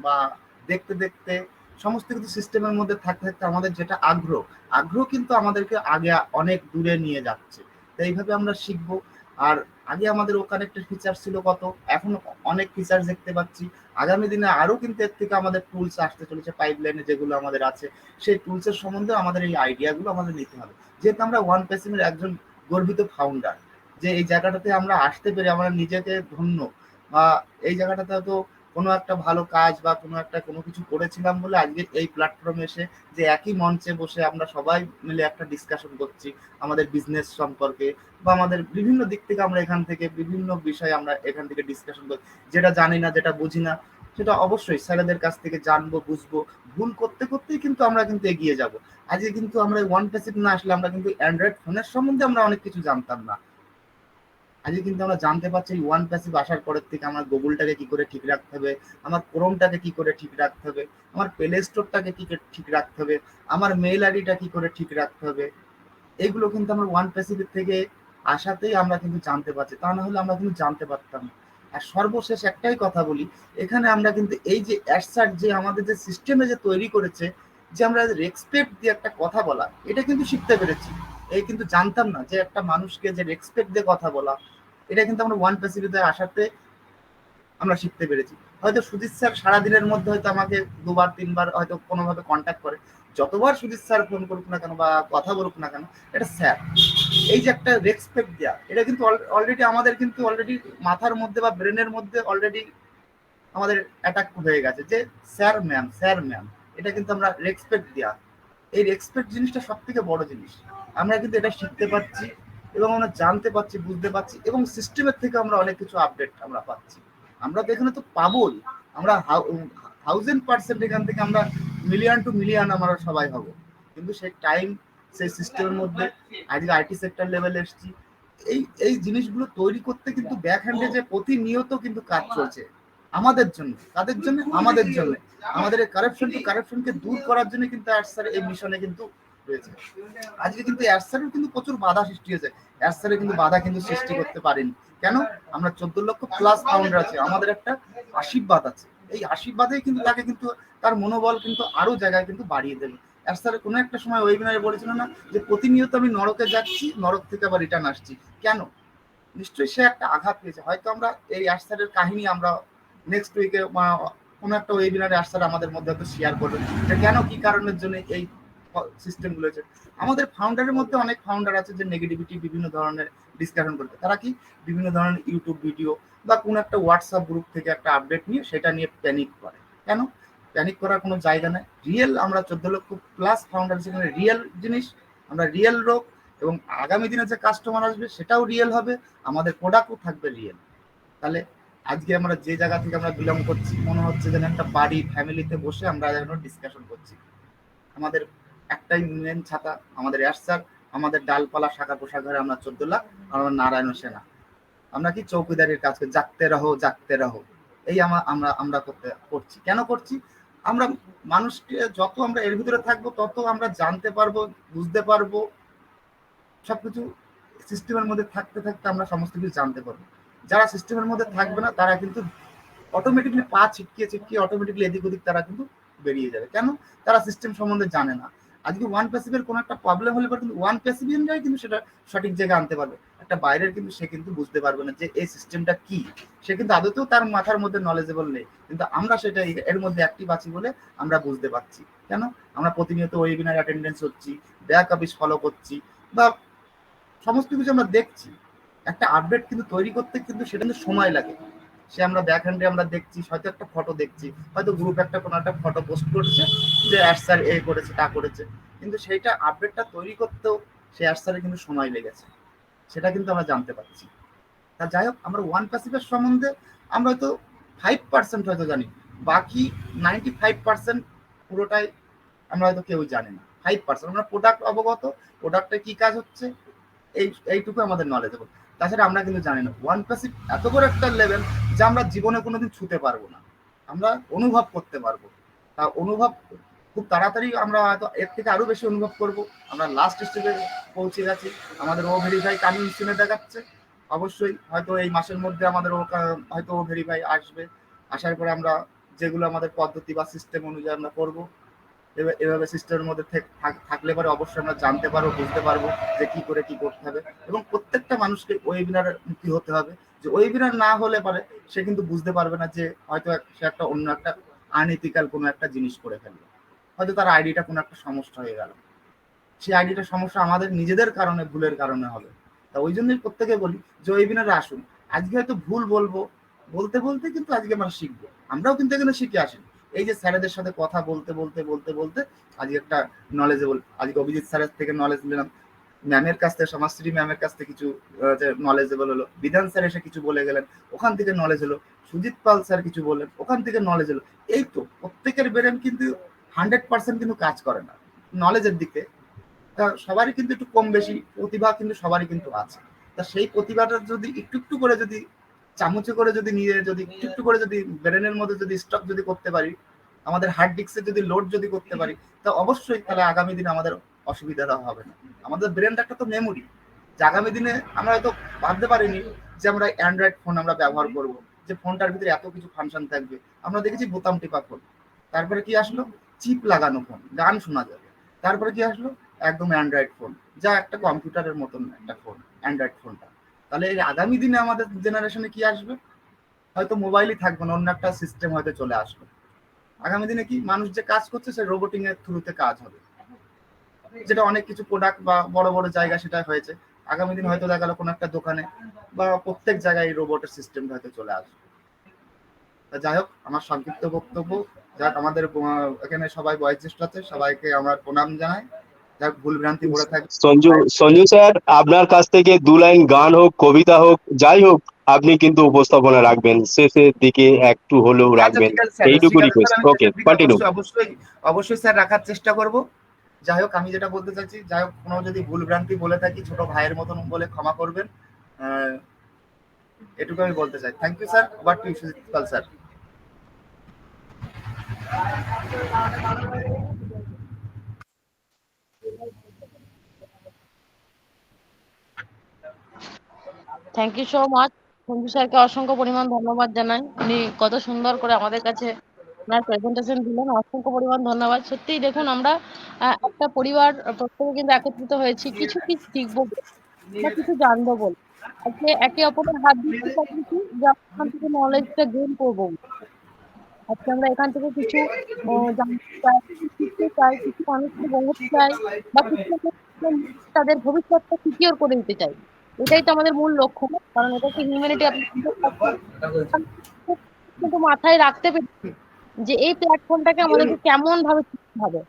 বা দেখতে দেখতে সমস্ত কিছু সিস্টেমের মধ্যে থাকতে থাকতে আমাদের যেটা আগ্রহ কিন্তু আমাদেরকে আগে অনেক দূরে নিয়ে যাচ্ছে। তো এইভাবে আমরা শিখবো। আর আগে আমাদের ও কানেক্টের ফিচার ছিল কত, এখন অনেক ফিচার দেখতে পাচ্ছি। আগামী দিনে আরো কিন্তু এর থেকে আমাদের টুলস আসতে চলেছে, পাইপলাইনে যেগুলো আমাদের আছে, সেই টুলসের সম্বন্ধে আমাদের এই আইডিয়াগুলো আমাদের নিতে হবে। যেহেতু আমরা ওয়ান পেসিমের একজন গর্বিত ফাউন্ডার, যে এই জায়গাটাতে আমরা আসতে পেরে আমরা নিজেকে ধন্য, বা এই জায়গাটাতে হয়তো কোনো একটা ভালো কাজ বা কোনো কিছু করেছিলাম বলে আজকে এই প্ল্যাটফর্মে এসে যে একই মঞ্চে বসে আমরা সবাই মিলে একটা ডিসকাশন করছি আমাদের বিজনেস সম্পর্কে, বা আমাদের বিভিন্ন দিক থেকে আমরা এখান থেকে বিভিন্ন বিষয় আমরা এখান থেকে ডিসকাশন করছি। যেটা জানি না, যেটা বুঝি না, সেটা অবশ্যই স্যারেদের কাছ থেকে জানবো, বুঝবো। ভুল করতে করতেই কিন্তু আমরা কিন্তু এগিয়ে যাব। আজকে কিন্তু আমরা ওয়ান পেসিভ না আসলে আমরা কিন্তু অ্যান্ড্রয়েড ফোনের সম্বন্ধে আমরা অনেক কিছু জানতাম না। আজকে কিন্তু আমরা জানতে পারছি এই ওয়ান প্যাসিভ আসার পরের থেকে আমার গুগলটাকে কি করে ঠিক রাখতে হবে, আমার ক্রোমটাকে কি করে ঠিক রাখতে হবে, আমার প্লে স্টোরটাকে কি করে ঠিক রাখতে হবে, আমার মেইল আইডিটা কি করে ঠিক রাখতে হবে, এগুলো কিন্তু আমরা ওয়ান প্যাসিভের থেকে আসাতেই আমরা কিন্তু জানতে পারছি, তা না হলে আমরা কিন্তু জানতে পারতাম না। আর সর্বশেষ একটাই কথা বলি, এখানে আমরা কিন্তু এই যে অ্যাডসার্ট যে আমাদের যে সিস্টেমে যে তৈরি করেছে, যে আমরা রেসপেক্ট দিয়ে একটা কথা বলা, এটা কিন্তু শিখতে পেরেছি। এই কিন্তু জানতাম না যে একটা মানুষকে যে রেসপেক্ট দিয়ে কথা বলা, এটা কিন্তু আমরা ওয়ান প্যাসিভিতে আসাতে আমরা শিখতে পেরেছি। হয়তো সুজিত স্যার সারাদিনের মধ্যে হয়তো আমাকে 2বার 3বার হয়তো কোনোভাবে কন্ট্যাক্ট করে, যতবার সুজিত স্যার ফোন করুক না কেন বা কথা বলুক না কেন, এটা স্যার, এই যে একটা রেসপেক্ট দেওয়া, এটা কিন্তু অলরেডি আমাদের কিন্তু অলরেডি মাথার মধ্যে বা ব্রেনের মধ্যে অলরেডি আমাদের অ্যাটাক হয়ে গেছে যে স্যার ম্যাম, স্যার ম্যাম, এটা কিন্তু আমরা রেসপেক্ট দেওয়া। এই রেসপেক্ট জিনিসটা সব থেকে বড় জিনিস। আমরা কিন্তু এটা শিখতে পারছি এবং আমরা জানতে পারছি, বুঝতে পারছি, এবং সিস্টেমের থেকে আমরা অনেক কিছু আপডেট আমরা পাচ্ছি। আমরা তো এখানে তো পাবোই, আমরা 1000% এখান থেকে আমরা মিলিয়ন টু মিলিয়ন আমরা সবাই হব, কিন্তু সেই টাইম, সেই সিস্টেমের মধ্যে আজকে আইটি সেক্টর লেভেলে এসেছি। এই এই জিনিসগুলো তৈরি করতে কিন্তু ব্যাক হ্যান্ডে যে প্রতিনিয়ত কিন্তু কাজ চলছে আমাদের জন্য, তাদের জন্য, আমাদের জন্য, আমাদের এই কারাপশনকে দূর করার জন্য কিন্তু অ্যাডসার এই মিশনে কিন্তু রয়েছে। আজকে কিন্তু অ্যাডসারের কিন্তু প্রচুর বাধা সৃষ্টি হয়েছে, অ্যাডসারে কিন্তু বাধা কিন্তু সৃষ্টি করতে পারেনি। কেন? আমরা 14 লক্ষ প্লাস ফাউন্ডার আছে, আমাদের একটা আশীর্বাদ আছে। এই আশীর্বাদেই কিন্তু তাকে কিন্তু তার মনোবল কিন্তু আরো জায়গায় কিন্তু বাড়িয়ে দেবে। অ্যাডসারে কোনো একটা সময় ওয়েবিনারে বলেছিল না যে প্রতিনিয়ত আমি নরকে যাচ্ছি, নরক থেকে আবার রিটার্ন আসছি। কেন? নিশ্চয়ই সে একটা আঘাত পেয়েছে। হয়তো আমরা এই অ্যাডসারের কাহিনী আমরা নেক্সট উইকে কোনো একটা ওয়েবিনারে অ্যাডসার আমাদের মধ্যে হয়তো শেয়ার করবেন যে কেন, কি কারণের জন্য এই সিস্টেমগুলো হয়েছে। আমাদের ফাউন্ডারের মধ্যে অনেক ফাউন্ডার আছে যে নেগেটিভিটি বিভিন্ন ধরনের ডিসকাশন করতে, তারা কি বিভিন্ন ধরনের ইউটিউব ভিডিও বা কোনো একটা হোয়াটসঅ্যাপ গ্রুপ থেকে একটা আপডেট নিয়ে সেটা নিয়ে প্যানিক করে। কেন? প্যানিক করার কোনো জায়গা নেই। রিয়েল আমরা 14 লক্ষ প্লাস ফাউন্ডার, সেখানে রিয়েল জিনিস, আমরা রিয়েল লোক, এবং আগামী দিনে যে কাস্টমার আসবে সেটাও রিয়েল হবে, আমাদের প্রোডাক্টও থাকবে রিয়েল। তাহলে আজকে আমরা যে জায়গা থেকে আমরা বিলং করছি, মনে হচ্ছে যেন একটা বাড়ি ফ্যামিলিতে বসে আমরা যেন ডিসকাশন করছি। আমাদের একটাই মেন ছাতা, আমাদের অ্যাডসার, আমাদের ডালপালা শাখা পোশাকের আমরা 14 লাখ, আমরা নারায়ণ সেনা, আমরা কি চৌকিদারির কাজ করি, জাগতে রহো জাগতে রহো, এই আমরা করছি। কেন করছি? আমরা মানুষকে যত আমরা এর ভিতরে থাকবো তত আমরা জানতে পারবো, বুঝতে পারবো, সবকিছু সিস্টেমের মধ্যে থাকতে থাকতে আমরা সমস্ত কিছু জানতে পারবো। যারা সিস্টেমের মধ্যে থাকবে না তারা কিন্তু অটোমেটিকলি পা ছিটকিয়ে অটোমেটিকলি এদিক ওদিক তারা কিন্তু বেরিয়ে যাবে। কেন? তারা সিস্টেম সম্বন্ধে জানে না। আজকে ওয়ান প্যাসিভের কোনো একটা প্রবলেম হলে পরে কিন্তু ওয়ান প্যাসিভিয়ানরাই কিন্তু সেটা সঠিক জায়গায় আনতে পারবে। একটা বাইরের কিন্তু সে কিন্তু বুঝতে পারবে না যে এই সিস্টেমটা কি, সে কিন্তু আদতেও তার মাথার মধ্যে নলেজেবল নেই, কিন্তু আমরা সেটা এর মধ্যে অ্যাক্টিভ আছি বলে আমরা বুঝতে পারছি। কেন? আমরা প্রতিনিয়ত ওয়েবিনার অ্যাটেন্ডেন্স হচ্ছি, ব্যাক অফিস ফলো করছি, বা সমস্ত কিছু আমরা দেখছি। একটা আপডেট কিন্তু তৈরি করতে কিন্তু সেটা কিন্তু সময় লাগে। সে আমরা ব্যাক হ্যান্ডে আমরা দেখছি, হয়তো একটা ফটো দেখছি, হয়তো গ্রুপ একটা কোনো একটা ফটো পোস্ট করছে যে অ্যাডসার এ করেছে তা করেছে, কিন্তু সেইটা আপডেটটা তৈরি করতেও সে অ্যাডসারে কিন্তু সময় লেগেছে, সেটা কিন্তু আমরা জানতে পারছি। তা যাই হোক, আমরা ওয়ান প্যাসিভের সম্বন্ধে আমরা হয়তো 5% হয়তো জানি, বাকি 95% পুরোটাই আমরা হয়তো কেউ জানি না। 5% আমরা প্রোডাক্ট অবগত, প্রোডাক্টে কি কাজ হচ্ছে এইটুকু আমাদের নলেজেবল। তাছাড়া আমরা কিন্তু জানি না। ওয়ান প্যাসিভ এত বড় একটা লেভেল যা আমরা জীবনে কোনোদিন ছুতে পারবো না, আমরা অনুভব করতে পারবো। তা অনুভব খুব তাড়াতাড়ি আমরা হয়তো এর থেকে আরো বেশি অনুভব করব। আমরা লাস্ট স্টেজে পৌঁছে গেছি, আমাদের ও ভেরিফাই কামিং শুনে দেখাচ্ছে। অবশ্যই হয়তো এই মাসের মধ্যে আমাদের হয়তো ও ভেরিফাই আসবে, আসার পরে আমরা যেগুলো আমাদের পদ্ধতি বা সিস্টেম অনুযায়ী আমরা করবো। এভাবে সিস্টেমের মধ্যে থাকলে পরে অবশ্যই আমরা জানতে পারবো, বুঝতে পারবো যে কি করে কি করতে হবে, এবং প্রত্যেকটা মানুষকে ওয়েবিনার মুখী হতে হবে। যে ওয়েবিনার না হলে পারে সে কিন্তু বুঝতে পারবে না যে হয়তো সে একটা অন্য একটা আনইথিক্যাল কোনো একটা জিনিস করে ফেলবে, হয়তো তার আইডিটা কোনো একটা সমস্যা হয়ে গেল, সেই আইডিটা সমস্যা আমাদের নিজেদের কারণে, ভুলের কারণে হবে। তা ওই জন্যই প্রত্যেকে বলি যে ওয়েবিনারে আসুন। আজকে হয়তো ভুল বলবো, বলতে বলতে কিন্তু আজকে আমরা শিখবো। আমরাও কিন্তু এখানে শিখে আসি। এই যে স্যারেদের সাথে কথা বলতে বলতে বলতে বলতে আজকে একটা নলেজেবল, আজকে অভিজিৎ স্যারের থেকে নলেজ নিলাম, ম্যামের কাছ থেকে, সমাজশ্রী ম্যামের কাছ থেকে কিছু নলেজেবল হলো, বিধান স্যার এসে কিছু বলে গেলেন, ওখান থেকে নলেজ হলো, সুজিত পাল স্যার কিছু বললেন, ওখান থেকে নলেজ হলো। এই তো প্রত্যেকের ব্রেন কিন্তু 100% কিন্তু কাজ করে না। নলেজের দিকে সবারই কিন্তু একটু কম বেশি প্রতিভা কিন্তু সবারই কিন্তু আছে। তা সেই প্রতিভাটা যদি একটু একটু করে যদি চামচে করে যদি নিয়ে যদি একটু একটু করে যদি ব্রেনের মধ্যে যদি স্টক যদি করতে পারি, আমাদের হার্ড ডিস্কে যদি লোড যদি করতে পারি, তা অবশ্যই তাহলে আগামী দিনে আমাদের অসুবিধাটা হবে না। আমাদের ব্রেনটা একটা তো মেমোরি, যে আগামী দিনে আমরা হয়তো ভাবতে পারিনি যে আমরা অ্যান্ড্রয়েড ফোন আমরা ব্যবহার করব, যে ফোনটার ভিতরে এত কিছু ফাংশন থাকবে। আমরা দেখেছি বোতাম টিপা ফোন, তারপরে কি আসলো চিপ লাগানো ফোন, গান শোনা যাবে। তারপরে কি আসলো একদম অ্যান্ড্রয়েড ফোন, যা একটা কম্পিউটারের মতন একটা ফোন, অ্যান্ড্রয়েড ফোনটা। তাহলে এই আগামী দিনে আমাদের জেনারেশনে কি আসবে, হয়তো মোবাইলই থাকবে না, অন্য একটা সিস্টেম হয়তো চলে আসবে। আগামী দিনে কি মানুষ যে কাজ করছে সে রোবোটিং এর থ্রুতে কাজ হবে, যেটা অনেক কিছু প্রোডাক্ট বা বড় বড় জায়গা সেটা হয়েছে। আগামী দিন হয়তো দেখা গেল কোনো একটা দোকানে বা প্রত্যেক জায়গায় রোবটের সিস্টেম হয়তো চলে আসবে। তা যাই হোক, আমার সংক্ষিপ্ত বক্তব্য। যাক, আমাদের এখানে সবাই বয়োজ্যেষ্ঠ আছে, সবাইকে আমার প্রণাম জানাই। যাক, ভুল ভ্রান্তি পড়ে থাকে। সঞ্জু স্যার, আপনার কাছ থেকে 2 লাইন গান হোক, কবিতা হোক, যাই হোক, আপনি কিন্তু উপস্থাপনা রাখবেন, শেষের দিকে একটু হলেও আচ্ছা রাখবেন, ঠিক আছে স্যার, এইটুকু ঠিক আছে স্যার, রিকোয়েস্ট। আমি ওকে, শেষের দিকে কন্টিনিউ। অবশ্যই অবশ্যই অবশ্যই স্যার রাখার চেষ্টা করব। যাই হোক, আমি যেটা বলতে চাইছি, যাই হোক, কোনো যদি ভুল ভ্রান্তি বলে থাকি ছোট ভাইয়ের মতন বলে ক্ষমা করবেন। আহ, এটুকু আমি বলতে চাই। Thank you sir. Over to Sujit Pal sir. Thank you so much. Sanju স্যারকে অসংখ্য পরিমাণ ধন্যবাদ জানাই, উনি কত সুন্দর করে আমাদের কাছে ওনার প্রেজেন্টেশন দিলেন। অসংখ্য পরিমাণ ধন্যবাদ। সত্যিই দেখুন, আমরা একটা পরিবার প্রত্যেকে কিন্তু একত্রিত হয়েছি কিছু কি শিখবো বলে বা কিছু জানবো বলে। আজকে একে অপরের হাত ধরতে পারছি যে আমরা এখান থেকে নলেজটা গেইন করবো। আজকে আমরা এখান থেকে কিছু জানতে চাই, কিছু শিখতে চাই, কিছু মানুষকে বোঝাতে চাই, বা কিছু তাদের ভবিষ্যৎটা সিকিউর করে দিতে চাই। এটাই তো আমাদের মূল লক্ষ্য না? কারণ এটাকে হিউম্যানিটি কিন্তু মাথায় রাখতে পেরেছি যে এই প্ল্যাটফর্মটাকে আমাদেরকে কেমন ভাবে শিখতে হবে,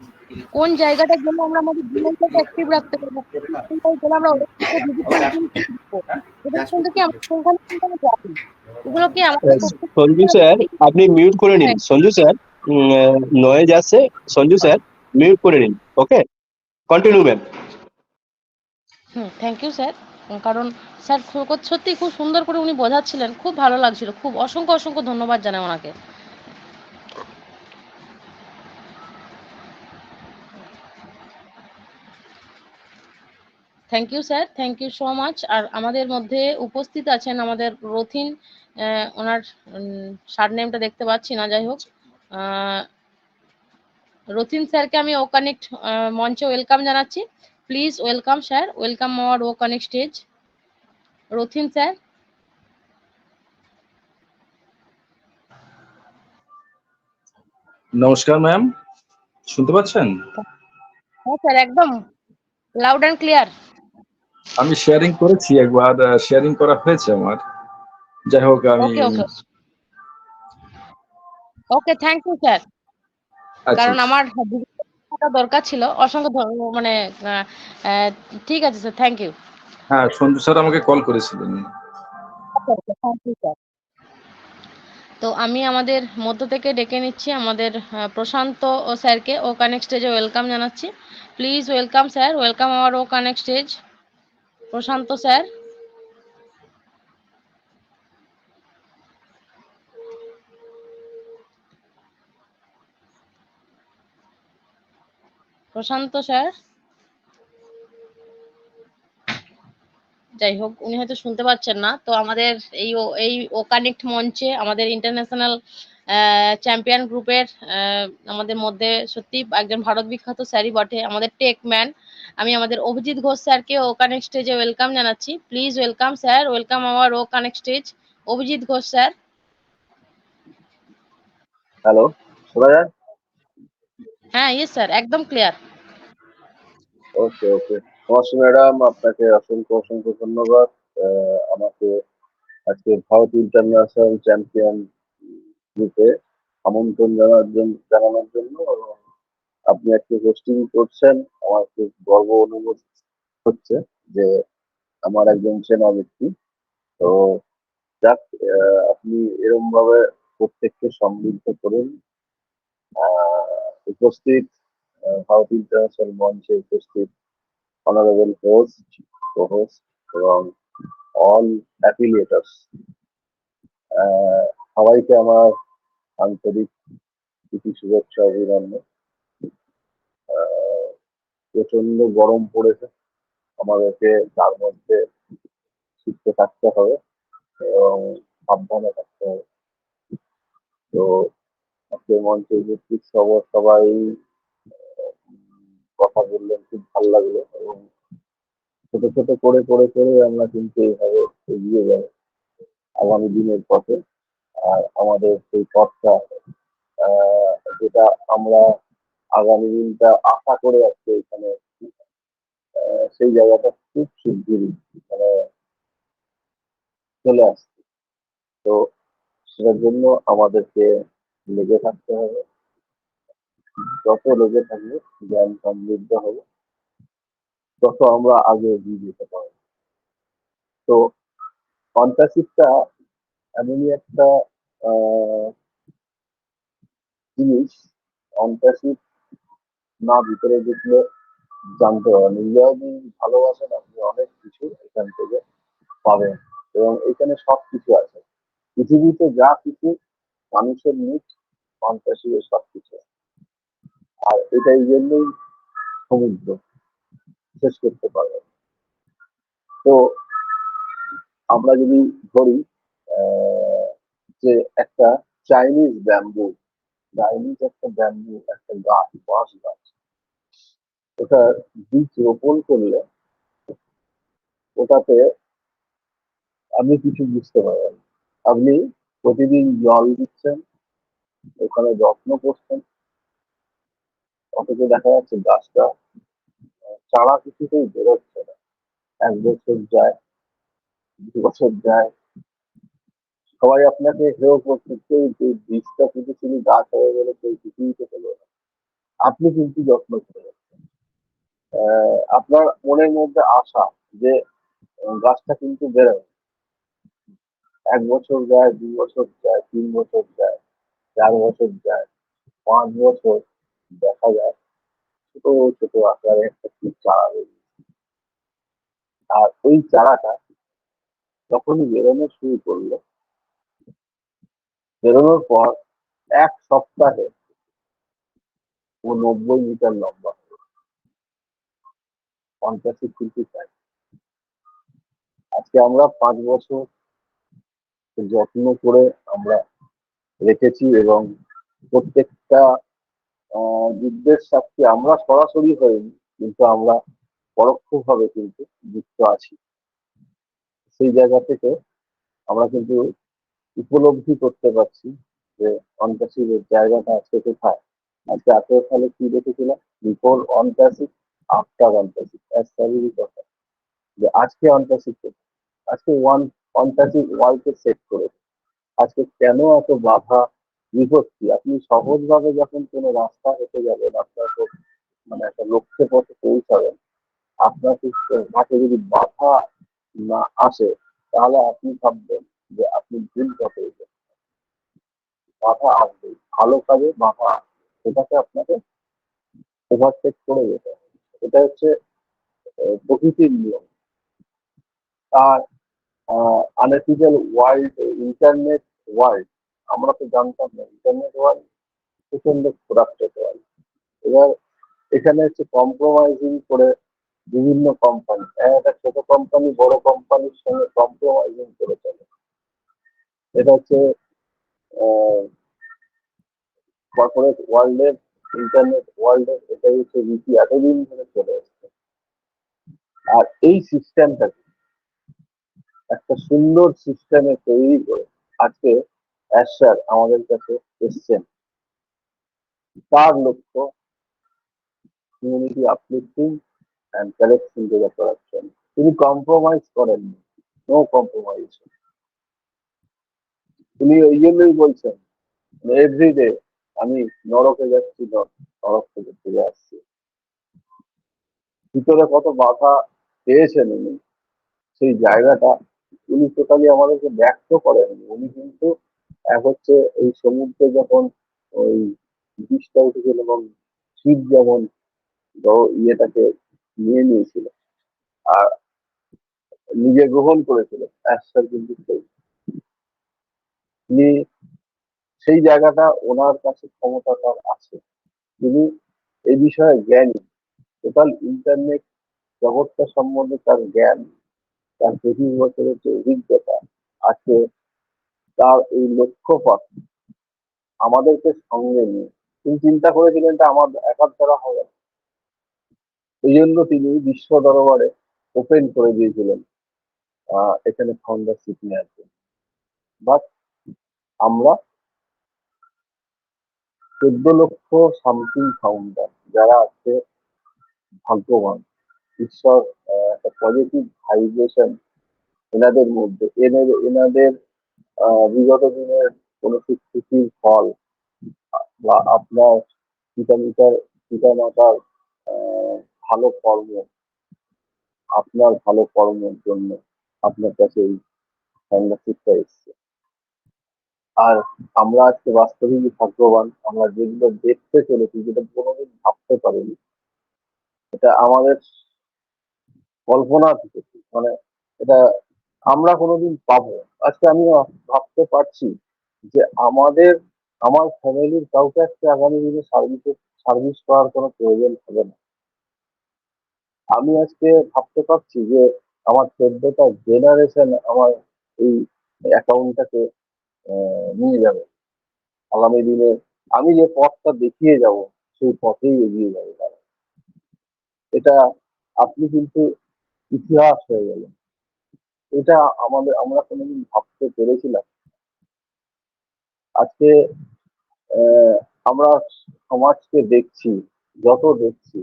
কোন জায়গাটা গেলে আমরা আমাদের জীবনটাকে অ্যাক্টিভ রাখতে পারবো, কোন জায়গায় গেলে আমরা ওদের থেকে ডিজিটাল জিনিস শিখবো। এটা কিন্তু কি আমরা পুঙ্খানুপুঙ্খভাবে জানি। এগুলো কি আমাদের সঞ্জু স্যার, আপনি মিউট করে নিন। সঞ্জু স্যার, নয়েজ আসছে। সঞ্জু স্যার, মিউট করে নিন। Okay, continue ma'am. Thank you sir. কারণ স্যার সত্যি খুব সুন্দর করে উনি বোঝাচ্ছিলেন, খুব ভালো লাগছিল। খুব অসংখ্য অসংখ্য ধন্যবাদ জানাই ওনাকে। Thank you sir, thank you so much. আর আমাদের মধ্যে উপস্থিত আছেন আমাদের রথিন, ওনার সারনেমটা দেখতে পাচ্ছি না, যাই হোক, রথিন স্যারকে আমি ও কানেক্ট মঞ্চে ওয়েলকাম জানাচ্ছি। Please welcome sir, welcome our O Connect stage. Rathin sir. নমস্কার ম্যাম, শুনতে পাচ্ছেন? হ্যাঁ স্যার, একদম লাউড অ্যান্ড ক্লিয়ার। আমি শেয়ারিং করেছি একবার, শেয়ারিং করা হয়েছে আমার। যাই হোক, আমি okay okay okay, thank you sir. আচ্ছা কারণ আমার দরকার ছিল। অসংখ্য মানে আহ, আহ, ঠিক আছে স্যার, থ্যাংক ইউ। হ্যাঁ, সঞ্জু স্যার আমাকে কল করেছিলেন। Thank you sir. তো আমি আমাদের মধ্য থেকে ডেকে নিচ্ছি আমাদের প্রশান্ত ও স্যারকে ও কানেক্ট স্টেজে ওয়েলকাম জানাচ্ছি। Please welcome sir, welcome our O Connect stage. Prashanta sir. Prashanta sir. যাই হোক, উনি হয়তো শুনতে পাচ্ছেন না। তো আমাদের ও কানেক্ট মঞ্চে আমাদের ইন্টারন্যাশনাল চ্যাম্পিয়ন গ্রুপের আমাদের মধ্যে সত্যি একজন ভারত বিখ্যাত স্যারই বটে, আমাদের টেক ম্যান। আমি আমাদের অভিজিৎ ঘোষ স্যারকে ও কানেক্ট স্টেজে ওয়েলকাম জানাচ্ছি। Please welcome sir, welcome our O Connect stage. Abhijit Ghosh sir. Hello, শোনা যায়? হ্যাঁ, ইয়েস স্যার, একদম ক্লিয়ার। Okay okay. নমস্কার ম্যাডাম, আপনাকে অসংখ্য অসংখ্য ধন্যবাদ আমাকে আজকে ভারত ইন্টারন্যাশনাল চ্যাম্পিয়ন গ্রুপে আমন্ত্রণ জানানোর জন্য, এবং আপনি আজকে হোস্টিং করছেন। আমার খুব গর্ব অনুভব হচ্ছে যে আমার একজন চেনা ব্যক্তি। তো যাক, আপনি এরকম ভাবে প্রত্যেককে সমৃদ্ধ করুন। উপস্থিত ভারত ইন্টারন্যাশনাল মঞ্চে উপস্থিত অনারেবল হোস্ট, কো-হোস্ট এবং all affiliators. সবাইকে আমার আন্তরিক প্রীতি শুভেচ্ছা অভিনন্দন। প্রচন্ড গরম পড়েছে, আমাদেরকে তার মধ্যে শিখতে থাকতে হবে এবং সাবধানে থাকতে হবে। তো আজকের মঞ্চে উপস্থিত সবাই কথা বললেন, খুব ভালো লাগলো। এবং ছোট ছোট করে করে করে আমরা কিন্তু এইভাবে এগিয়ে যাব আগামী দিনের পথে। আর আমাদের সেই পথটা যেটা আমরা আগামী দিনটা আশা করে আজকে এখানে সেই জায়গাটা খুব শিগগিরই মানে চলে আসছে। তো সেটার জন্য আমাদেরকে লেগে থাকতে হবে। যত লেগে থাকবে জ্ঞান সমৃদ্ধ হবে, তত আমরা আগে এগিয়ে যেতে পারবো। তো কন্ট্রাসিপটা এমনই একটা জিনিস, কন্ট্রাসিপ না ভিতরে দেখলে জানতে পারেন। যদি ভালোবাসেন আপনি অনেক কিছু এখান থেকে পাবেন এবং এখানে সব কিছু আছে। পৃথিবীতে যা কিছু মানুষের নিজ কন্ট্রাসিপে সব কিছু আছে। আর এটা এই জন্যই সমুদ্র শেষ করতে পারবেন। তো আমরা যদি ধরি যে একটা চাইনিজ একটা ব্যাম্বু, একটা গাছ, বাঁশ গাছ, ওটার বীজ রোপণ করলে ওটাতে আপনি কিছু বুঝতে পারবেন। আপনি প্রতিদিন জল দিচ্ছেন, ওখানে যত্ন করছেন, অথচ দেখা যাচ্ছে গাছটা চারা কিছুতেই বেরোচ্ছে না। 1 বছর যায়, 2 বছর যায়, সবাই আপনাকে হেয় করছে, কেউ যে বীজটা পুঁতেছিল গাছ হয়ে গেলে কেউ কিছুই তো পেল না। আপনি কিন্তু যত্ন করে যাচ্ছেন। আপনার মনের মধ্যে আশা যে গাছটা কিন্তু বেরোবে। 1 বছর যায়, 2 বছর যায়, 3 বছর যায়, 4 বছর যায়, 5 বছর, দেখা যায় ছোট ছোট আকারে একটা কি চারা বেরিয়েছে। আর ওই চারাটা যখনই বেরোনো শুরু করলো, বেরোনোর পর 1 সপ্তাহে ও 90 মিটার লম্বা হলো। 50 চাই। আজকে আমরা 5 বছর যত্ন করে আমরা রেখেছি এবং প্রত্যেকটা যুদ্ধের সাক্ষী আমরা সরাসরি হইনি, কিন্তু আমরা পরোক্ষভাবে কিন্তু যুক্ত আছি। সেই জায়গা থেকে আমরা কিন্তু উপলব্ধি করতে পারছি যে অনপ্যাসিভের জায়গাটা আজকে কোথায়। আজকে 18 সালে কি দেখেছিলাম, বিফোর অনপ্যাসিভ, আফটার অনপ্যাসিভ, কথা যে আজকে অনপ্যাসিভ, আজকে অনপ্যাসিভ ওয়ার্ল্ডকে সেট করে। আজকে কেন এত বাধা বিপত্তি? আপনি সহজভাবে যখন কোনো রাস্তা হেঁটে যাবেন, আপনার মানে একটা লক্ষ্যে পথে পৌঁছাবেন, আপনার কাছে যদি বাধা না আসে তাহলে আপনি ভাববেন যে আপনি ভুল পথে এসেছেন। বাধা আসবে, ভালো কাজে বাধা আসবে, সেটাকে আপনাকে ওভারটেক করে যেতে হবে। এটা হচ্ছে প্রকৃতির নিয়ম। আর আনএথিক্যাল ওয়ার্ল্ড, ইন্টারনেট ওয়ার্ল্ড, আমরা তো জানতাম না ইন্টারনেট ওয়ার্ল্ড প্রচন্ড প্রোডাক্টেড ওয়ার্ল্ড। এবার এখানে হচ্ছে কম্প্রোমাইজিং করে বিভিন্ন কোম্পানি, একটা ছোট কোম্পানি বড় কোম্পানির সঙ্গে কম্প্রোমাইজিং করে চলে। এটা হচ্ছে কর্পোরেট ওয়ার্ল্ডের, ইন্টারনেট ওয়ার্ল্ডের এটাই হচ্ছে রীতি, এতদিন ধরে চলে এসছে। আর এই সিস্টেমটাকে একটা সুন্দর সিস্টেমে তৈরি করে আজকে স্যার আমাদের কাছে এসছেন। তার লক্ষ্য community uplifting and correcting to the corruption. তিনি কম্প্রোমাইজ করেননি, নো কম্প্রোমাইজ। তিনি ওই জন্যই বলছেন এভরিডে আমি নরকে যাচ্ছি, নরক থেকে ফিরে আসছি। ভিতরে কত বাধা পেয়েছেন উনি, সেই জায়গাটা উনি টোটালি আমাদেরকে ব্যক্ত করেননি। উনি কিন্তু এক হচ্ছে এই সমুদ্রে যখন ওই বিষটা উঠেছিল এবং শিব যেমন ইয়েটাকে নিয়ে নিয়েছিল, আর নিজে গ্রহণ করেছিলেন, স্যার কিন্তু তিনি সেই জায়গাটা ওনার কাছে ক্ষমতাটা আছে। তিনি এই বিষয়ে জ্ঞানী, টোটাল ইন্টারনেট জগৎটা সম্বন্ধে তার জ্ঞান, তার 25 বছরের যে অভিজ্ঞতা আছে, তার এই লক্ষ্যপথ আমাদেরকে সঙ্গে নিয়ে তিনি চিন্তা করেছিলেন এটা আমার একার দ্বারা হবে না। এই জন্য তিনি বিশ্ব দরবারে ওপেন করে দিয়েছিলেন এখানে ফাউন্ডারশিপ নেওয়ার জন্য। বাট আমরা 14 লক্ষ সামথিং ফাউন্ডার যারা আছে ভাগ্যবান, ঈশ্বর একটা পজিটিভ ভাইব্রেশন এনাদের মধ্যে এনাদের বিগত দিনের কোন স্বীকৃতির ফল বা আপনার পিতা মাতার ভালো কর্ম, আপনার ভালো কর্মের জন্য আপনার কাছে এই ফাউন্ডারশিপটা এসছে। আর আমরা আজকে বাস্তবিকই ভাগ্যবান, আমরা যেগুলো দেখতে চলেছি, যেটা কোনোদিন ভাবতে পারিনি, এটা আমাদের কল্পনা থেকে, মানে এটা আমরা কোনোদিন পাবো। আজকে আমি ভাবতে পারছি যে আমার ফ্যামিলির কাউকে আজকে আগামী দিনে সার্ভিস করার কোনো প্রয়োজন হবে না। আমি আজকে ভাবতে পারছি যে আমার 14টা জেনারেশন আমার এই অ্যাকাউন্টটাকে নিয়ে যাবে। আগামী দিনে আমি যে পথটা দেখিয়ে যাব সেই পথেই এগিয়ে যাবে তারা। এটা আপনি কিন্তু ইতিহাস হয়ে গেল। এটা আমরা কোনোদিন ভাবতে পেরেছিলাম? আজকে আহ, আমরা সমাজকে দেখছি, যত দেখছি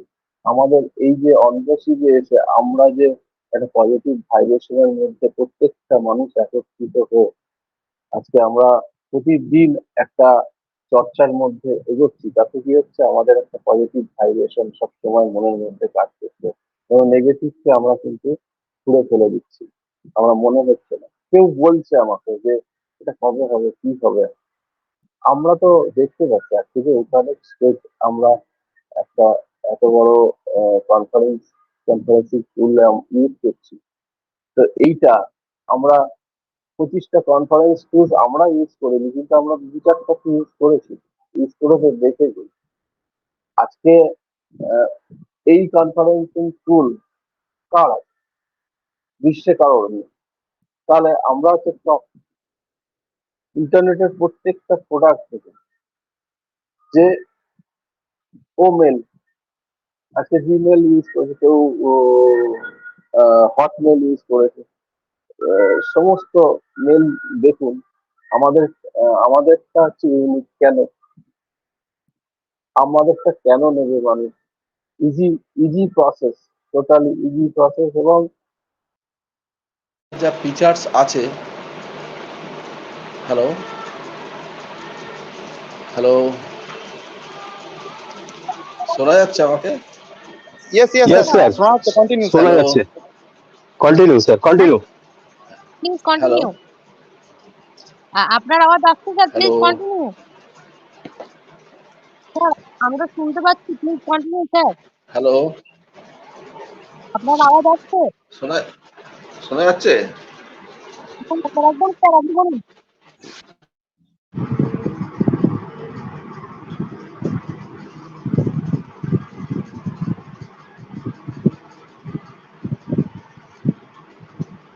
আমাদের এই যে অন্তর্শীবে এসে আমরা যে একটা পজিটিভ ভাইব্রেশনের মধ্যে প্রত্যেকটা মানুষ একত্রিত হয়ে আজকে আমরা প্রতিদিন একটা চর্চার মধ্যে এগোচ্ছি, তাতে কি হচ্ছে আমাদের একটা পজিটিভ ভাইব্রেশন সবসময় মনের মধ্যে কাজ করছে এবং নেগেটিভকে আমরা কিন্তু ছুঁড়ে ফেলে দিচ্ছি। আমরা মনে হচ্ছে না, কেউ বলছে আমাকে যে এটা কবে হবে, কি হবে। আমরা তো দেখতে পাচ্ছি আজকে যে ওখানে স্টেজ আমরা একটা এত বড় কনফারেন্সিং টুল ইউজ করছি। তো এইটা আমরা 25টা কনফারেন্স টুলস আমরা ইউজ করিনি, কিন্তু আমরা 2-4টা ইউজ করে তো দেখেছি। আজকে আহ, এই কনফারেন্সিং টুল কার আছে? বিশ্বে কারোর নেই। তাহলে আমরা হচ্ছে ইন্টারনেটের প্রত্যেকটা প্রোডাক্ট থেকে যে ও মেল, আজকে জিমেল ইউজ করেছে, কেউ হটমেল ইউজ করেছে, সমস্ত মেল দেখুন। আমাদের আমাদেরটা হচ্ছে ইউনিক। কেন আমাদেরটা কেন নেবে মানুষ? Easy easy process, totally easy process. এবং যা ফিচার্স আছে, হ্যালো হ্যালো, শোনা যাচ্ছে আমাকে? Yes, yes, yes sir. Sir, শোনা যাচ্ছে, continue, sir. শোনা হ্যালো যাচ্ছে। Continue sir, continue. Please hello continue. আপনার আওয়াজ আসছে sir, hello please continue. Sir আমরা শুনতে পাচ্ছি, প্লিজ কন্টিনিউ স্যার। হ্যালো, আপনার আওয়াজ আসছে? শোনা শোনা যাচ্ছে? স্যার একদম স্যার, আপনি বলুন।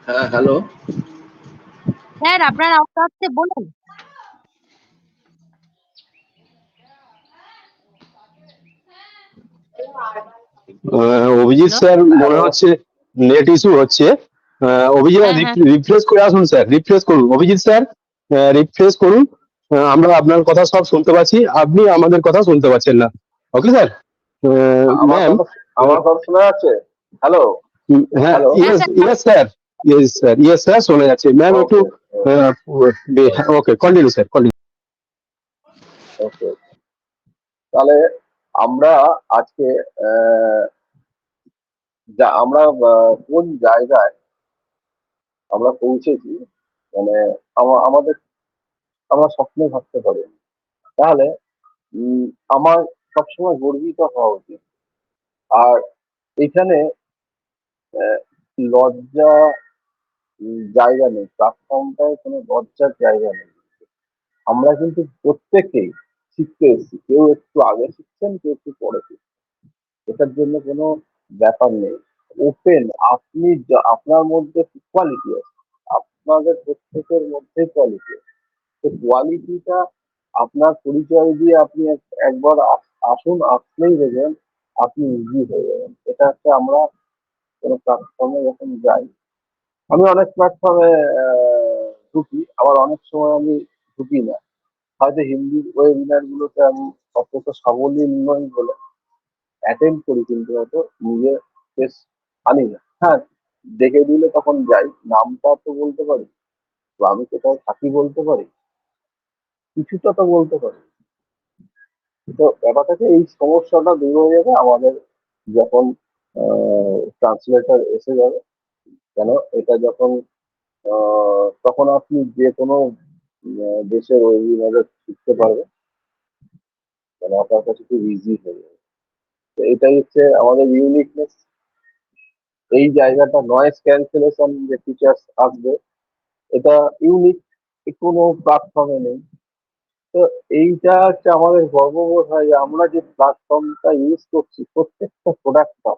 হ্যাঁ হ্যালো, স্যার আপনার আওয়াজ আসছে, বলুন। অভিজিৎ হ্যালো। স্যার মনে হ্যালো, হচ্ছে নেট ইস্যু হচ্ছে। অভিজিৎ হ্যাঁ হ্যাঁ রিফ্রেশ করে আসুন স্যার, রিফ্রেশ করুন অভিজিৎ স্যার, রিফ্রেশ করুন। আমরা আপনার কথা সব শুনতে পাচ্ছি, আপনি আমাদের কথা শুনতে পাচ্ছেন না। Okay sir. আমার ম্যাম, কথা আমার কথা শোনা যাচ্ছে? হ্যালো, হ্যাঁ, হ্যালো। হ্যাঁ yes sir. Yes sir, yes sir শোনা যাচ্ছে। ম্যাম একটু ওকে, ওকে, কন্টিনিউ স্যার, কন্টিনিউ। ওকে। তাহলে আমরা আজকে আহ, আমরা কোন জায়গায় আমরা পৌঁছেছি, মানে আমাদের আমরা স্বপ্নে ভাবতে পারি। তাহলে উম, আমার সবসময় গর্বিত হওয়া উচিত। আর এখানে আহ, লজ্জা জায়গা নেই, প্ল্যাটফর্মটায় কোনো লজ্জার জায়গা নেই। আমরা কিন্তু প্রত্যেকেই শিখতে এসেছি, কেউ একটু আগে শিখছেন, কেউ একটু পরে শিখছেন, এটার জন্য কোনো ব্যাপার নেই। ওপেন, আপনি আপনার মধ্যে কোয়ালিটি আছে, আপনাদের প্রত্যেকের মধ্যে কোয়ালিটি আছে, তো কোয়ালিটিটা আপনার পরিচয় দিয়ে আপনি একবার আসুন, আসলেই দেখবেন আপনি ইজি হয়ে যাবেন। এটা হচ্ছে আমরা কোনো প্ল্যাটফর্মে যখন যাই, আমি অনেক প্ল্যাটফর্মে ঢুকি, আবার অনেক সময় আমি ঢুকি না, হয়তো হিন্দি ওয়েবিনার গুলোতে আমি অতটা সাবলীল নই বলে অ্যাটেন্ড করি, কিন্তু হয়তো নিজে বেশ আনি না। হ্যাঁ, দেখে দিলে তখন যাই, নামটা তো বলতে পারি, তো আমি কোথাও থাকি বলতে পারি, কিছুটা তো বলতে পারি। তো ব্যাপারটাকে এই সমস্যাটা দূর হয়ে যাবে আমাদের যখন ট্রান্সলেটর এসে যাবে। কেন এটা যখন তখন আপনি যে কোনো দেশের ওয়েবিনারে শিখতে পারবেন, মানে আপনার কাছে খুব ইজি হয়ে যাবে। তো এটাই হচ্ছে আমাদের ইউনিকনেস। এই জায়গাটা নয়েজ ক্যান্সেলেশন যে ফিচার্স আসবে, এটা ইউনিক, কোনো প্ল্যাটফর্মে নেই। তো এইটা হচ্ছে আমাদের গর্ববোধ হয় যে আমরা যে প্ল্যাটফর্মটা ইউজ করছি, প্রত্যেকটা প্রোডাক্টটা,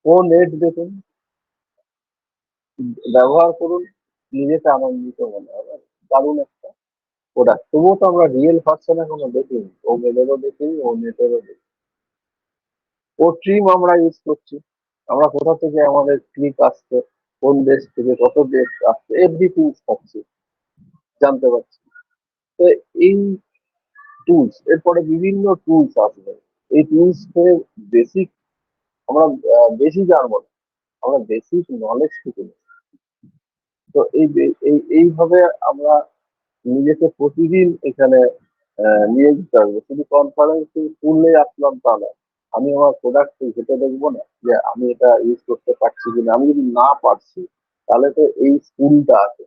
ও নেট দেখুন, ব্যবহার করুন, নিজেকে আনন্দিত মনে হবে, দারুণ একটা প্রোডাক্ট। তবুও তো আমরা রিয়েল ভার্সন এখনো দেখিনি, ও মেলেরও দেখিনি, ও নেটেরও দেখিনি। ও ট্রিম আমরা ইউজ করছি, আমরা কোথা থেকে আমাদের ক্লিক আসছে, কোন দেশ থেকে কত দেশ আসছে, এভরিথিং পাচ্ছি, জানতে পারছি। তো এই টুলস, এরপরে বিভিন্ন টুলস আসবে, এই টুলস বেসিক আমরা বেশি জানবো না, আমরা বেসিক নলেজ টুকু নেব। তো এইভাবে আমরা নিজেকে প্রতিদিন এখানে নিয়ে যেতে পারবো। শুধু কনফারেন্সে শুনলেই আসলাম তা না, আমি আমার প্রোডাক্ট ঘেটে দেখবো না যে আমি এটা ইউজ করতে পারছি কিনা। আমি যদি না পারছি, তাহলে তো এই স্কুলটা আছে,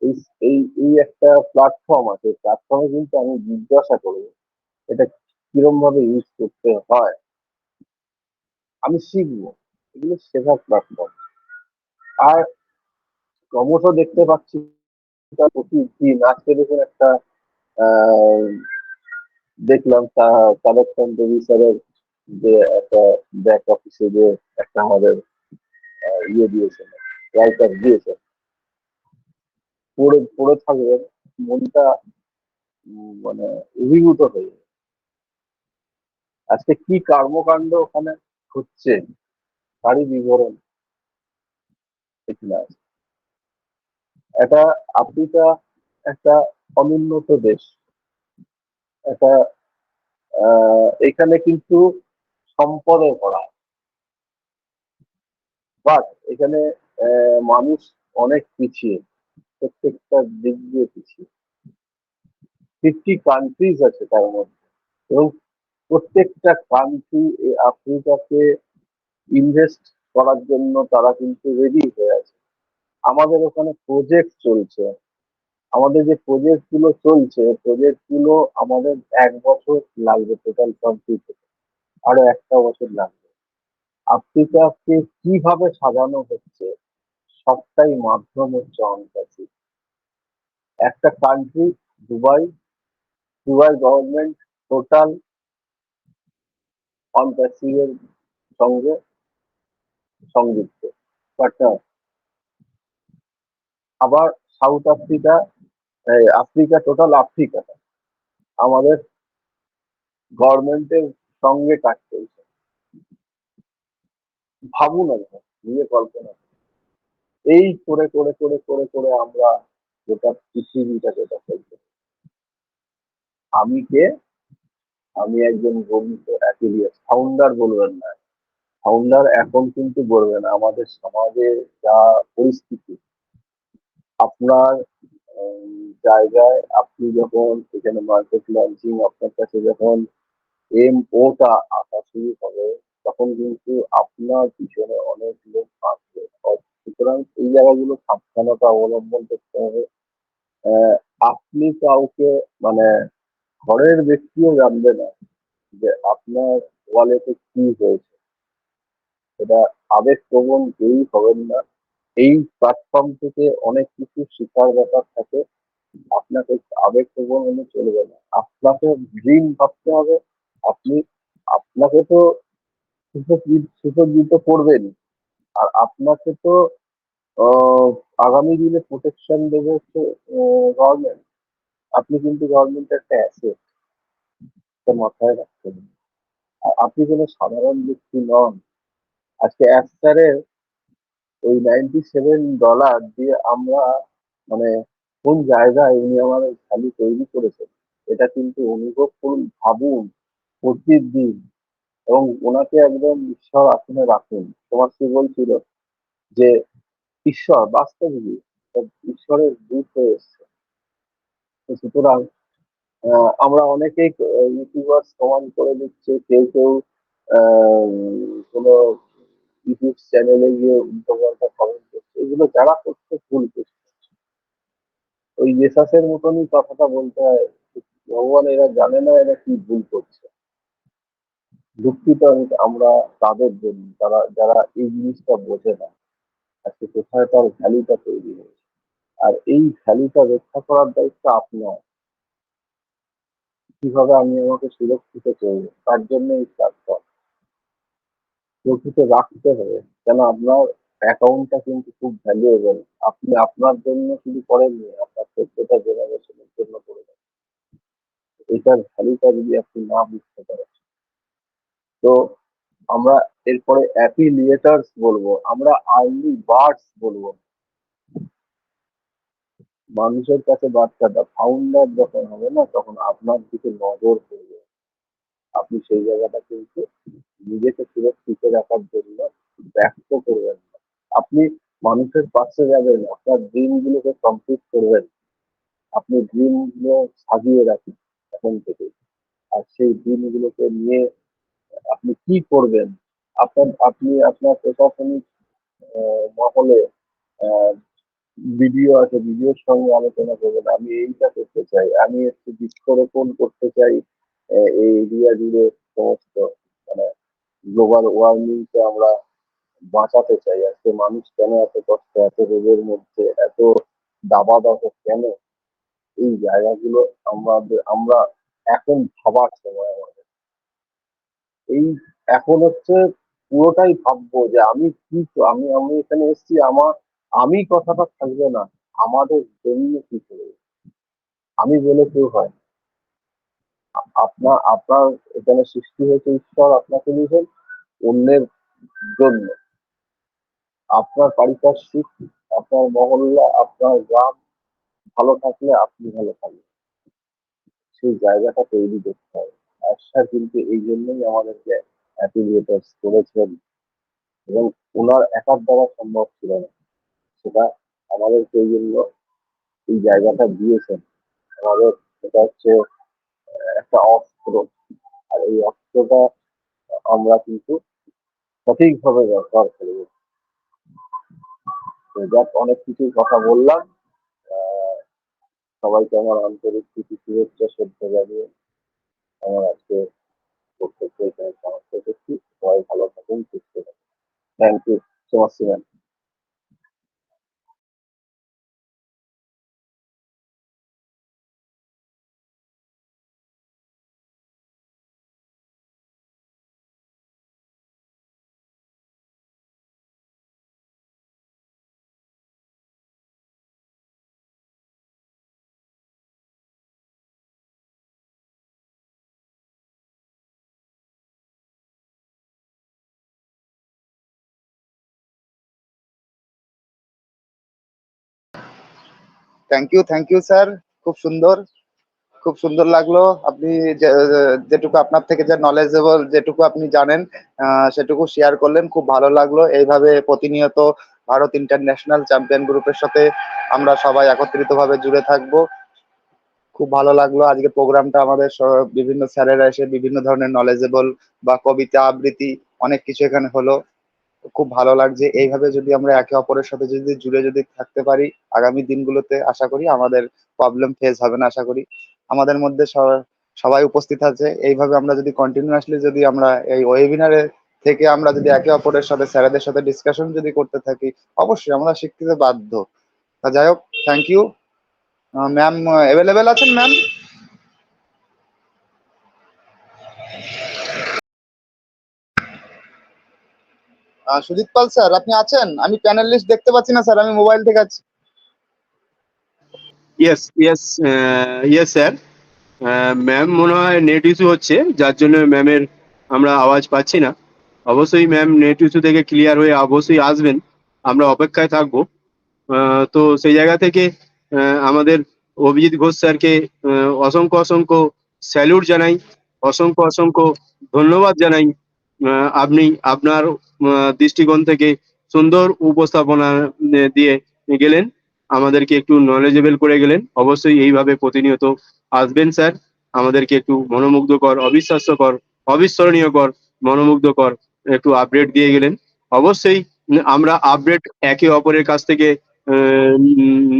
এই এই এই একটা প্ল্যাটফর্ম আছে, প্ল্যাটফর্মে কিন্তু আমি জিজ্ঞাসা করবো এটা কিরম ভাবে ইউজ করতে হয়, আমি শিখবো। এগুলো শেখার প্ল্যাটফর্ম। আর ক্রমশ দেখতে পাচ্ছি প্রতিদিন, আজকে দেখুন একটা আহ, দেখলাম কালেকশন দেবী স্যারের যে একটা ব্যাক অফিসে যে একটা আমাদের ইয়ে দিয়েছেন, রাইটার দিয়েছেন, পড়ে পড়ে থাকবেন, মনটা মানে অভিভূত হয়ে যাবে। আজকে কি কর্মকাণ্ড ওখানে হচ্ছে তারই বিবরণ এখানে আছে। এটা আফ্রিকা একটা অনুন্নত দেশ, এটা এখানে কিন্তু সম্পদে ভরা, বাট এখানে মানুষ অনেক পিছিয়ে, প্রত্যেকটা দিক দিয়ে পিছিয়ে। 50 কান্ট্রিজ আছে তার মধ্যে, এবং প্রত্যেকটা কান্ট্রি আফ্রিকাকে ইনভেস্ট করার জন্য তারা কিন্তু রেডি হয়ে আছে। আমাদের ওখানে প্রজেক্ট চলছে, আমাদের যে প্রজেক্ট গুলো চলছে, প্রজেক্ট গুলো আমাদের 1 বছর লাগবে টোটাল কমপ্লিট হতে, আরো 1টা বছর লাগবে। আফ্রিকাকে কিভাবে সাজানো হচ্ছে, সবটাই মাধ্যম হচ্ছে অনপ্যাসিভ। একটা country, Dubai, Dubai government total অনপ্যাসিভের সঙ্গে সংযুক্ত পার্টনার। আবার সাউথ আফ্রিকা, আফ্রিকা, টোটাল আফ্রিকাটা আমাদের গভর্নমেন্টের সঙ্গে কাজ চলছে। ভাবুন একবার, নিজে কল্পনা করুন। এই করে করে করে করে করে আমরা গোটা পৃথিবীটাকে দখল করি। আমি কে? আমি একজন গর্বিত অ্যাফিলিয়েট, ফাউন্ডার বলবেন না, ফাউন্ডার এখন কিন্তু বলবেন। আমাদের সমাজে যা পরিস্থিতি, আপনার জায়গায় আপনি যখন এখানে মার্কেট লঞ্চিং, আপনার কাছে যখন ওটা আসা শুরু হবে, তখন কিন্তু আপনার পিছনে অনেক লোক আসবে। সুতরাং এই জায়গাগুলো সাবধানতা অবলম্বন করতে হবে। আহ, আপনি কাউকে, মানে ঘরের ব্যক্তিও জানবে না যে আপনার ওয়ালেটে কি হয়েছে। এটা আবেগপ্রবণ কেউই হবেন না। এই প্ল্যাটফর্ম থেকে অনেক কিছু শেখার ব্যাপার থাকে। আপনাকে আবেগপ্রবণ হলে চলবে না, আপনাকে ড্রিম ভাবতে হবে। আপনি আপনাকে তো সুসজ্জিত করবেন, আর আপনাকে তো আহ, আগামী দিনে প্রোটেকশন দেবে হচ্ছে গভর্নমেন্ট। আপনি কিন্তু গভর্নমেন্টের একটা অ্যাসেট, এটা মাথায় রাখতে হবে। আর আপনি কোনো সাধারণ ব্যক্তি নন। আজকে এক স্যারের ওই $97 দিয়ে আমরা মানে কোন জায়গায় উনি আমাদের ভ্যালু তৈরি করেছেন, এটা কিন্তু অনুভব করুন, ভাবুন প্রতিদিন, এবং ওনাকে একদম ঈশ্বর আসনে রাখুন। তোমার কি বলছিল যে ঈশ্বর বাস্তবিকই ঈশ্বরের দূত হয়ে এসছে। তো সুতরাং আমরা অনেকেই ইউটিউবার প্রমাণ করে দিচ্ছে, কেউ কেউ আহ, কোনো ইউটিউব চ্যানেলে গিয়ে উল্টোপাল্টা কমেন্ট করছে, এগুলো যারা করছে ভুল করছে। ওই জেসাসের মতনই কথাটা বলতে হয়, ভগবান এরা জানে না এরা কি ভুল করছে। দুঃখিত আমরা তাদের জন্য, যারা যারা এই জিনিসটা বোঝে না। আজকে কোথায় তার ভ্যালুটা তৈরি হয়েছে, আর এই ভ্যালুটা রক্ষা করার দায়িত্ব আপনার। কিভাবে আমি আমাকে সুরক্ষিত করবো, তার জন্য এই প্ল্যাটফর্ম সুরক্ষিত রাখতে হবে। কেন আপনার অ্যাকাউন্টটা কিন্তু খুব ভ্যালুয়েবল। আপনি আপনার জন্য শুধু করেননি, আপনার 14টা জেনারেশনের জন্য করে দেন। এটার ভ্যালুটা যদি আপনি না বুঝতে পারেন, তো আমরা এরপরে অ্যাফিলিয়েটার্স বলবো, আমরা আর্লি বার্ডস বলবো। মানুষের কাছে বাচ্চাটা ফাউন্ডার যখন হবে না, তখন আপনার দিকে নজর পড়বে। আপনি সেই জায়গাটা কিন্তু নিজেকে সুরক্ষিত রাখার জন্য ব্যক্ত করবেন না। আপনি মানুষের পাশে যাবেন, আপনার ড্রিম গুলোকে কমপ্লিট করবেন। আপনি ড্রিম গুলো সাজিয়ে রাখুন এখন থেকে, আর সেই ড্রিম গুলোকে নিয়ে আপনি কি করবেন। আপনি আপনার প্রশাসনিক মহলে ভিডিও আছে, ভিডিওর সঙ্গে আলোচনা করবেন, আমি এইটা করতে চাই, আমি একটু বৃক্ষরোপণ করতে চাই এই এরিয়া জুড়ে। সমস্ত মানে গ্লোবাল ওয়ার্মিং কে আমরা বাঁচাতে চাই। আজকে মানুষ কেন এত কষ্ট, এত রোগের মধ্যে, এত দাবাদাহ কেন, এই জায়গাগুলো আমরা এখন ভাবার সময় আমাদের। এই এখন হচ্ছে পুরোটাই ভাববো যে আমি কি, আমি আমি এখানে এসেছি, আমি কথাটা থাকবে না, আমাদের জন্য কি করবে। আমি বলে কেউ হয় না। আপনার এখানে সৃষ্টি হয়েছে, ঈশ্বর আপনাকে দিয়েছেন অন্যের জন্য। আপনার পারিপার্শ্বিক, আপনার মহল্লা, আপনার গ্রাম ভালো থাকলে আপনি ভালো থাকবেন। সেই জায়গাটা তৈরি করতে হবে। আশা কিন্তু এই জন্যই আমাদেরকে অ্যাফিলিয়েটার্স করেছেন, এবং ওনার একার দ্বারা সম্ভব ছিল না। সেটা আমাদেরকে এই জন্য এই জায়গাটা দিয়েছেন। আমাদের এটা হচ্ছে একটা অস্ত্র, আর এই অস্ত্রটা আমরা কিন্তু সঠিকভাবে ব্যবহার করব। তো যাক, অনেক কিছুর কথা বললাম। আহ, সবাইকে আমার আন্তরিক প্রীতি শুভেচ্ছা শ্রদ্ধা জানিয়ে আমার আজকে বক্তব্য এখানে সমাপ্ত করছি। সবাই ভালো থাকুন, সুস্থ থাকুন। Thank you so much. Thank you sir. খুব সুন্দর, খুব সুন্দর লাগলো। আপনি যেটুকু আপনার থেকে যে নলেজেবল, যেটুকু আপনি জানেন সেটুকু শেয়ার করলেন, খুব ভালো লাগলো। এইভাবে প্রতিনিয়ত ভারত ইন্টারন্যাশনাল চ্যাম্পিয়ন গ্রুপের সাথে আমরা সবাই একত্রিতভাবে জুড়ে থাকবো। খুব ভালো লাগলো আজকে প্রোগ্রামটা। আমাদের বিভিন্ন স্যারেরা এসে বিভিন্ন ধরনের নলেজেবল বা কবিতা আবৃত্তি অনেক কিছু এখানে হলো। খুব ভালো লাগছে। এইভাবে যদি আমরা একে অপরের সাথে যদি জুড়ে যদি থাকতে পারি, আগামী দিনগুলোতে আশা করি আমাদের প্রবলেম ফেস হবে না। আশা করি আমাদের মধ্যে সবাই উপস্থিত আছে। এইভাবে আমরা যদি কন্টিনিউয়াসলি যদি আমরা এই ওয়েবিনারে থেকে আমরা যদি একে অপরের সাথে স্যারেদের সাথে ডিসকাশন যদি করতে থাকি, অবশ্যই আমরা শিখতে বাধ্য। তা যাই হোক, থ্যাংক ইউ। ম্যাম অ্যাভেলেবেল আছেন ম্যাম? সুজিত পাল স্যার আপনি আছেন? আমি প্যানেল লিস্ট দেখতে পাচ্ছি না স্যার, আমি মোবাইল থেকে আছি। Yes yes yes sir. Ma'am মনে হয় নেট ইস্যু হচ্ছে, যার জন্য ম্যামের আমরা আওয়াজ পাচ্ছি না। অবশ্যই ম্যাম নেট ইস্যু থেকে ক্লিয়ার হয়ে অবশ্যই আসবেন, আমরা অপেক্ষায় থাকবো। তো সেই জায়গা থেকে আমাদের অভিজিৎ ঘোষ স্যারকে অসংখ্য অসংখ্য স্যালুট জানাই, অসংখ্য অসংখ্য ধন্যবাদ জানাই। আপনি আপনার দৃষ্টিকোণ থেকে সুন্দর উপস্থাপনা দিয়ে গেলেন, আমাদেরকে একটু নলেজেবল করে গেলেন। অবশ্যই এইভাবে প্রতিনিয়ত আসবেন স্যার, আমাদেরকে একটু মনোমুগ্ধকর, অবিশ্বাস্যকর, অবিস্মরণীয়কর, মনোমুগ্ধকর একটু আপডেট দিয়ে গেলেন। অবশ্যই আমরা আপডেট একে অপরের কাছ থেকে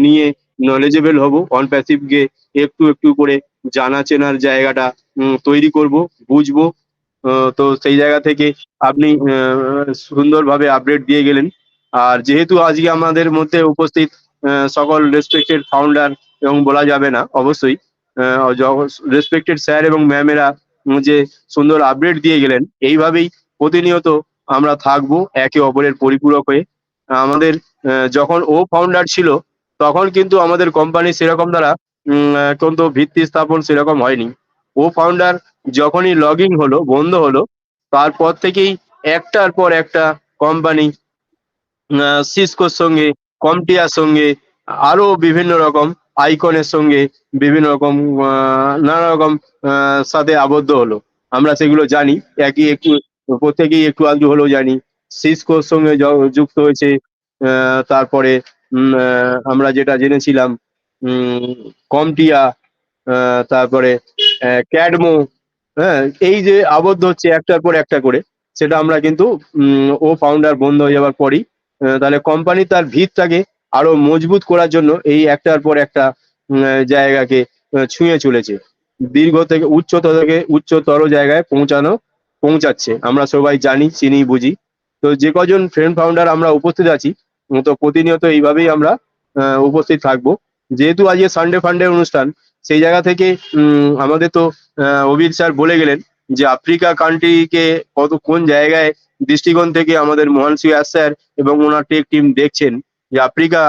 নিয়ে নলেজেবল হব, অন প্যাসিভকে একটু একটু করে জানা চেনার জায়গাটা তৈরি করব, বুঝবো। তো সেই জায়গা থেকে আপনি সুন্দরভাবে আপডেট দিয়ে গেলেন। আর যেহেতু আজকে আমাদের মধ্যে উপস্থিত সকল রেসপেক্টেড ফাউন্ডার এবং বলা যাবে না অবশ্যই রেসপেক্টেড স্যার এবং ম্যামেরা যে সুন্দর আপডেট দিয়ে গেলেন, এইভাবেই প্রতিনিয়ত আমরা থাকবো একে অপরের পরিপূরক হয়ে। আমাদের যখন ও ফাউন্ডার ছিল তখন কিন্তু আমাদের কোম্পানি সেরকম দ্বারা কিন্তু ভিত্তি স্থাপন সেরকম হয়নি। ও ফাউন্ডার যখনই লগইন হলো, বন্ধ হলো, তারপর থেকেই একটার পর একটা কোম্পানি সিসকোর সঙ্গে, কমটিয়ার সঙ্গে, আরো বিভিন্ন রকম আইকনের সঙ্গে বিভিন্ন রকম নানা রকম সাথে আবদ্ধ হলো। আমরা সেগুলো জানি, একই একটু প্রত্যেকেই একটু আধটু হলেও জানি। সিসকোর সঙ্গে যুক্ত হয়েছে, তারপরে আমরা যেটা জেনেছিলাম কমটিয়া, তারপরে ক্যাডমো, হ্যাঁ, এই যে আবদ্ধ হচ্ছে একটার পর একটা করে, সেটা আমরা কিন্তু ও ফাউন্ডার বন্ধ হয়ে যাওয়ার পরই তাহলে কোম্পানি তার ভিতটাকে আরো মজবুত করার জন্য এই একটার পর একটা জায়গাকে ছুঁয়ে চলেছে, দীর্ঘ থেকে উচ্চতর জায়গায় পৌঁছাচ্ছে। আমরা সবাই জানি, চিনি, বুঝি। তো যে কজন ফ্রেন্ড ফাউন্ডার আমরা উপস্থিত আছি, তো প্রতিনিয়ত এইভাবেই আমরা উপস্থিত থাকবো। যেহেতু আজকে সানডে ফান্ডে অনুষ্ঠান, সেই জায়গা থেকে আমাদের তো অভির স্যার বলে গেলেন যে আফ্রিকা কান্ট্রিকে কোন জায়গায় দৃষ্টিকোণ থেকে আমাদের মহান সিয়াস স্যার এবং ওনার টেক টিম দেখছেন যে আফ্রিকা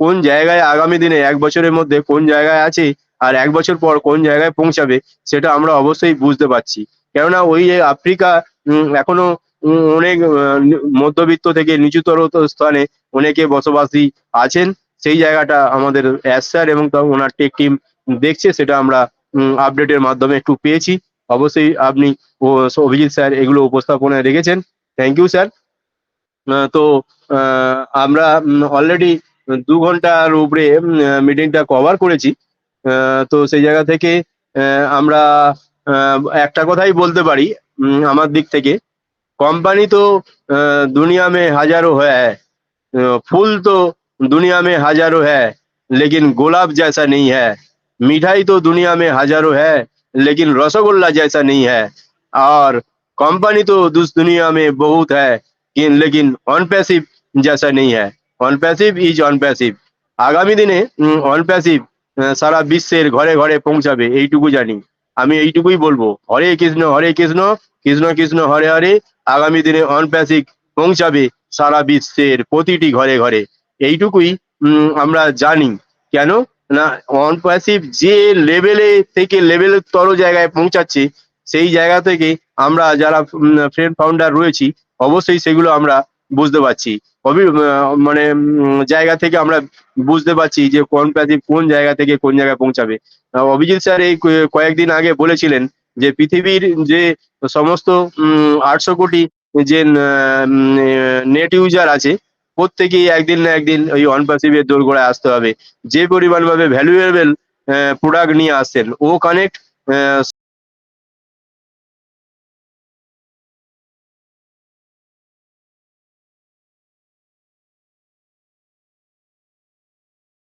কোন জায়গায় আগামী দিনে 1 বছরের মধ্যে কোন জায়গায় আছে আর 1 বছর পর কোন জায়গায় পৌঁছাবে, সেটা আমরা অবশ্যই বুঝতে পারছি। কেননা ওই যে আফ্রিকা এখনো অনেক মধ্যবিত্ত থেকে নিচুতর স্থানে অনেকে বসবাসী আছেন। সেই জায়গাটা আমাদের এস স্যার এবং ওনার টেক টিম দেখছে, সেটা আমরা আপডেটের মাধ্যমে একটু পেয়েছি। অবশ্যই আপনি ও অভিজিৎ স্যার এগুলো উপস্থাপনায় রেখেছেন, থ্যাংক ইউ স্যার। তো আমরা অলরেডি 2 ঘন্টার উপরে মিটিংটা কভার করেছি। তো সেই জায়গা থেকে আমরা একটা কথাই বলতে পারি আমার দিক থেকে, कंपनी तो दुनिया में हजारों है, फूल तो दुनिया में हजारों है, लेकिन गुलाब जैसा नहीं है। मिठाई तो दुनिया में हजारों है, लेकिन रसगुल्ला जैसा नहीं है। और कंपनी तो दुनिया में बहुत है, लेकिन ऑन पैसिव जैसा नहीं है। On passive is on passive. আগামী দিনে অন প্যাসিভ সারা বিশ্বের ঘরে ঘরে পৌঁছাবে, এইটুকু জানি। আমি এইটুকুই বলবো, হরে কৃষ্ণ কৃষ্ণ কৃষ্ণ হরে হরে। আগামী দিনে অন প্যাসিভ পৌঁছাবে সারা বিশ্বের প্রতিটি ঘরে ঘরে, এইটুকুই আমরা জানি। কেন না, অন প্যাসিভ যে লেভেলে থেকে লেভেল তর জায়গায় পৌঁছাচ্ছে, সেই জায়গা থেকে আমরা যারা ফ্রেন্ড ফাউন্ডার রয়েছি অবশ্যই সেগুলো আমরা বুঝতে পারছি। মানে জায়গা থেকে আমরা বুঝতে পারছি যে কোন প্যাসিভ কোন জায়গা থেকে কোন জায়গায় পৌঁছাবে। অভিজিৎ স্যার এই কয়েকদিন আগে বলেছিলেন যে পৃথিবীর যে সমস্ত 800 কোটি যে নেট ইউজার আছে, প্রত্যেকেই একদিন না একদিন ওই অন প্যাসিভের দোরগোড়ায় আসতে হবে। যে পরিমাণ ভাবে ভ্যালুয়েবল প্রোডাক্ট নিয়ে আসছেন, ও কানেক্ট